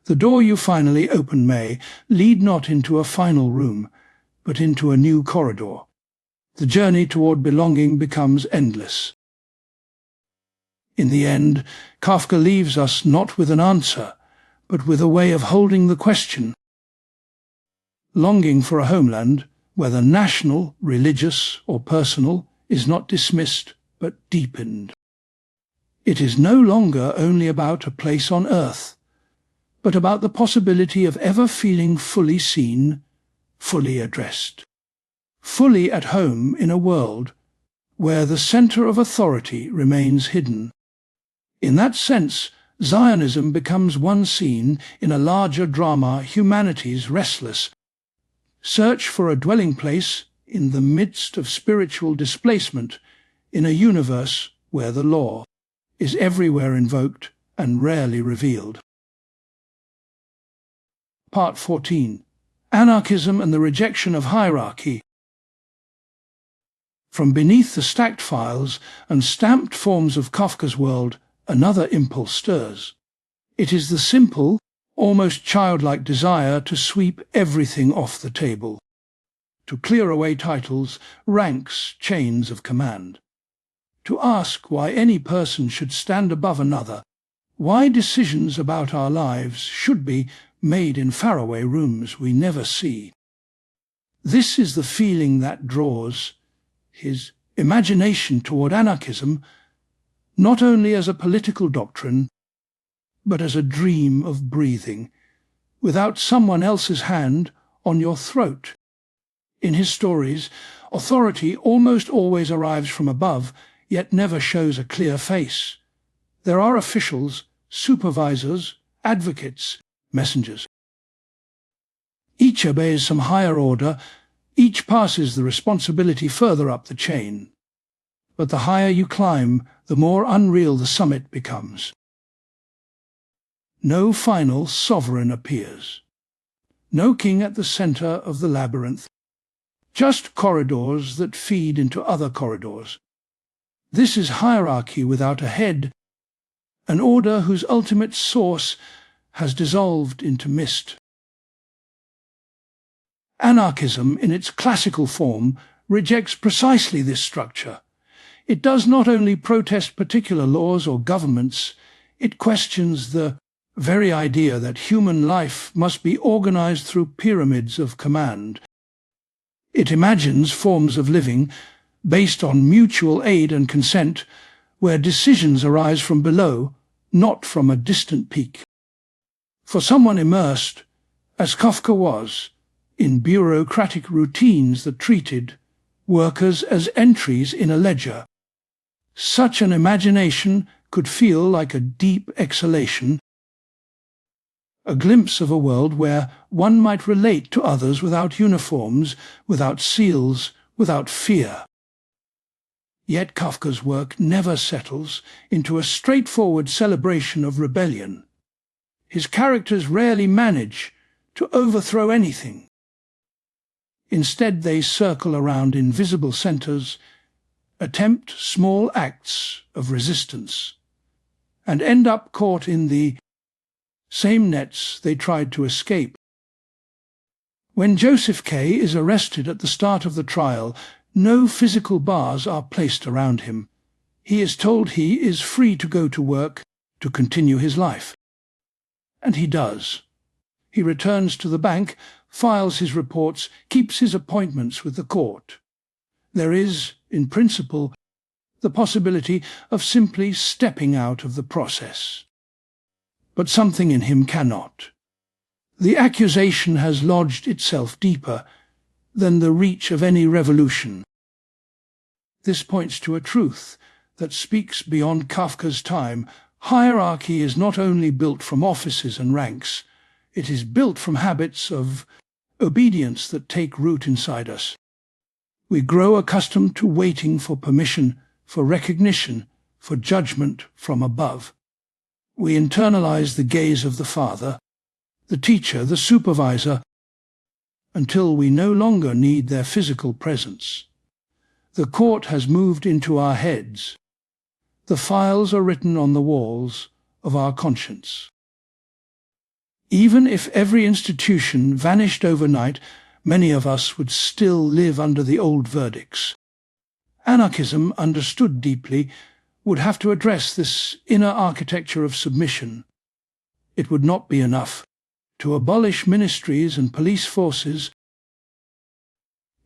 The door you finally open may lead not into a final room, but into a new corridor. The journey toward belonging becomes endless. In the end, Kafka leaves us not with an answer, but with a way of holding the question. Longing for a homeland, whether national, religious, or personal, is not dismissed, but deepened. It is no longer only about a place on earth, but about the possibility of ever feeling fully seen, fully addressed, fully at home in a world where the center of authority remains hidden. In that sense, Zionism becomes one scene in a larger drama, humanity's restless search for a dwelling place in the midst of spiritual displacement, in a universe where the law is everywhere invoked and rarely revealed. Part 14. Anarchism and the Rejection of Hierarchy. From beneath the stacked files and stamped forms of Kafka's world, another impulse stirs. It is the simple, almost childlike desire to sweep everything off the table, to clear away titles, ranks, chains of command. To ask why any person should stand above another, why decisions about our lives should be made in faraway rooms we never see. This is the feeling that draws his imagination toward anarchism, not only as a political doctrine, but as a dream of breathing, without someone else's hand on your throat. In his stories, authority almost always arrives from above, yet never shows a clear face. There are officials, supervisors, advocates, messengers. Each obeys some higher order, each passes the responsibility further up the chain. But the higher you climb, the more unreal the summit becomes. No final sovereign appears. No king at the center of the labyrinth. Just corridors that feed into other corridors. This is hierarchy without a head, an order whose ultimate source has dissolved into mist. Anarchism, in its classical form, rejects precisely this structure. It does not only protest particular laws or governments, it questions the very idea that human life must be organized through pyramids of command. It imagines forms of living based on mutual aid and consent, where decisions arise from below, not from a distant peak. For someone immersed, as Kafka was, in bureaucratic routines that treated workers as entries in a ledger, such an imagination could feel like a deep exhalation, a glimpse of a world where one might relate to others without uniforms, without seals, without fear. Yet Kafka's work never settles into a straightforward celebration of rebellion. His characters rarely manage to overthrow anything. Instead, they circle around invisible centers attempt small acts of resistance, and end up caught in the same nets they tried to escape. When Joseph K. is arrested at the start of the trial, no physical bars are placed around him. He is told he is free to go to work, to continue his life. And he does. He returns to the bank, files his reports, keeps his appointments with the court. There is, in principle, the possibility of simply stepping out of the process. But something in him cannot. The accusation has lodged itself deeper than the reach of any revolution. This points to a truth that speaks beyond Kafka's time. Hierarchy is not only built from offices and ranks, it is built from habits of obedience that take root inside us. We grow accustomed to waiting for permission, for recognition, for judgment from above. We internalize the gaze of the father, the teacher, the supervisor, until we no longer need their physical presence. The court has moved into our heads. The files are written on the walls of our conscience. Even if every institution vanished overnight, many of us would still live under the old verdicts. Anarchism, understood deeply, would have to address this inner architecture of submission. It would not be enough to abolish ministries and police forces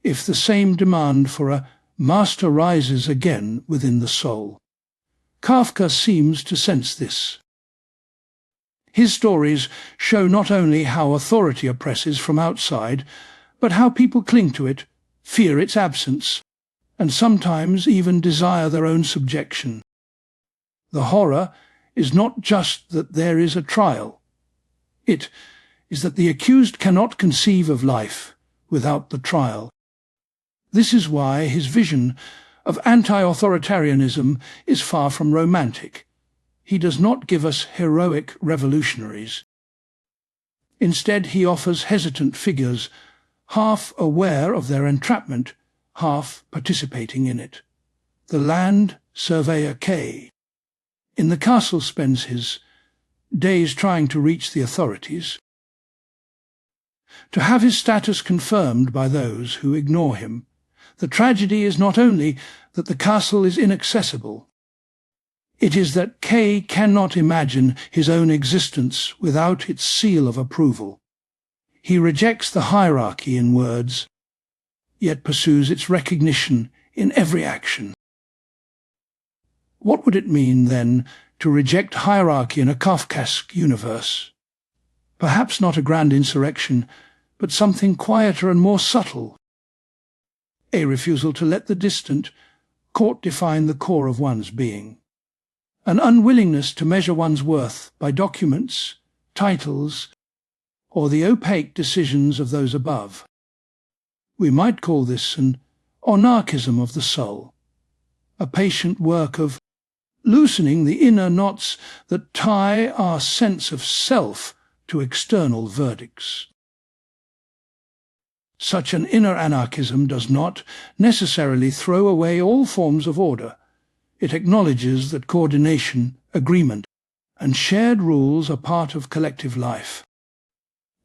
if the same demand for a master rises again within the soul. Kafka seems to sense this. His stories show not only how authority oppresses from outside, but how people cling to it, fear its absence, and sometimes even desire their own subjection. The horror is not just that there is a trial. It is that the accused cannot conceive of life without the trial. This is why his vision of anti-authoritarianism is far from romantic. He does not give us heroic revolutionaries. Instead, he offers hesitant figures, half aware of their entrapment, half participating in it. The land surveyor K. in the castle spends his days trying to reach the authorities, to have his status confirmed by those who ignore him. The tragedy is not only that the castle is inaccessible, it is that K cannot imagine his own existence without its seal of approval. He rejects the hierarchy in words, yet pursues its recognition in every action. What would it mean, then, to reject hierarchy in a Kafkaesque universe? Perhaps not a grand insurrection, but something quieter and more subtle. A refusal to let the distant court define the core of one's being. An unwillingness to measure one's worth by documents, titles, or the opaque decisions of those above. We might call this an anarchism of the soul, a patient work of loosening the inner knots that tie our sense of self to external verdicts. Such an inner anarchism does not necessarily throw away all forms of order. It acknowledges that coordination, agreement, and shared rules are part of collective life.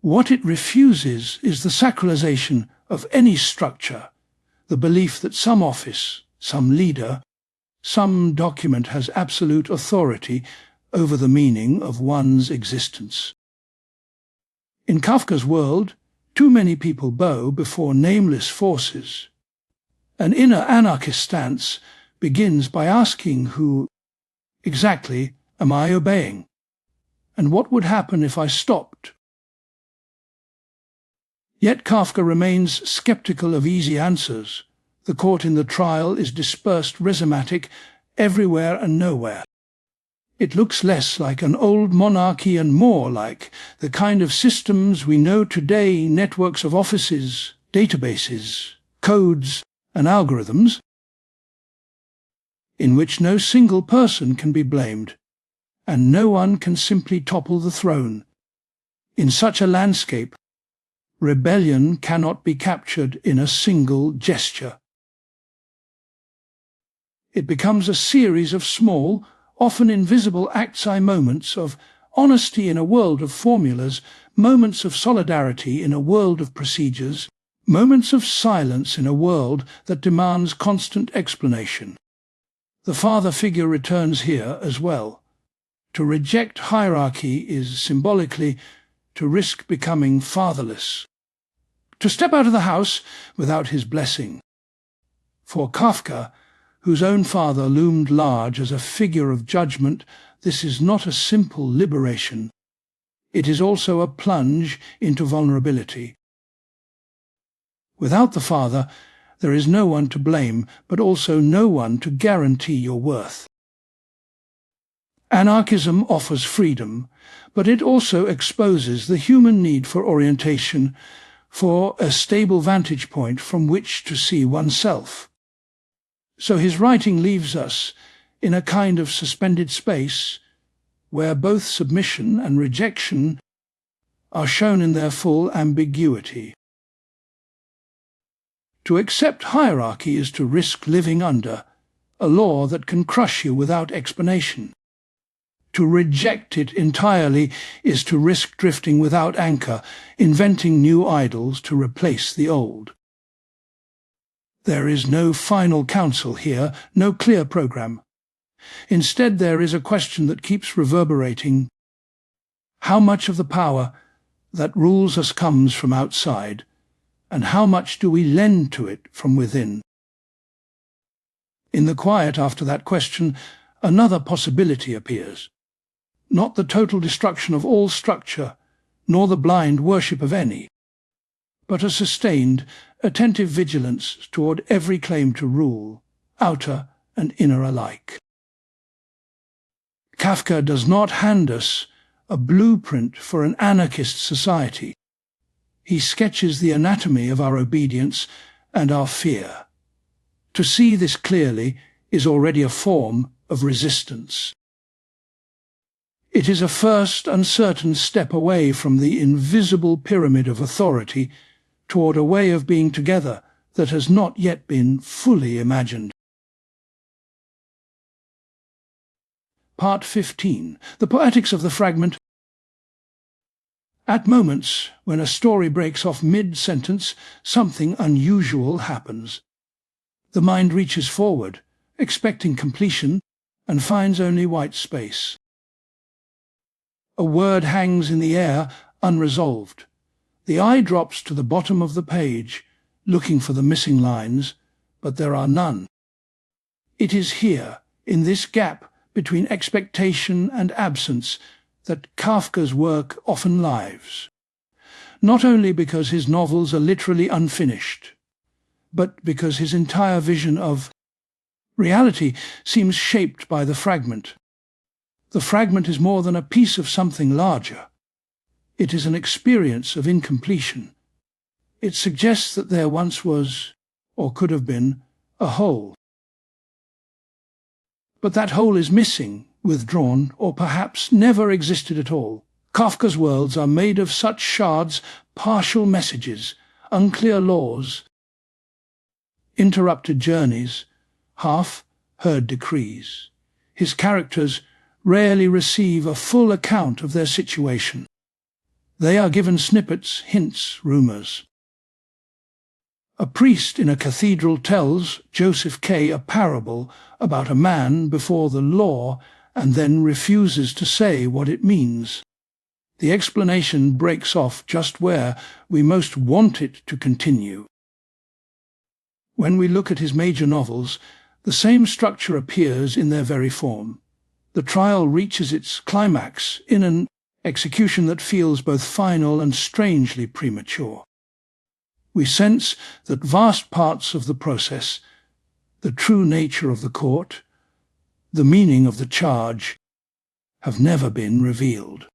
What it refuses is the sacralization of any structure, the belief that some office, some leader, some document has absolute authority over the meaning of one's existence. In Kafka's world, too many people bow before nameless forces. An inner anarchist stance begins by asking who exactly am I obeying, and what would happen if I stopped? Yet Kafka remains skeptical of easy answers. The court in the trial is dispersed rhizomatic everywhere and nowhere. It looks less like an old monarchy and more like the kind of systems we know today, networks of offices, databases, codes, and algorithms, in which no single person can be blamed, and no one can simply topple the throne. In such a landscape, rebellion cannot be captured in a single gesture. It becomes a series of small, often invisible acts-I moments of honesty in a world of formulas, moments of solidarity in a world of procedures, moments of silence in a world that demands constant explanation. The father figure returns here as well. To reject hierarchy is symbolically to risk becoming fatherless. To step out of the house without his blessing. For Kafka, whose own father loomed large as a figure of judgment, this is not a simple liberation. It is also a plunge into vulnerability. Without the father, there is no one to blame, but also no one to guarantee your worth. Anarchism offers freedom, but it also exposes the human need for orientation, for a stable vantage point from which to see oneself. So his writing leaves us in a kind of suspended space where both submission and rejection are shown in their full ambiguity. To accept hierarchy is to risk living under a law that can crush you without explanation. To reject it entirely is to risk drifting without anchor, inventing new idols to replace the old. There is no final counsel here, no clear program. Instead, there is a question that keeps reverberating. How much of the power that rules us comes from outside, and how much do we lend to it from within? In the quiet after that question, another possibility appears. Not the total destruction of all structure, nor the blind worship of any, but a sustained, attentive vigilance toward every claim to rule, outer and inner alike. Kafka does not hand us a blueprint for an anarchist society. He sketches the anatomy of our obedience and our fear. To see this clearly is already a form of resistance. It is a first uncertain step away from the invisible pyramid of authority toward a way of being together that has not yet been fully imagined. Part 15. The Poetics of the Fragment. At moments when a story breaks off mid-sentence, something unusual happens. The mind reaches forward, expecting completion, and finds only white space. A word hangs in the air, unresolved. The eye drops to the bottom of the page, looking for the missing lines, but there are none. It is here, in this gap between expectation and absence, that Kafka's work often lives. Not only because his novels are literally unfinished, but because his entire vision of reality seems shaped by the fragment. The fragment is more than a piece of something larger. It is an experience of incompletion. It suggests that there once was, or could have been, a whole. But that whole is missing, withdrawn, or perhaps never existed at all. Kafka's worlds are made of such shards, partial messages, unclear laws, interrupted journeys, half-heard decrees. His characters rarely receive a full account of their situation. They are given snippets, hints, rumours. A priest in a cathedral tells Joseph K. a parable about a man before the law and then refuses to say what it means. The explanation breaks off just where we most want it to continue. When we look at his major novels, the same structure appears in their very form. The trial reaches its climax in an execution that feels both final and strangely premature. We sense that vast parts of the process, the true nature of the court, the meaning of the charge, have never been revealed.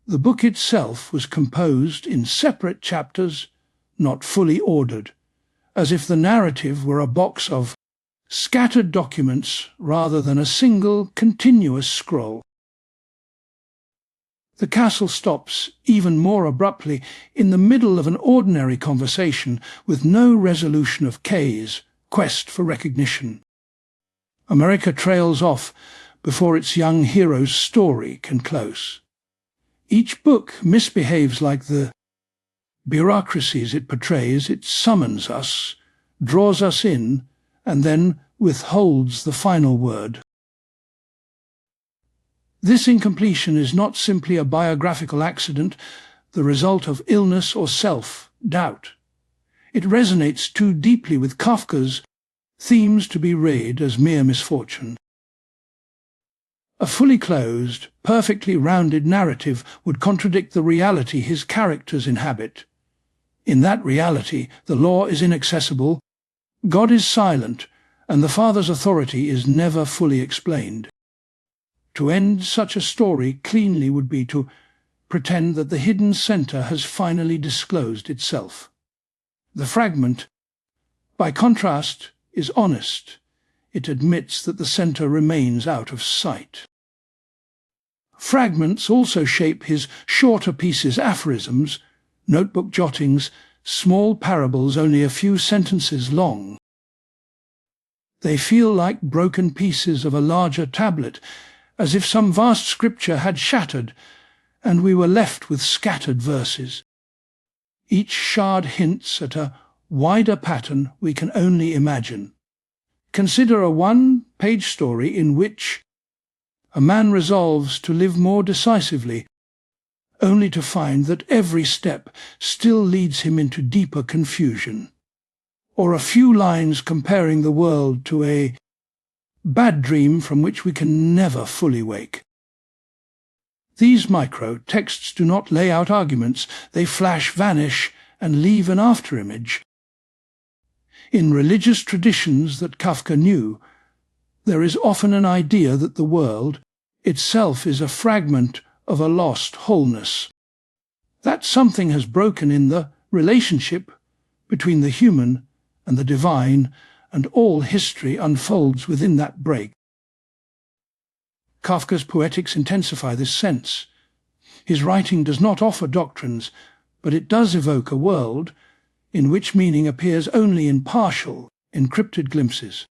The book itself was composed in separate chapters, not fully ordered, as if the narrative were a box of scattered documents rather than a single, continuous scroll. The castle stops even more abruptly in the middle of an ordinary conversation with no resolution of K's quest for recognition. America trails off before its young hero's story can close. Each book misbehaves like the bureaucracies it portrays. It summons us, draws us in, and then withholds the final word. This incompletion is not simply a biographical accident, the result of illness or self-doubt. It resonates too deeply with Kafka's themes to be read as mere misfortune. A fully closed, perfectly rounded narrative would contradict the reality his characters inhabit. In that reality, the law is inaccessible, God is silent, and the Father's authority is never fully explained. To end such a story cleanly would be to pretend that the hidden center has finally disclosed itself. The fragment, by contrast, is honest. It admits that the center remains out of sight. Fragments also shape his shorter pieces, aphorisms, notebook jottings, small parables only a few sentences long. They feel like broken pieces of a larger tablet, as if some vast scripture had shattered, and we were left with scattered verses. Each shard hints at a wider pattern we can only imagine. Consider a one-page story in which a man resolves to live more decisively, only to find that every step still leads him into deeper confusion. Or a few lines comparing the world to a bad dream from which we can never fully wake. These micro-texts do not lay out arguments. They flash, vanish, and leave an afterimage. In religious traditions that Kafka knew, there is often an idea that the world itself is a fragment of a lost wholeness. That something has broken in the relationship between the human and the divine, and all history unfolds within that break. Kafka's Poetics intensify this sense. His writing does not offer doctrines, but it does evoke a world in which meaning appears only in partial, encrypted glimpses.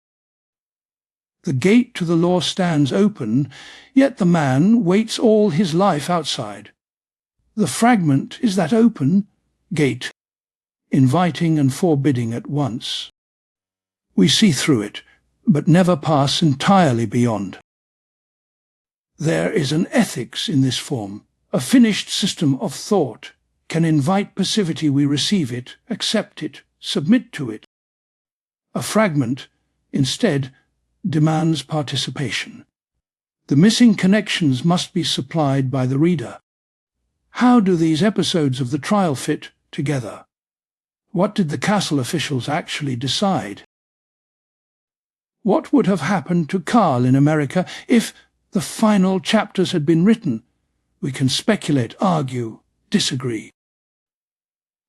The gate to the law stands open, yet the man waits all his life outside. The fragment is that open gate, inviting and forbidding at once. We see through it, but never pass entirely beyond. There is an ethics in this form. A finished system of thought can invite passivity. We receive it, accept it, submit to it. A fragment, instead, demands participation. The missing connections must be supplied by the reader. How do these episodes of the trial fit together? What did the castle officials actually decide? What would have happened to Karl in America if the final chapters had been written? We can speculate, argue, disagree.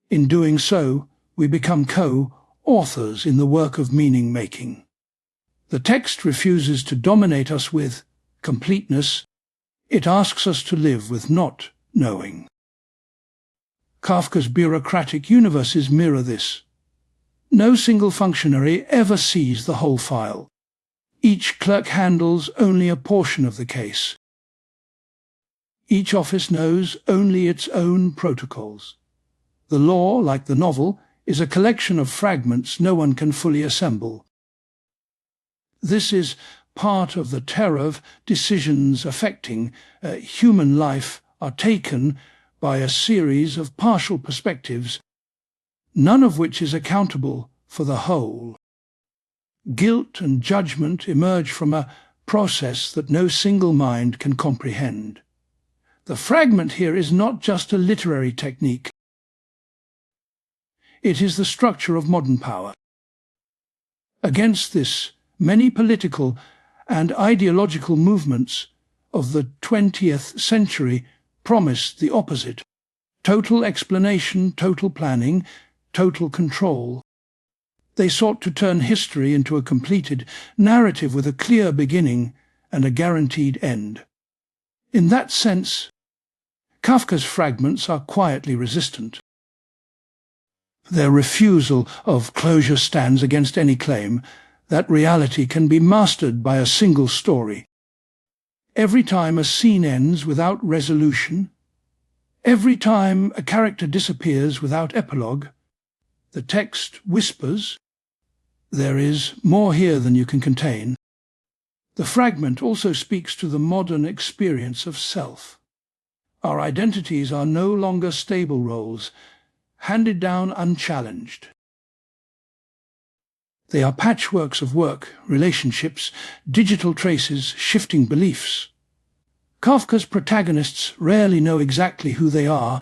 In doing so, we become co-authors in the work of meaning-making. The text refuses to dominate us with completeness. It asks us to live with not knowing. Kafka's bureaucratic universes mirror this. No single functionary ever sees the whole file. Each clerk handles only a portion of the case. Each office knows only its own protocols. The law, like the novel, is a collection of fragments no one can fully assemble. This is part of the terror of decisions affecting human life are taken by a series of partial perspectives, none of which is accountable for the whole. Guilt and judgment emerge from a process that no single mind can comprehend. The fragment here is not just a literary technique. It is the structure of modern power. Against this, many political and ideological movements of the 20th century promised the opposite: total explanation, total planning, total control. They sought to turn history into a completed narrative with a clear beginning and a guaranteed end. In that sense, Kafka's fragments are quietly resistant. Their refusal of closure stands against any claim That reality can be mastered by a single story. Every time a scene ends without resolution, every time a character disappears without epilogue, the text whispers, "There is more here than you can contain." The fragment also speaks to the modern experience of self. Our identities are no longer stable roles, handed down unchallenged. They are patchworks of work, relationships, digital traces, shifting beliefs. Kafka's protagonists rarely know exactly who they are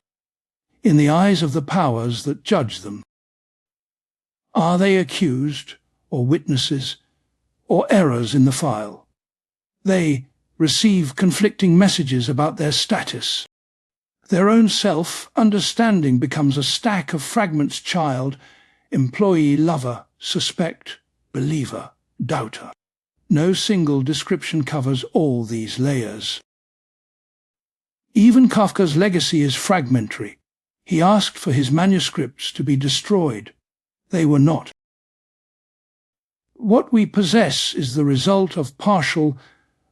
in the eyes of the powers that judge them. Are they accused, or witnesses, or errors in the file? They receive conflicting messages about their status. Their own self-understanding becomes a stack of fragments: child, employee, lover, suspect, believer, doubter. No single description covers all these layers. Even Kafka's legacy is fragmentary. He asked for his manuscripts to be destroyed. They were not. What we possess is the result of partial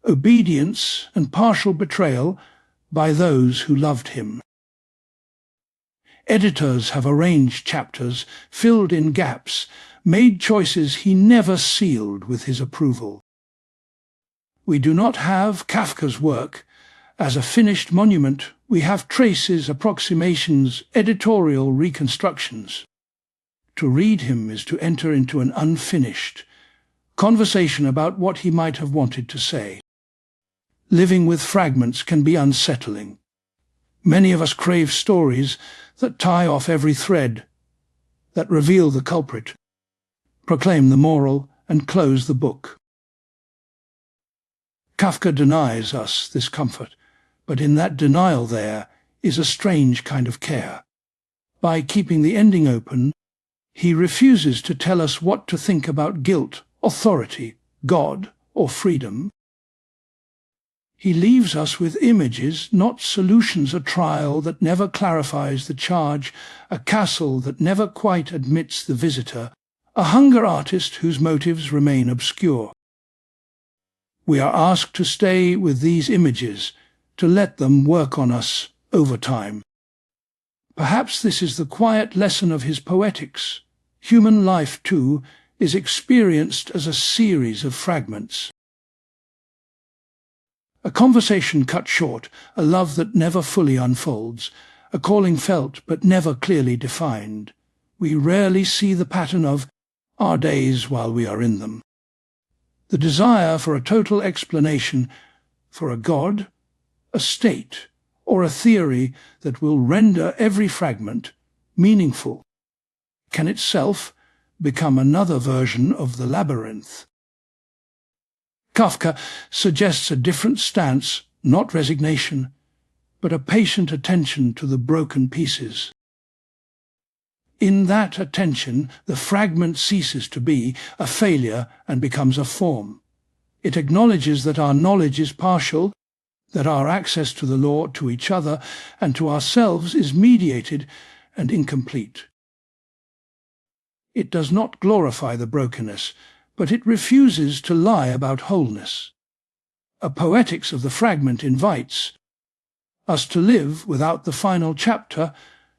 obedience and partial betrayal by those who loved him. Editors have arranged chapters, filled in gaps, made choices he never sealed with his approval. We do not have Kafka's work as a finished monument. We have traces, approximations, editorial reconstructions. To read him is to enter into an unfinished conversation about what he might have wanted to say. Living with fragments can be unsettling. Many of us crave stories that tie off every thread, that reveal the culprit, proclaim the moral, and close the book. Kafka denies us this comfort, but in that denial there is a strange kind of care. By keeping the ending open, he refuses to tell us what to think about guilt, authority, God, or freedom. He leaves us with images, not solutions: a trial that never clarifies the charge, a castle that never quite admits the visitor, a hunger artist whose motives remain obscure. We are asked to stay with these images, to let them work on us over time. Perhaps this is the quiet lesson of his Poetics. Human life, too, is experienced as a series of fragments. A conversation cut short, a love that never fully unfolds, a calling felt but never clearly defined. We rarely see the pattern of our days while we are in them. The desire for a total explanation, for a God, a state, or a theory that will render every fragment meaningful, can itself become another version of the labyrinth. Kafka suggests a different stance, not resignation, but a patient attention to the broken pieces. In that attention, the fragment ceases to be a failure and becomes a form. It acknowledges that our knowledge is partial, that our access to the law, to each other, and to ourselves is mediated and incomplete. It does not glorify the brokenness, but it refuses to lie about wholeness. A Poetics of the fragment invites us to live without the final chapter,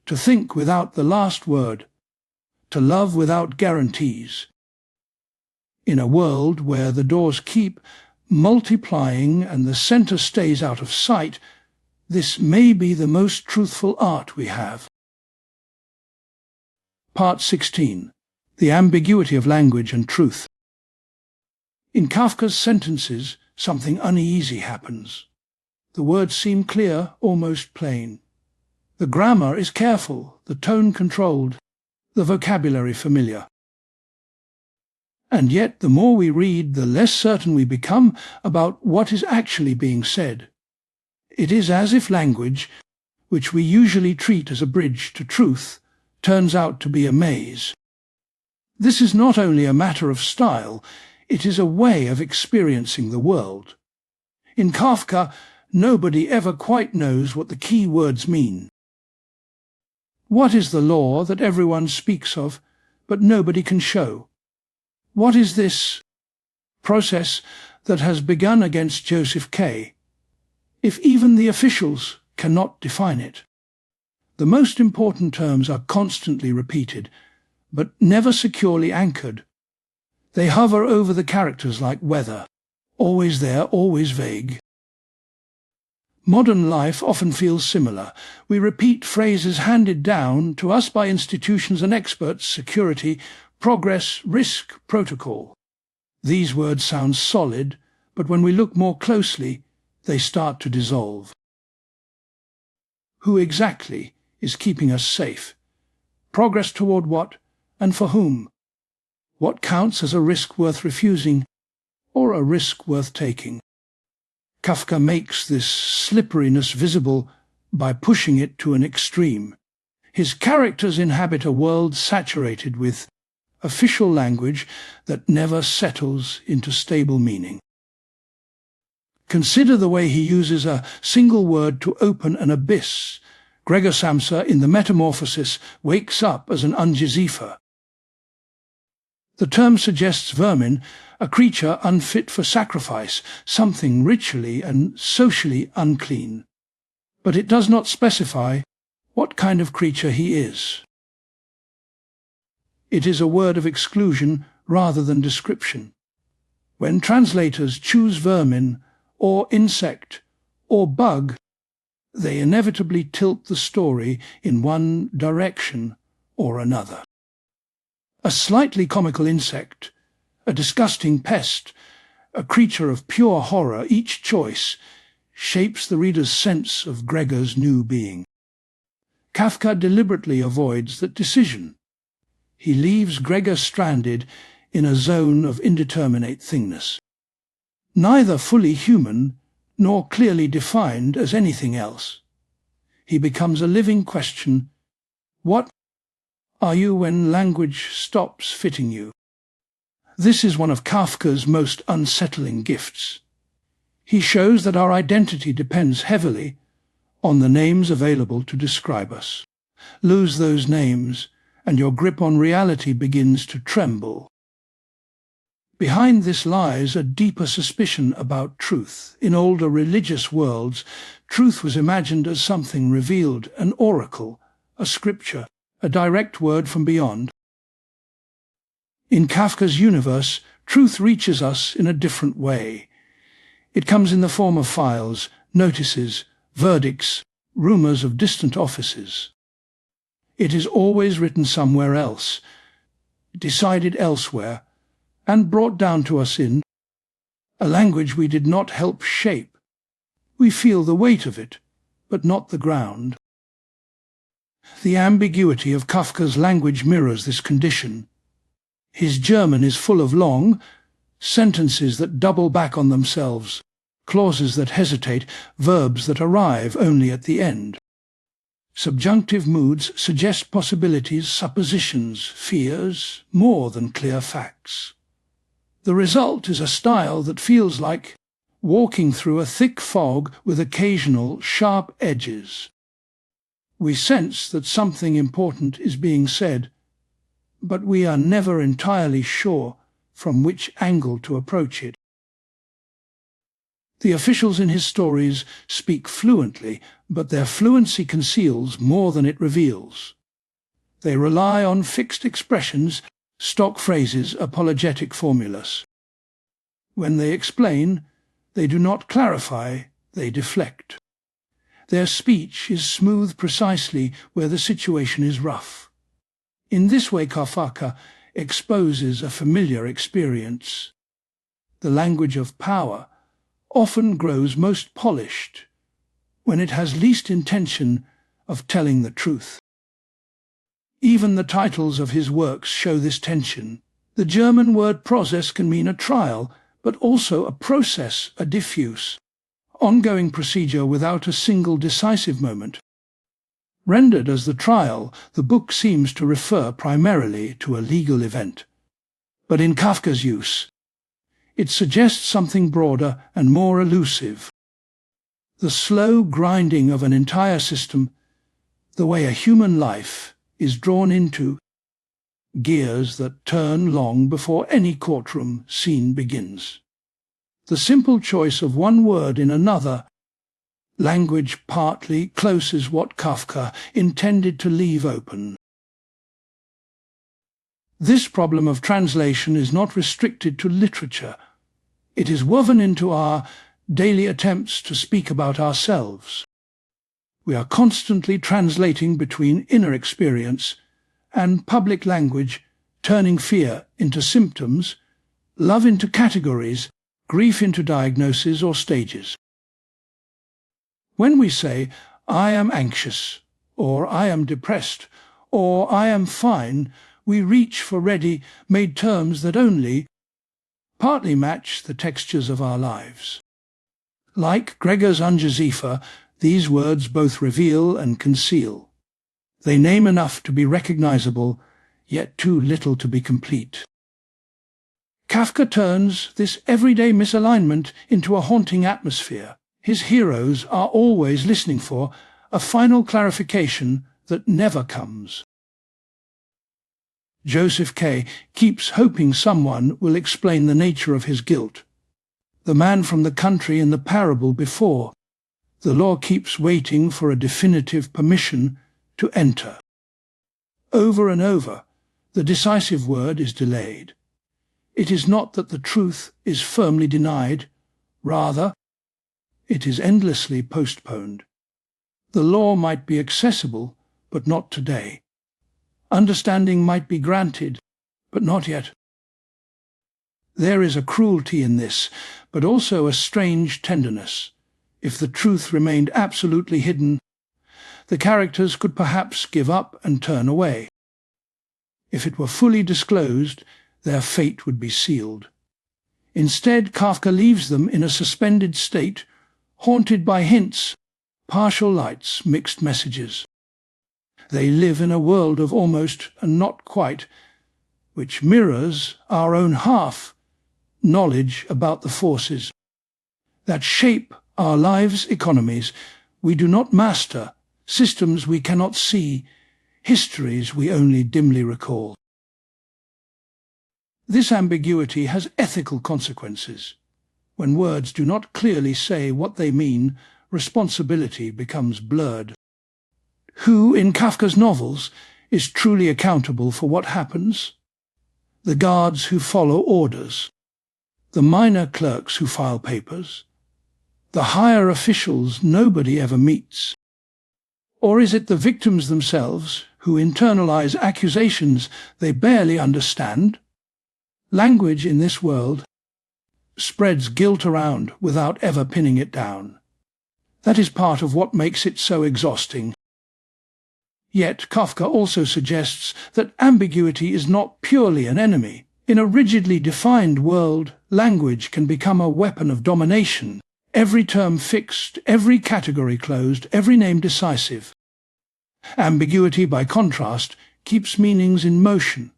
to think without the last word, to love without guarantees. In a world where the doors keep multiplying and the center stays out of sight, this may be the most truthful art we have. Part 16. The Ambiguity of Language and Truth. In Kafka's sentences, something uneasy happens. The words seem clear, almost plain. The grammar is careful, the tone controlled, the vocabulary familiar. And yet, the more we read, the less certain we become about what is actually being said. It is as if language, which we usually treat as a bridge to truth, turns out to be a maze. This is not only a matter of style, it is a way of experiencing the world. In Kafka, nobody ever quite knows what the key words mean. What is the law that everyone speaks of, but nobody can show? What is this process that has begun against Joseph K., if even the officials cannot define it? The most important terms are constantly repeated, but never securely anchored. They hover over the characters like weather, always there, always vague. Modern life often feels similar. We repeat phrases handed down to us by institutions and experts: security, progress, risk, protocol. These words sound solid, but when we look more closely, they start to dissolve. Who exactly is keeping us safe? Progress toward what, and for whom? What counts as a risk worth refusing, or a risk worth taking? Kafka makes this slipperiness visible by pushing it to an extreme. His characters inhabit a world saturated with official language that never settles into stable meaning. Consider the way he uses a single word to open an abyss. Gregor Samsa, in the Metamorphosis, wakes up as an unjizipher. The term suggests vermin, a creature unfit for sacrifice, something ritually and socially unclean. But it does not specify what kind of creature he is. It is a word of exclusion rather than description. When translators choose vermin, or insect, or bug, they inevitably tilt the story in one direction or another. A slightly comical insect, a disgusting pest, a creature of pure horror, each choice shapes the reader's sense of Gregor's new being. Kafka deliberately avoids that decision. He leaves Gregor stranded in a zone of indeterminate thingness, neither fully human nor clearly defined as anything else. He becomes a living question: what are you when language stops fitting you? This is one of Kafka's most unsettling gifts. He shows that our identity depends heavily on the names available to describe us. Lose those names, and your grip on reality begins to tremble. Behind this lies a deeper suspicion about truth. In older religious worlds, truth was imagined as something revealed, an oracle, a scripture, a direct word from beyond. In Kafka's universe, truth reaches us in a different way. It comes in the form of files, notices, verdicts, rumours of distant offices. It is always written somewhere else, decided elsewhere, and brought down to us in a language we did not help shape. We feel the weight of it, but not the ground. The ambiguity of Kafka's language mirrors this condition. His German is full of long sentences that double back on themselves, clauses that hesitate, verbs that arrive only at the end. Subjunctive moods suggest possibilities, suppositions, fears, more than clear facts. The result is a style that feels like walking through a thick fog with occasional sharp edges. We sense that something important is being said, but we are never entirely sure from which angle to approach it. The officials in his stories speak fluently, but their fluency conceals more than it reveals. They rely on fixed expressions, stock phrases, apologetic formulas. When they explain, they do not clarify, they deflect. Their speech is smooth precisely where the situation is rough. In this way, Kafka exposes a familiar experience. The language of power often grows most polished when it has least intention of telling the truth. Even the titles of his works show this tension. The German word process can mean a trial, but also a process, a diffuse, ongoing procedure without a single decisive moment. Rendered as the trial, the book seems to refer primarily to a legal event. But in Kafka's use, it suggests something broader and more elusive. The slow grinding of an entire system, the way a human life is drawn into gears that turn long before any courtroom scene begins. The simple choice of one word in another language partly closes what Kafka intended to leave open. This problem of translation is not restricted to literature. It is woven into our daily attempts to speak about ourselves. We are constantly translating between inner experience and public language, turning fear into symptoms, love into categories, grief into diagnoses or stages. When we say, "I am anxious," or "I am depressed," or "I am fine," we reach for ready-made terms that only partly match the textures of our lives. Like Gregor's Ungezifa, these words both reveal and conceal. They name enough to be recognizable, yet too little to be complete. Kafka turns this everyday misalignment into a haunting atmosphere. His heroes are always listening for a final clarification that never comes. Joseph K. keeps hoping someone will explain the nature of his guilt. The man from the country in the parable before. The law keeps waiting for a definitive permission to enter. Over and over, the decisive word is delayed. It is not that the truth is firmly denied, rather, it is endlessly postponed. The law might be accessible, but not today. Understanding might be granted, but not yet. There is a cruelty in this, but also a strange tenderness. If the truth remained absolutely hidden, the characters could perhaps give up and turn away. If it were fully disclosed, their fate would be sealed. Instead, Kafka leaves them in a suspended state, haunted by hints, partial lights, mixed messages. They live in a world of almost and not quite, which mirrors our own half, knowledge about the forces that shape our lives' economies we do not master, systems we cannot see, histories we only dimly recall. This ambiguity has ethical consequences. When words do not clearly say what they mean, responsibility becomes blurred. Who, in Kafka's novels, is truly accountable for what happens? The guards who follow orders, the minor clerks who file papers, the higher officials nobody ever meets? Or is it the victims themselves who internalize accusations they barely understand? Language in this world spreads guilt around without ever pinning it down. That is part of what makes it so exhausting. Yet Kafka also suggests that ambiguity is not purely an enemy. In a rigidly defined world, language can become a weapon of domination. Every term fixed, every category closed, every name decisive. Ambiguity, by contrast, keeps meanings in motion.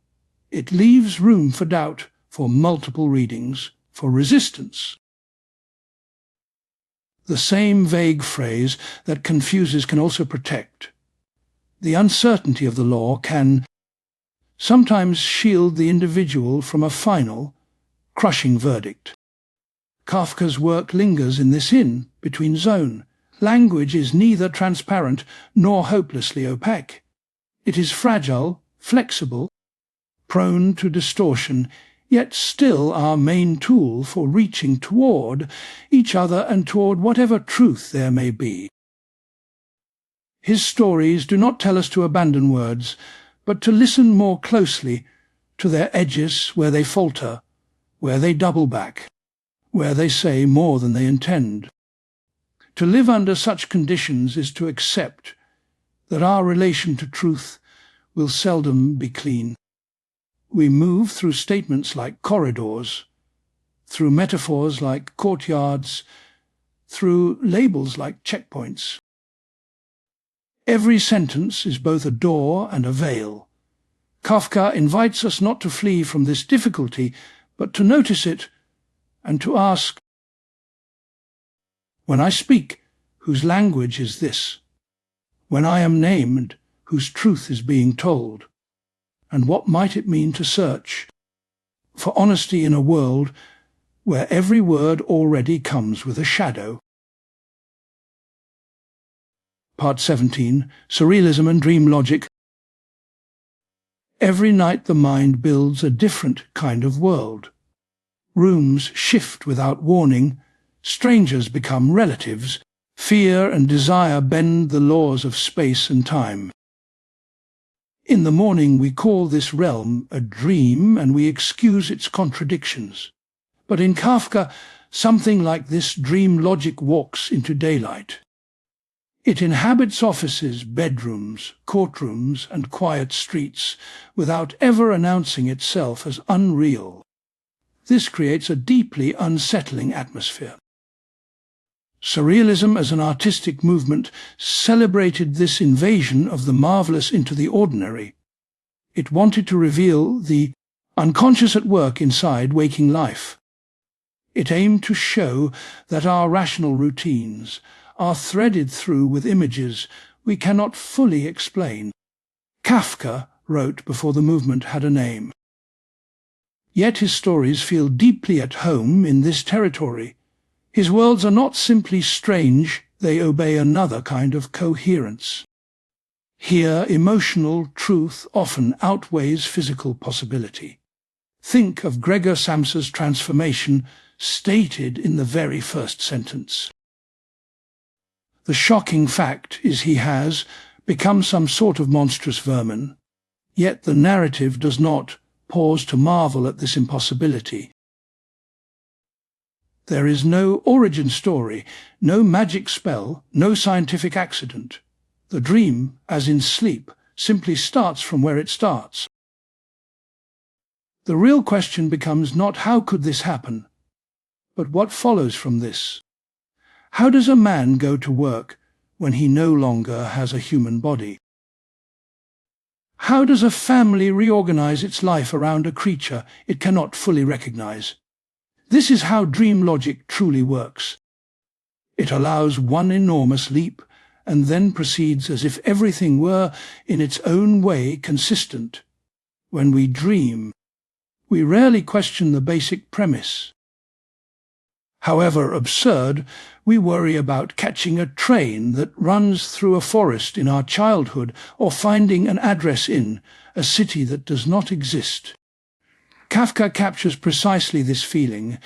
It leaves room for doubt, for multiple readings, for resistance. The same vague phrase that confuses can also protect. The uncertainty of the law can sometimes shield the individual from a final, crushing verdict. Kafka's work lingers in this in-between zone. Language is neither transparent nor hopelessly opaque. It is fragile, flexible, prone to distortion, yet still our main tool for reaching toward each other and toward whatever truth there may be. His stories do not tell us to abandon words, but to listen more closely to their edges where they falter, where they double back, where they say more than they intend. To live under such conditions is to accept that our relation to truth will seldom be clean. We move through statements like corridors, through metaphors like courtyards, through labels like checkpoints. Every sentence is both a door and a veil. Kafka invites us not to flee from this difficulty, but to notice it and to ask, when I speak, whose language is this? When I am named, whose truth is being told? and what might it mean to search for honesty in a world where every word already comes with a shadow. Part 17. Surrealism and Dream Logic. Every night the mind builds a different kind of world. Rooms shift without warning, strangers become relatives, fear and desire bend the laws of space and time. In the morning we call this realm a dream, and we excuse its contradictions. But in Kafka, something like this dream logic walks into daylight. It inhabits offices, bedrooms, courtrooms, and quiet streets, without ever announcing itself as unreal. This creates a deeply unsettling atmosphere. Surrealism as an artistic movement celebrated this invasion of the marvelous into the ordinary. It wanted to reveal the unconscious at work inside waking life. It aimed to show that our rational routines are threaded through with images we cannot fully explain. Kafka wrote before the movement had a name. Yet his stories feel deeply at home in this territory. His worlds are not simply strange, they obey another kind of coherence. Here, emotional truth often outweighs physical possibility. Think of Gregor Samsa's transformation stated in the very first sentence. The shocking fact is he has become some sort of monstrous vermin, yet the narrative does not pause to marvel at this impossibility. There is no origin story, no magic spell, no scientific accident. The dream, as in sleep, simply starts from where it starts. The real question becomes not how could this happen, but what follows from this. How does a man go to work when he no longer has a human body? How does a family reorganize its life around a creature it cannot fully recognize? This is how dream logic truly works. It allows one enormous leap and then proceeds as if everything were in its own way consistent. When we dream, we rarely question the basic premise. However absurd, we worry about catching a train that runs through a forest in our childhood or finding an address in a city that does not exist. Kafka captures precisely this feeling.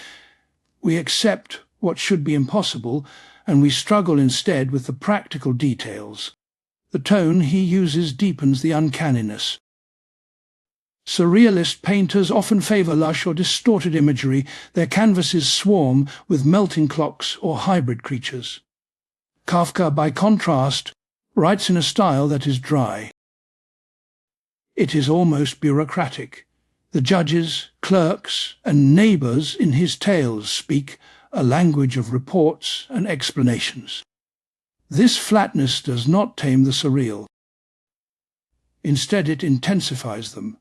We accept what should be impossible, and we struggle instead with the practical details. The tone he uses deepens the uncanniness. Surrealist painters often favour lush or distorted imagery. Their canvases swarm with melting clocks or hybrid creatures. Kafka, by contrast, writes in a style that is dry. It is almost bureaucratic. The judges, clerks, and neighbours in his tales speak a language of reports and explanations. This flatness does not tame the surreal. Instead, it intensifies them.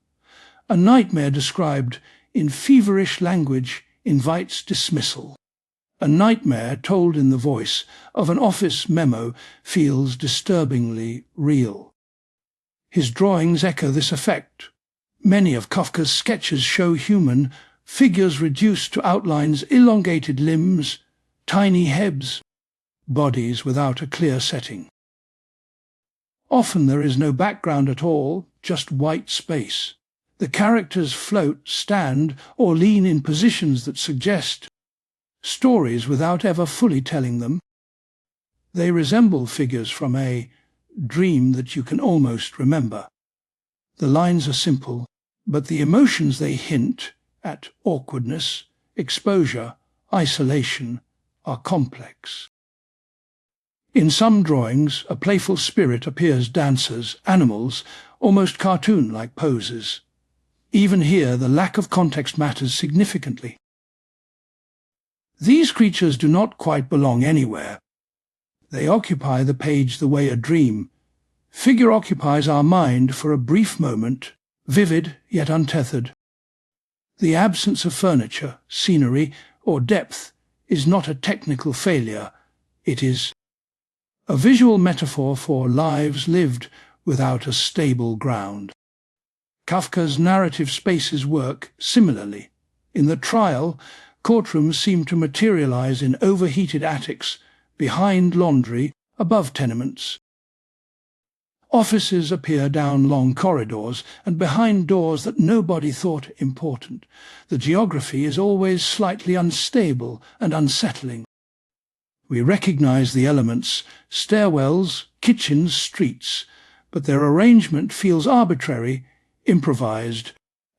A nightmare described in feverish language invites dismissal. A nightmare told in the voice of an office memo feels disturbingly real. His drawings echo this effect. Many of Kafka's sketches show human figures reduced to outlines, elongated limbs, tiny heads, bodies without a clear setting. Often there is no background at all, just white space. The characters float, stand, or lean in positions that suggest stories without ever fully telling them. They resemble figures from a dream that you can almost remember. The lines are simple, but the emotions they hint at, awkwardness, exposure, isolation, are complex. In some drawings, a playful spirit appears, dancers, animals, almost cartoon-like poses. Even here, the lack of context matters significantly. These creatures do not quite belong anywhere. They occupy the page the way a dream. Figure occupies our mind for a brief moment, vivid yet untethered. The absence of furniture, scenery, or depth is not a technical failure. It is a visual metaphor for lives lived without a stable ground. Kafka's narrative spaces work similarly. In The Trial, courtrooms seem to materialize in overheated attics, behind laundry, above tenements. Offices appear down long corridors and behind doors that nobody thought important. The geography is always slightly unstable and unsettling. We recognize the elements: stairwells, kitchens, streets, but their arrangement feels arbitrary, improvised,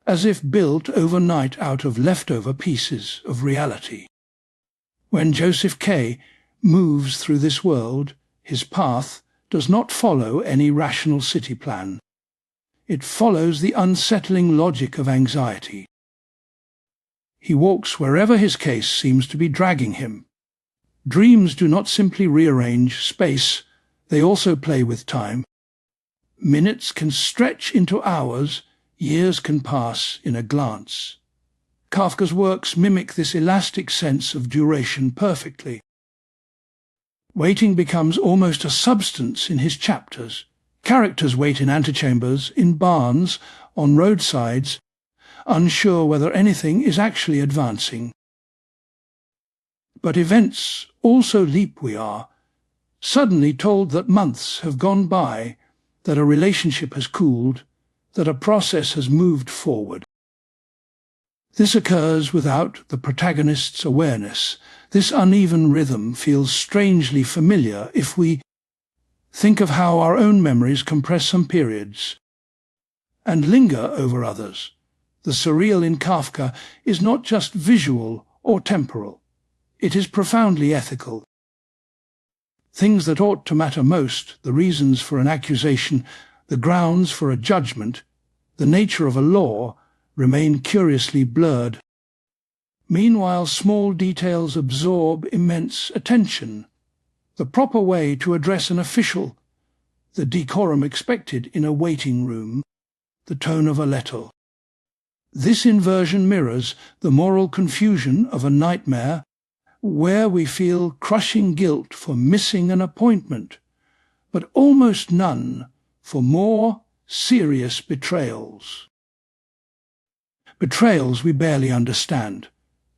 as if built overnight out of leftover pieces of reality. When Joseph K. moves through this world, his path does not follow any rational city plan. It follows the unsettling logic of anxiety. He walks wherever his case seems to be dragging him. Dreams do not simply rearrange space, they also play with time. Minutes can stretch into hours, years can pass in a glance. Kafka's works mimic this elastic sense of duration perfectly. Waiting becomes almost a substance in his chapters. Characters wait in antechambers, in barns, on roadsides, unsure whether anything is actually advancing. But events also leap, we are, suddenly told that months have gone by, that a relationship has cooled, that a process has moved forward. This occurs without the protagonist's awareness. This uneven rhythm feels strangely familiar if we think of how our own memories compress some periods and linger over others. The surreal in Kafka is not just visual or temporal. It is profoundly ethical. Things that ought to matter most, the reasons for an accusation, the grounds for a judgment, the nature of a law, remain curiously blurred. Meanwhile, small details absorb immense attention. The proper way to address an official, the decorum expected in a waiting room, the tone of a letter. This inversion mirrors the moral confusion of a nightmare where we feel crushing guilt for missing an appointment, but almost none for more serious betrayals. Betrayals we barely understand.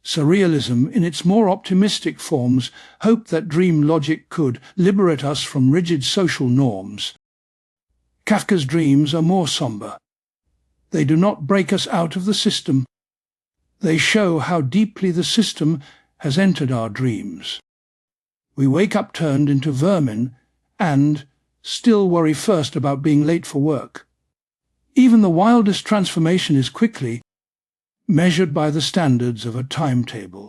Surrealism, in its more optimistic forms, hoped that dream logic could liberate us from rigid social norms. Kafka's dreams are more somber. They do not break us out of the system. They show how deeply the system has entered our dreams. We wake up turned into vermin and still worry first about being late for work. Even the wildest transformation is quickly measured by the standards of a timetable.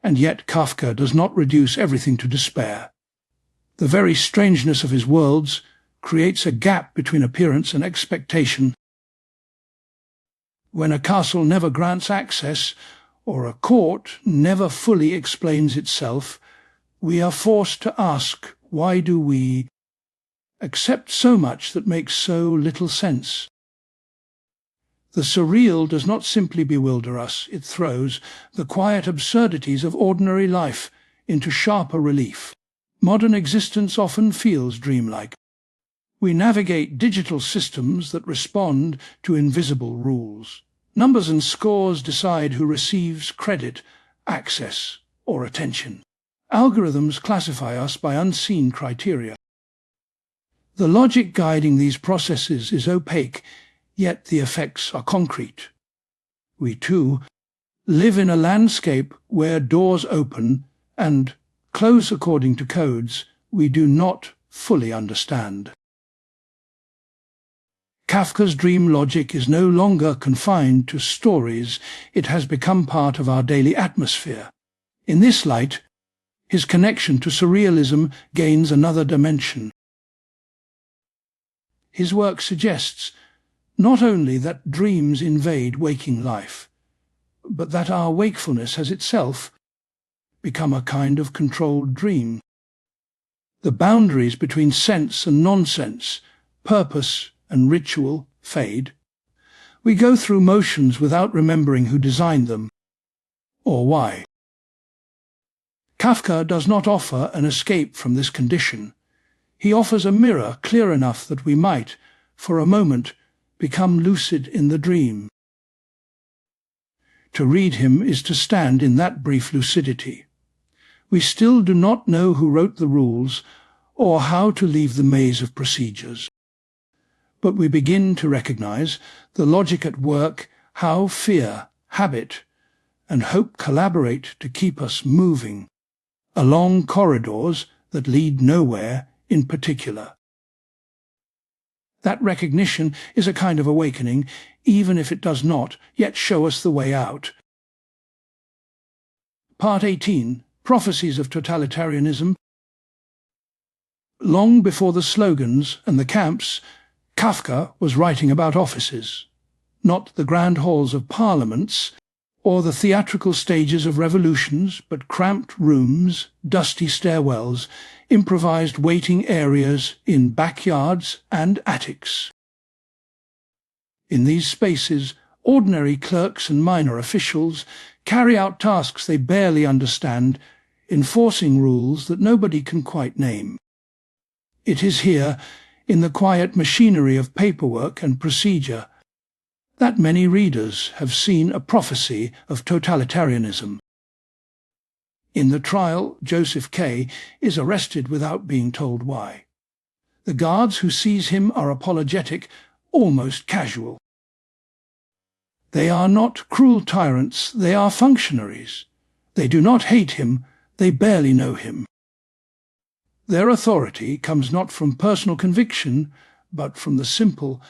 And yet Kafka does not reduce everything to despair. The very strangeness of his worlds creates a gap between appearance and expectation. When a castle never grants access, or a court never fully explains itself, we are forced to ask, why do we accept so much that makes so little sense? The surreal does not simply bewilder us, it throws the quiet absurdities of ordinary life into sharper relief. Modern existence often feels dreamlike. We navigate digital systems that respond to invisible rules. Numbers and scores decide who receives credit, access, or attention. Algorithms classify us by unseen criteria. The logic guiding these processes is opaque, yet the effects are concrete. We, too, live in a landscape where doors open and close according to codes we do not fully understand. Kafka's dream logic is no longer confined to stories. It has become part of our daily atmosphere. In this light, his connection to surrealism gains another dimension. His work suggests not only that dreams invade waking life, but that our wakefulness has itself become a kind of controlled dream. The boundaries between sense and nonsense, purpose and ritual fade. We go through motions without remembering who designed them, or why. Kafka does not offer an escape from this condition. He offers a mirror clear enough that we might, for a moment, become lucid in the dream. To read him is to stand in that brief lucidity. We still do not know who wrote the rules or how to leave the maze of procedures. But we begin to recognize the logic at work, how fear, habit, and hope collaborate to keep us moving along corridors that lead nowhere in particular. That recognition is a kind of awakening, even if it does not yet show us the way out. Part 18, Prophecies of Totalitarianism. Long before the slogans and the camps, Kafka was writing about offices, not the grand halls of parliaments or the theatrical stages of revolutions, but cramped rooms, dusty stairwells, improvised waiting areas in backyards and attics. In these spaces, ordinary clerks and minor officials carry out tasks they barely understand, enforcing rules that nobody can quite name. It is here, in the quiet machinery of paperwork and procedure, that many readers have seen a prophecy of totalitarianism. In the trial, Joseph K. is arrested without being told why. The guards who seize him are apologetic, almost casual. They are not cruel tyrants, they are functionaries. They do not hate him, they barely know him. Their authority comes not from personal conviction, but from the simple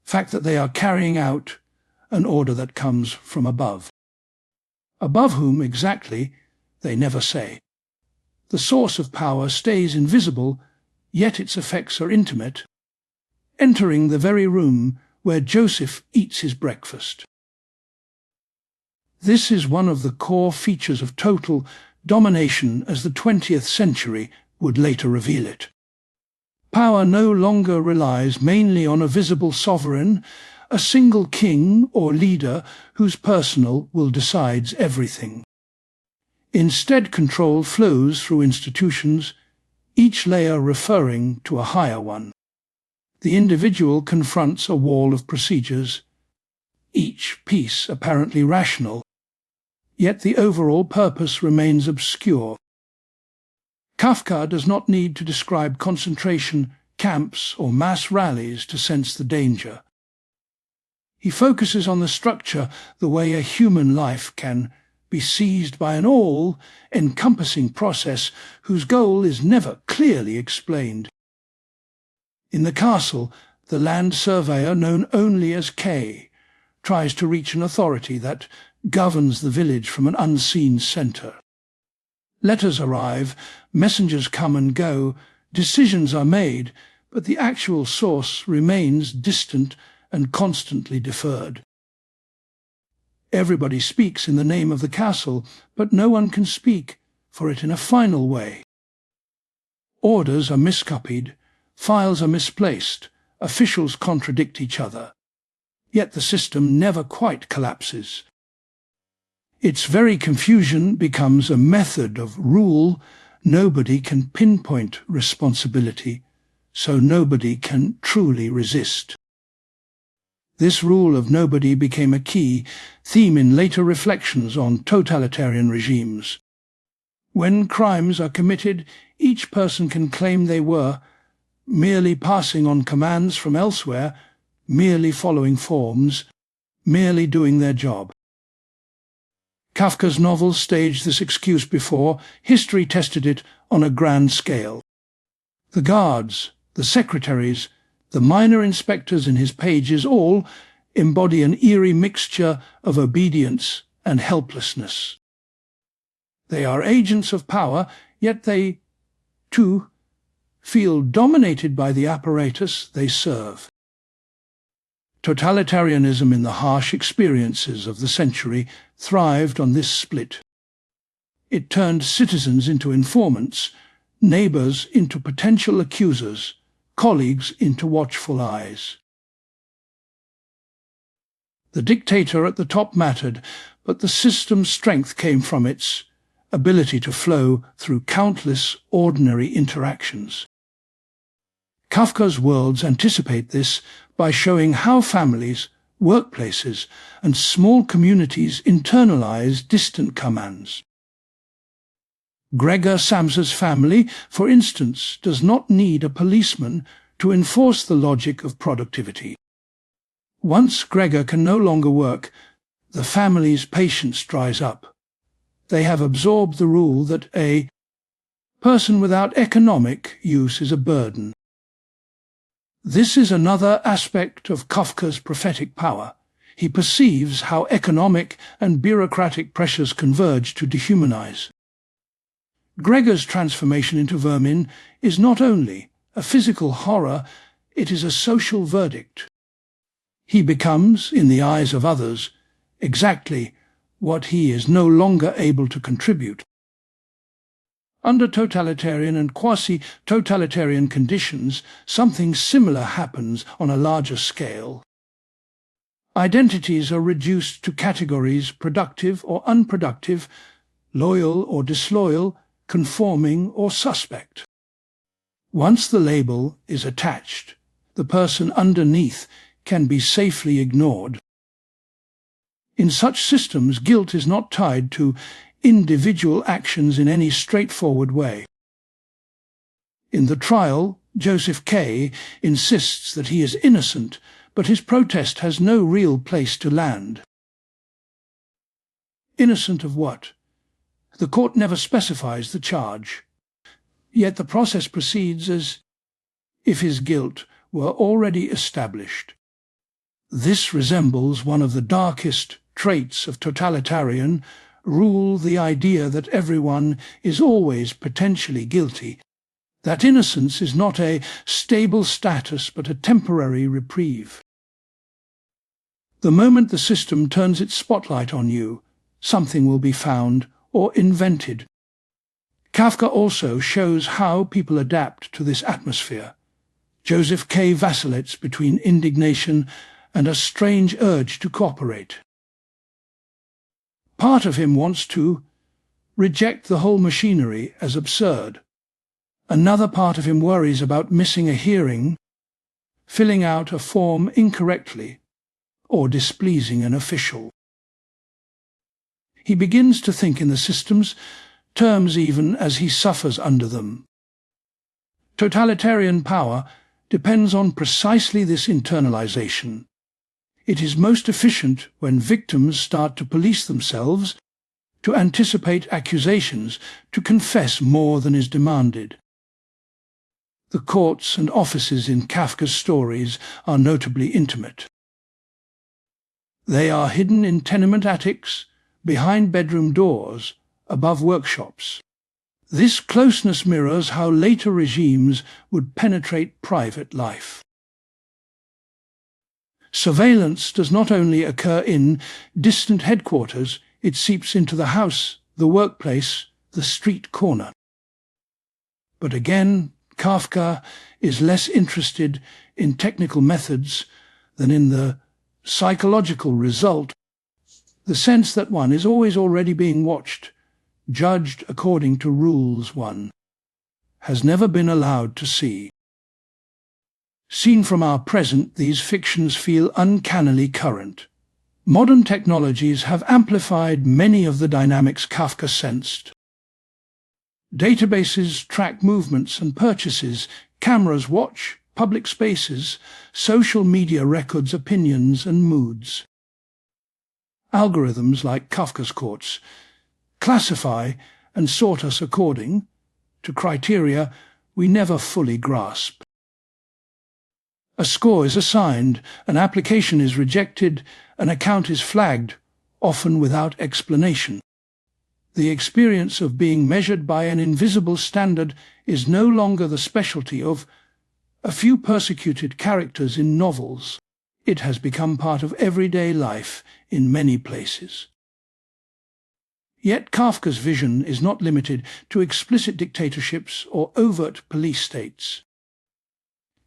fact that they are carrying out an order that comes from above. Above whom exactly, they never say. The source of power stays invisible, yet its effects are intimate, entering the very room where Joseph eats his breakfast. This is one of the core features of total domination as the 20th century would later reveal it. Power no longer relies mainly on a visible sovereign, a single king or leader whose personal will decides everything. Instead, control flows through institutions, each layer referring to a higher one. The individual confronts a wall of procedures, each piece apparently rational, yet the overall purpose remains obscure. Kafka does not need to describe concentration camps or mass rallies to sense the danger. He focuses on the structure, the way a human life can be seized by an all-encompassing process whose goal is never clearly explained. In the castle, the land surveyor, known only as K, tries to reach an authority that governs the village from an unseen centre. Letters arrive, messengers come and go, decisions are made, but the actual source remains distant and constantly deferred. Everybody speaks in the name of the castle, but no one can speak for it in a final way. Orders are miscopied, files are misplaced, officials contradict each other. Yet the system never quite collapses. Its very confusion becomes a method of rule. Nobody can pinpoint responsibility, so nobody can truly resist. This rule of nobody became a key theme in later reflections on totalitarian regimes. When crimes are committed, each person can claim they were merely passing on commands from elsewhere, merely following forms, merely doing their job. Kafka's novels staged this excuse before. History tested it on a grand scale. The guards, the secretaries, the minor inspectors in his pages all embody an eerie mixture of obedience and helplessness. They are agents of power, yet they, too, feel dominated by the apparatus they serve. Totalitarianism in the harsh experiences of the century thrived on this split. It turned citizens into informants, neighbours into potential accusers, colleagues into watchful eyes. The dictator at the top mattered, but the system's strength came from its ability to flow through countless ordinary interactions. Kafka's worlds anticipate this, by showing how families, workplaces, and small communities internalize distant commands. Gregor Samsa's family, for instance, does not need a policeman to enforce the logic of productivity. Once Gregor can no longer work, the family's patience dries up. They have absorbed the rule that a person without economic use is a burden. This is another aspect of Kafka's prophetic power. He perceives how economic and bureaucratic pressures converge to dehumanize. Gregor's transformation into vermin is not only a physical horror, it is a social verdict. He becomes, in the eyes of others, exactly what he is no longer able to contribute. Under totalitarian and quasi-totalitarian conditions, something similar happens on a larger scale. Identities are reduced to categories productive or unproductive, loyal or disloyal, conforming or suspect. Once the label is attached, the person underneath can be safely ignored. In such systems, guilt is not tied to individual actions in any straightforward way. In the trial, Joseph K. insists that he is innocent, but his protest has no real place to land. Innocent of what? The court never specifies the charge. Yet the process proceeds as if his guilt were already established. This resembles one of the darkest traits of totalitarian rule, the idea that everyone is always potentially guilty, that innocence is not a stable status but a temporary reprieve. The moment the system turns its spotlight on you, something will be found or invented. Kafka also shows how people adapt to this atmosphere. Joseph K. vacillates between indignation and a strange urge to cooperate. Part of him wants to reject the whole machinery as absurd. Another part of him worries about missing a hearing, filling out a form incorrectly, or displeasing an official. He begins to think in the system's terms even as he suffers under them. Totalitarian power depends on precisely this internalization. It is most efficient when victims start to police themselves, to anticipate accusations, to confess more than is demanded. The courts and offices in Kafka's stories are notably intimate. They are hidden in tenement attics, behind bedroom doors, above workshops. This closeness mirrors how later regimes would penetrate private life. Surveillance does not only occur in distant headquarters, it seeps into the house, the workplace, the street corner. But again, Kafka is less interested in technical methods than in the psychological result, the sense that one is always already being watched, judged according to rules one has never been allowed to see. Seen from our present, these fictions feel uncannily current. Modern technologies have amplified many of the dynamics Kafka sensed. Databases track movements and purchases, cameras watch public spaces, social media records opinions and moods. Algorithms like Kafka's courts classify and sort us according to criteria we never fully grasp. A score is assigned, an application is rejected, an account is flagged, often without explanation. The experience of being measured by an invisible standard is no longer the specialty of a few persecuted characters in novels. It has become part of everyday life in many places. Yet Kafka's vision is not limited to explicit dictatorships or overt police states.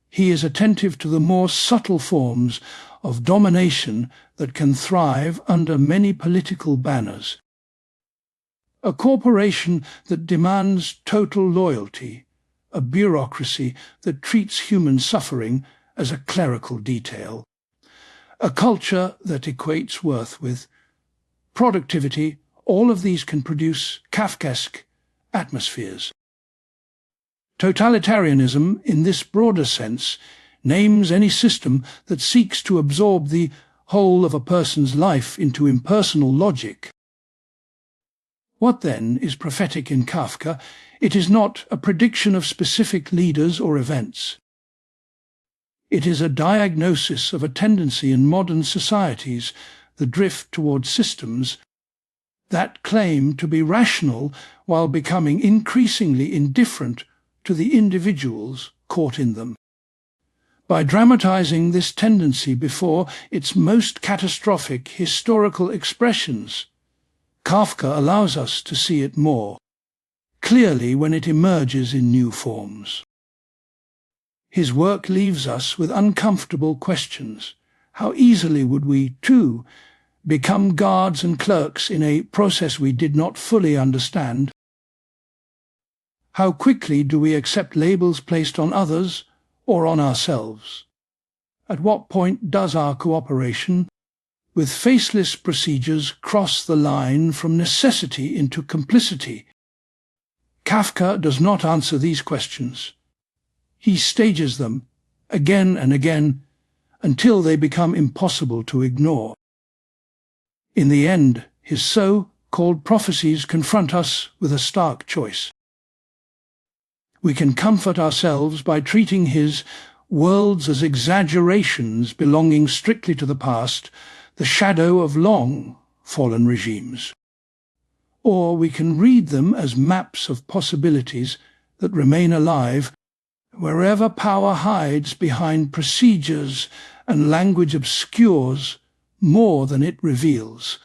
He is attentive to the more subtle forms of domination that can thrive under many political banners. A corporation that demands total loyalty, a bureaucracy that treats human suffering as a clerical detail, a culture that equates worth with productivity. All of these can produce Kafkaesque atmospheres. Totalitarianism, in this broader sense, names any system that seeks to absorb the whole of a person's life into impersonal logic. What then is prophetic in Kafka? It is not a prediction of specific leaders or events. It is a diagnosis of a tendency in modern societies, the drift towards systems that claim to be rational while becoming increasingly indifferent to the individuals caught in them. By dramatizing this tendency before its most catastrophic historical expressions, Kafka allows us to see it more clearly when it emerges in new forms. His work leaves us with uncomfortable questions. How easily would we, too, become guards and clerks in a process we did not fully understand? How quickly do we accept labels placed on others or on ourselves? At what point does our cooperation with faceless procedures cross the line from necessity into complicity? Kafka does not answer these questions. He stages them again and again until they become impossible to ignore. In the end, his so-called prophecies confront us with a stark choice. We can comfort ourselves by treating his worlds as exaggerations belonging strictly to the past, the shadow of long fallen regimes. Or we can read them as maps of possibilities that remain alive wherever power hides behind procedures and language obscures more than it reveals.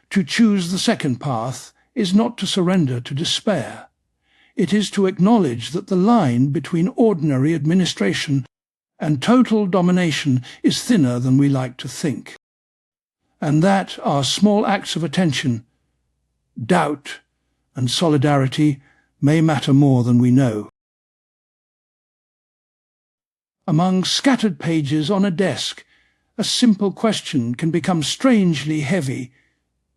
To choose the second path is not to surrender to despair. It is to acknowledge that the line between ordinary administration and total domination is thinner than we like to think, and that our small acts of attention, doubt, and solidarity may matter more than we know. Among scattered pages on a desk, a simple question can become strangely heavy.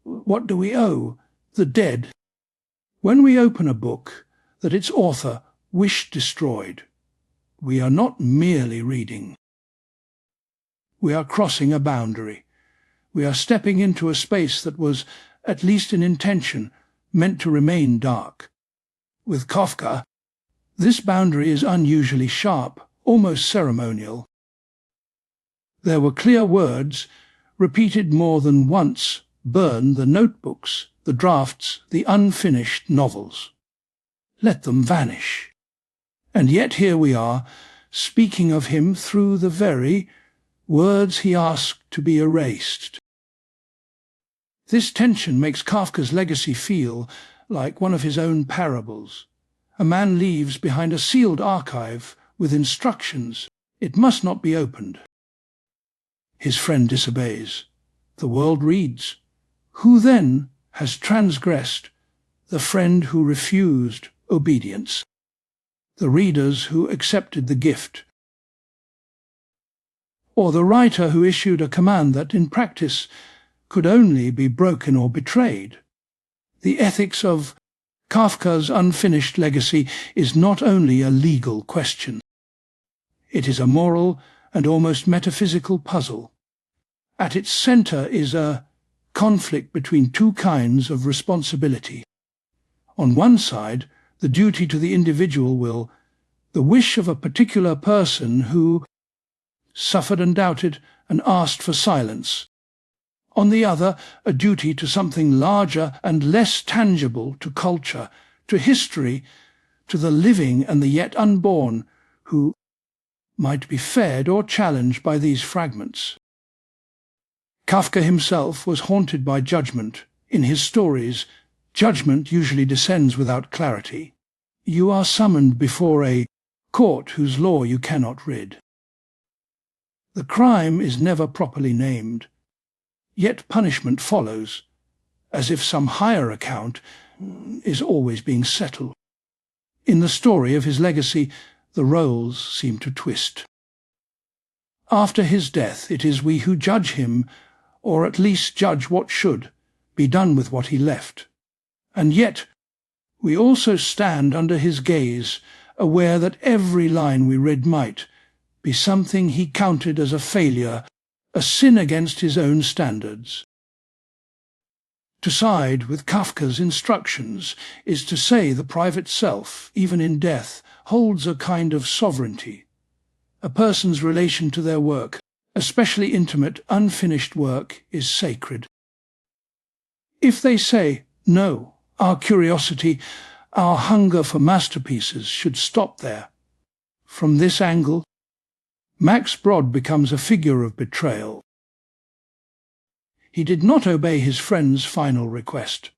What do we owe? The dead. When we open a book that its author wished destroyed, we are not merely reading. We are crossing a boundary. We are stepping into a space that was, at least in intention, meant to remain dark. With Kafka, this boundary is unusually sharp, almost ceremonial. There were clear words, repeated more than once: burn the notebooks, the drafts, the unfinished novels. Let them vanish. And yet here we are, speaking of him through the very words he asked to be erased. This tension makes Kafka's legacy feel like one of his own parables. A man leaves behind a sealed archive with instructions. It must not be opened. His friend disobeys. The world reads. Who then has transgressed? The friend who refused obedience. The readers who accepted the gift. Or the writer who issued a command that, in practice, could only be broken or betrayed. The ethics of Kafka's unfinished legacy is not only a legal question. It is a moral and almost metaphysical puzzle. At its center is a conflict between two kinds of responsibility. On one side, the duty to the individual will, the wish of a particular person who suffered and doubted and asked for silence. On the other, a duty to something larger and less tangible, to culture, to history, to the living and the yet unborn, who might be fed or challenged by these fragments. Kafka himself was haunted by judgment. In his stories, judgment usually descends without clarity. You are summoned before a court whose law you cannot rid. The crime is never properly named, yet punishment follows, as if some higher account is always being settled. In the story of his legacy, the roles seem to twist. After his death, it is we who judge him, or at least judge what should be done with what he left. And yet, we also stand under his gaze, aware that every line we read might be something he counted as a failure, a sin against his own standards. To side with Kafka's instructions is to say the private self, even in death, holds a kind of sovereignty. A person's relation to their work, especially intimate, unfinished work, is sacred. If they say, no, our curiosity, our hunger for masterpieces should stop there. From this angle, Max Brod becomes a figure of betrayal. He did not obey his friend's final request.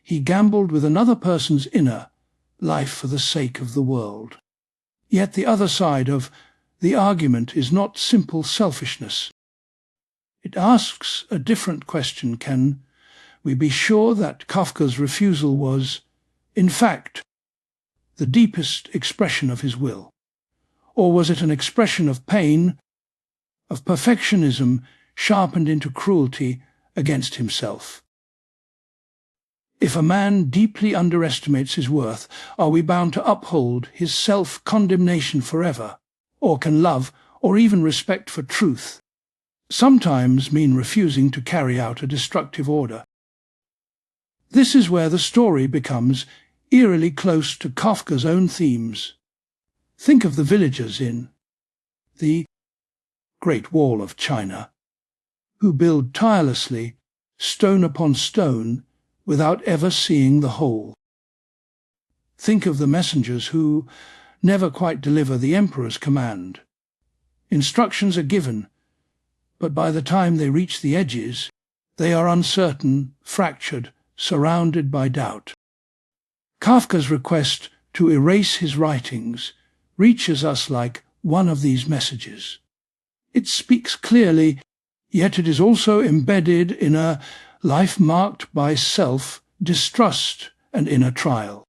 He gambled with another person's inner life for the sake of the world. Yet the other side of the argument is not simple selfishness. It asks a different question: can we be sure that Kafka's refusal was, in fact, the deepest expression of his will? Or was it an expression of pain, of perfectionism sharpened into cruelty against himself? If a man deeply underestimates his worth, are we bound to uphold his self-condemnation forever? Or can love, or even respect for truth, sometimes mean refusing to carry out a destructive order? This is where the story becomes eerily close to Kafka's own themes. Think of the villagers in the Great Wall of China, who build tirelessly, stone upon stone, without ever seeing the whole. Think of the messengers who never quite deliver the emperor's command. Instructions are given, but by the time they reach the edges, they are uncertain, fractured, surrounded by doubt. Kafka's request to erase his writings reaches us like one of these messages. It speaks clearly, yet it is also embedded in a life marked by self-distrust and inner trial.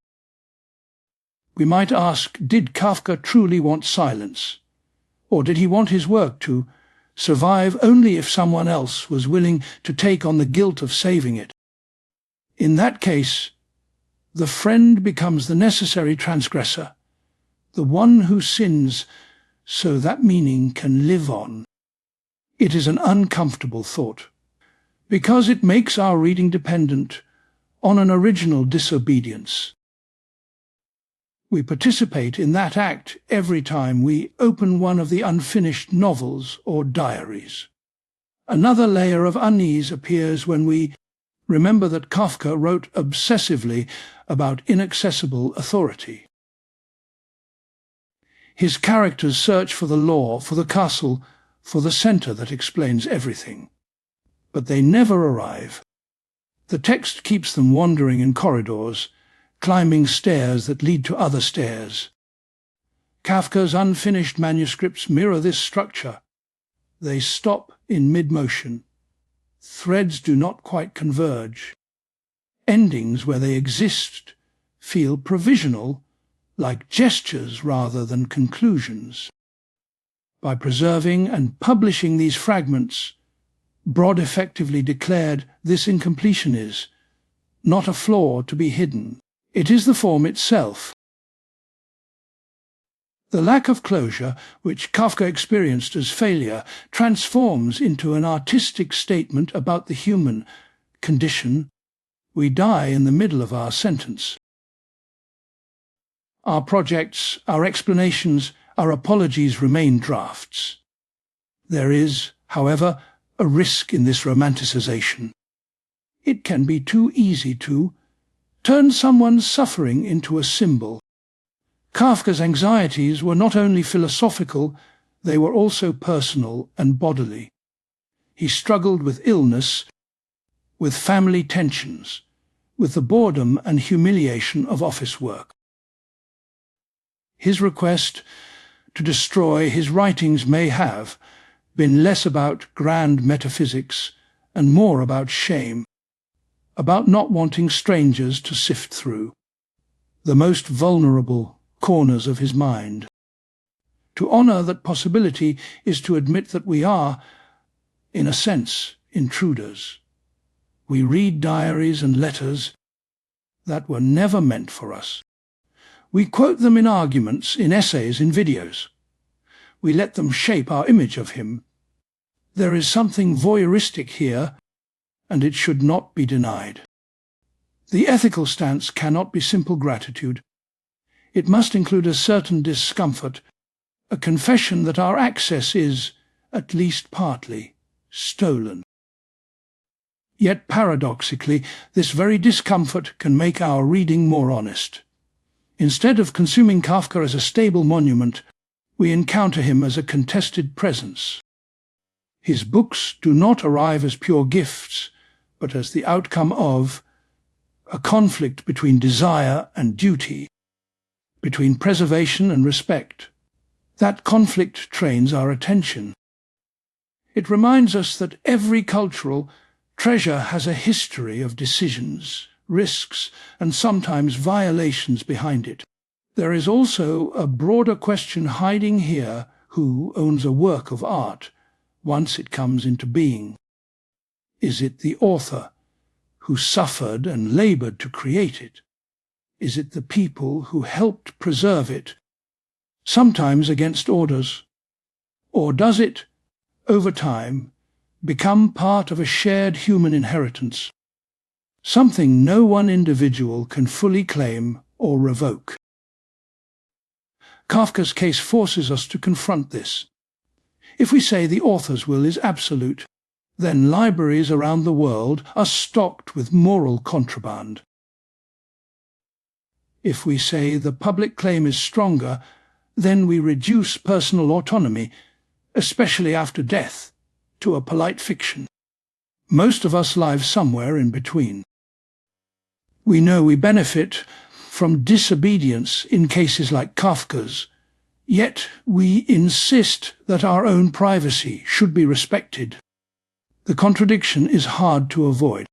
We might ask, did Kafka truly want silence? Or did he want his work to survive only if someone else was willing to take on the guilt of saving it? In that case, the friend becomes the necessary transgressor, the one who sins so that meaning can live on. It is an uncomfortable thought, because it makes our reading dependent on an original disobedience. We participate in that act every time we open one of the unfinished novels or diaries. Another layer of unease appears when we remember that Kafka wrote obsessively about inaccessible authority. His characters search for the law, for the castle, for the centre that explains everything. But they never arrive. The text keeps them wandering in corridors, climbing stairs that lead to other stairs. Kafka's unfinished manuscripts mirror this structure. They stop in mid-motion. Threads do not quite converge. Endings where they exist feel provisional, like gestures rather than conclusions. By preserving and publishing these fragments, Brod effectively declared this incompletion is not a flaw to be hidden. It is the form itself. The lack of closure, which Kafka experienced as failure, transforms into an artistic statement about the human condition. We die in the middle of our sentence. Our projects, our explanations, our apologies remain drafts. There is, however, a risk in this romanticization. It can be too easy to turn someone's suffering into a symbol. Kafka's anxieties were not only philosophical, they were also personal and bodily. He struggled with illness, with family tensions, with the boredom and humiliation of office work. His request to destroy his writings may have been less about grand metaphysics and more about shame, about not wanting strangers to sift through the most vulnerable corners of his mind. To honor that possibility is to admit that we are, in a sense, intruders. We read diaries and letters that were never meant for us. We quote them in arguments, in essays, in videos. We let them shape our image of him. There is something voyeuristic here, and it should not be denied. The ethical stance cannot be simple gratitude. It must include a certain discomfort, a confession that our access is, at least partly, stolen. Yet paradoxically, this very discomfort can make our reading more honest. Instead of consuming Kafka as a stable monument, we encounter him as a contested presence. His books do not arrive as pure gifts, but as the outcome of a conflict between desire and duty, between preservation and respect. That conflict trains our attention. It reminds us that every cultural treasure has a history of decisions, risks, and sometimes violations behind it. There is also a broader question hiding here: who owns a work of art once it comes into being? Is it the author, who suffered and labored to create it? Is it the people who helped preserve it, sometimes against orders? Or does it, over time, become part of a shared human inheritance, something no one individual can fully claim or revoke? Kafka's case forces us to confront this. If we say the author's will is absolute, then libraries around the world are stocked with moral contraband. If we say the public claim is stronger, then we reduce personal autonomy, especially after death, to a polite fiction. Most of us live somewhere in between. We know we benefit from disobedience in cases like Kafka's, yet we insist that our own privacy should be respected. The contradiction is hard to avoid.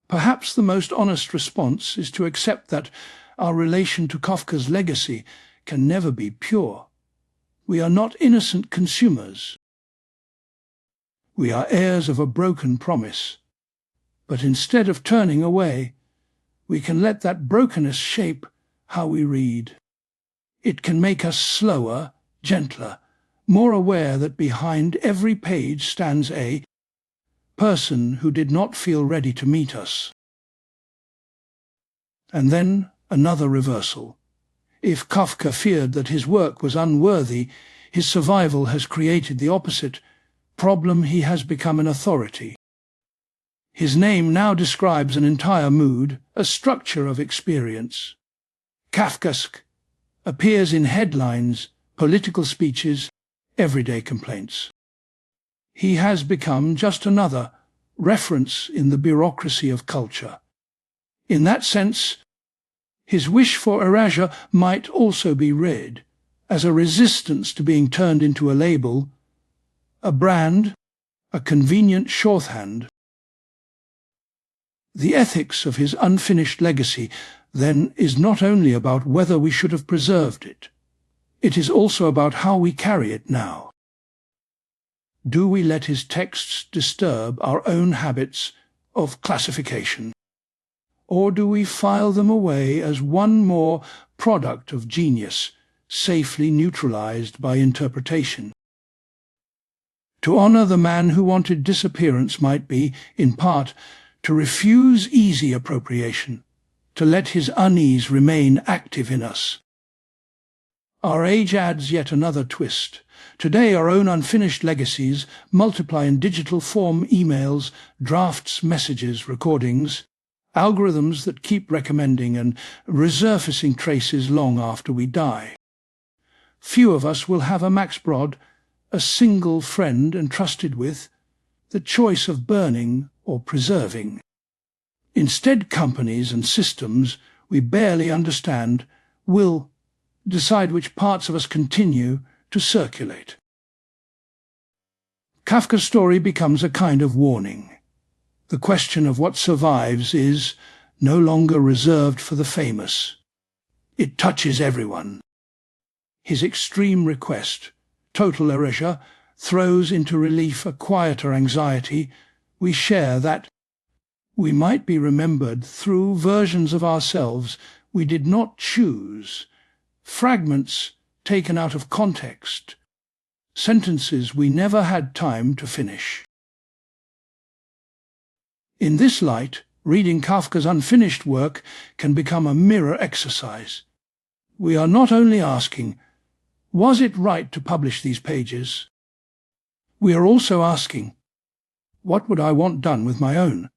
Perhaps the most honest response is to accept that our relation to Kafka's legacy can never be pure. We are not innocent consumers. We are heirs of a broken promise. But instead of turning away, we can let that brokenness shape how we read. It can make us slower, gentler, more aware that behind every page stands a person who did not feel ready to meet us. And then another reversal. If Kafka feared that his work was unworthy, his survival has created the opposite problem. He has become an authority. His name now describes an entire mood, a structure of experience. Kafkaesque appears in headlines, political speeches, everyday complaints. He has become just another reference in the bureaucracy of culture. In that sense, his wish for erasure might also be read as a resistance to being turned into a label, a brand, a convenient shorthand. The ethics of his unfinished legacy, then, is not only about whether we should have preserved it. It is also about how we carry it now. Do we let his texts disturb our own habits of classification? Or do we file them away as one more product of genius, safely neutralized by interpretation? To honor the man who wanted disappearance might be, in part, to refuse easy appropriation, to let his unease remain active in us. Our age adds yet another twist. Today our own unfinished legacies multiply in digital form: emails, drafts, messages, recordings, algorithms that keep recommending and resurfacing traces long after we die. Few of us will have a Max Brod, a single friend entrusted with the choice of burning or preserving. Instead, companies and systems we barely understand will decide which parts of us continue to circulate. Kafka's story becomes a kind of warning. The question of what survives is no longer reserved for the famous. It touches everyone. His extreme request, total erasure, throws into relief a quieter anxiety we share, that we might be remembered through versions of ourselves we did not choose, fragments taken out of context, sentences we never had time to finish. In this light, reading Kafka's unfinished work can become a mirror exercise. We are not only asking, was it right to publish these pages? We are also asking, what would I want done with my own?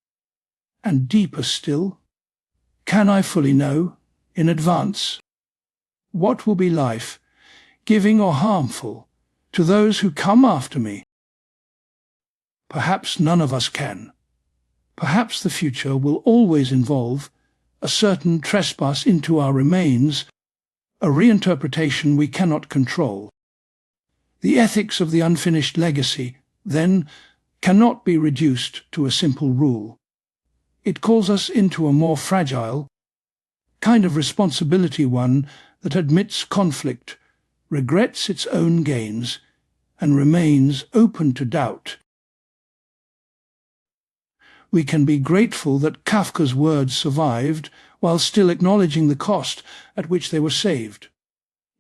And deeper still, can I fully know, in advance, what will be life, giving or harmful, to those who come after me? Perhaps none of us can. Perhaps the future will always involve a certain trespass into our remains, a reinterpretation we cannot control. The ethics of the unfinished legacy, then, cannot be reduced to a simple rule. It calls us into a more fragile kind of responsibility, one that admits conflict, regrets its own gains, and remains open to doubt. We can be grateful that Kafka's words survived while still acknowledging the cost at which they were saved.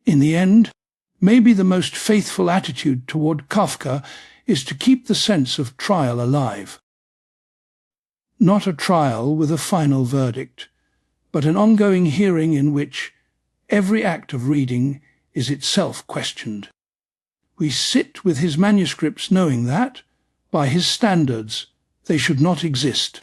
In the end, maybe the most faithful attitude toward Kafka is to keep the sense of trial alive. Not a trial with a final verdict, but an ongoing hearing in which every act of reading is itself questioned. We sit with his manuscripts knowing that, by his standards, they should not exist.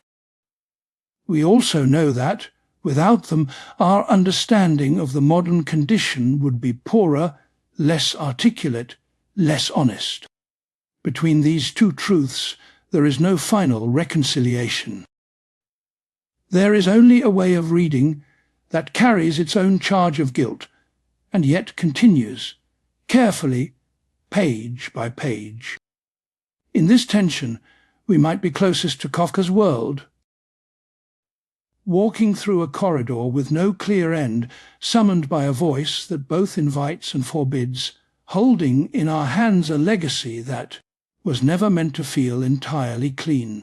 We also know that, without them, our understanding of the modern condition would be poorer, less articulate, less honest. Between these two truths, there is no final reconciliation. There is only a way of reading that carries its own charge of guilt, and yet continues, carefully, page by page. In this tension, we might be closest to Kafka's world. Walking through a corridor with no clear end, summoned by a voice that both invites and forbids, holding in our hands a legacy that was never meant to feel entirely clean.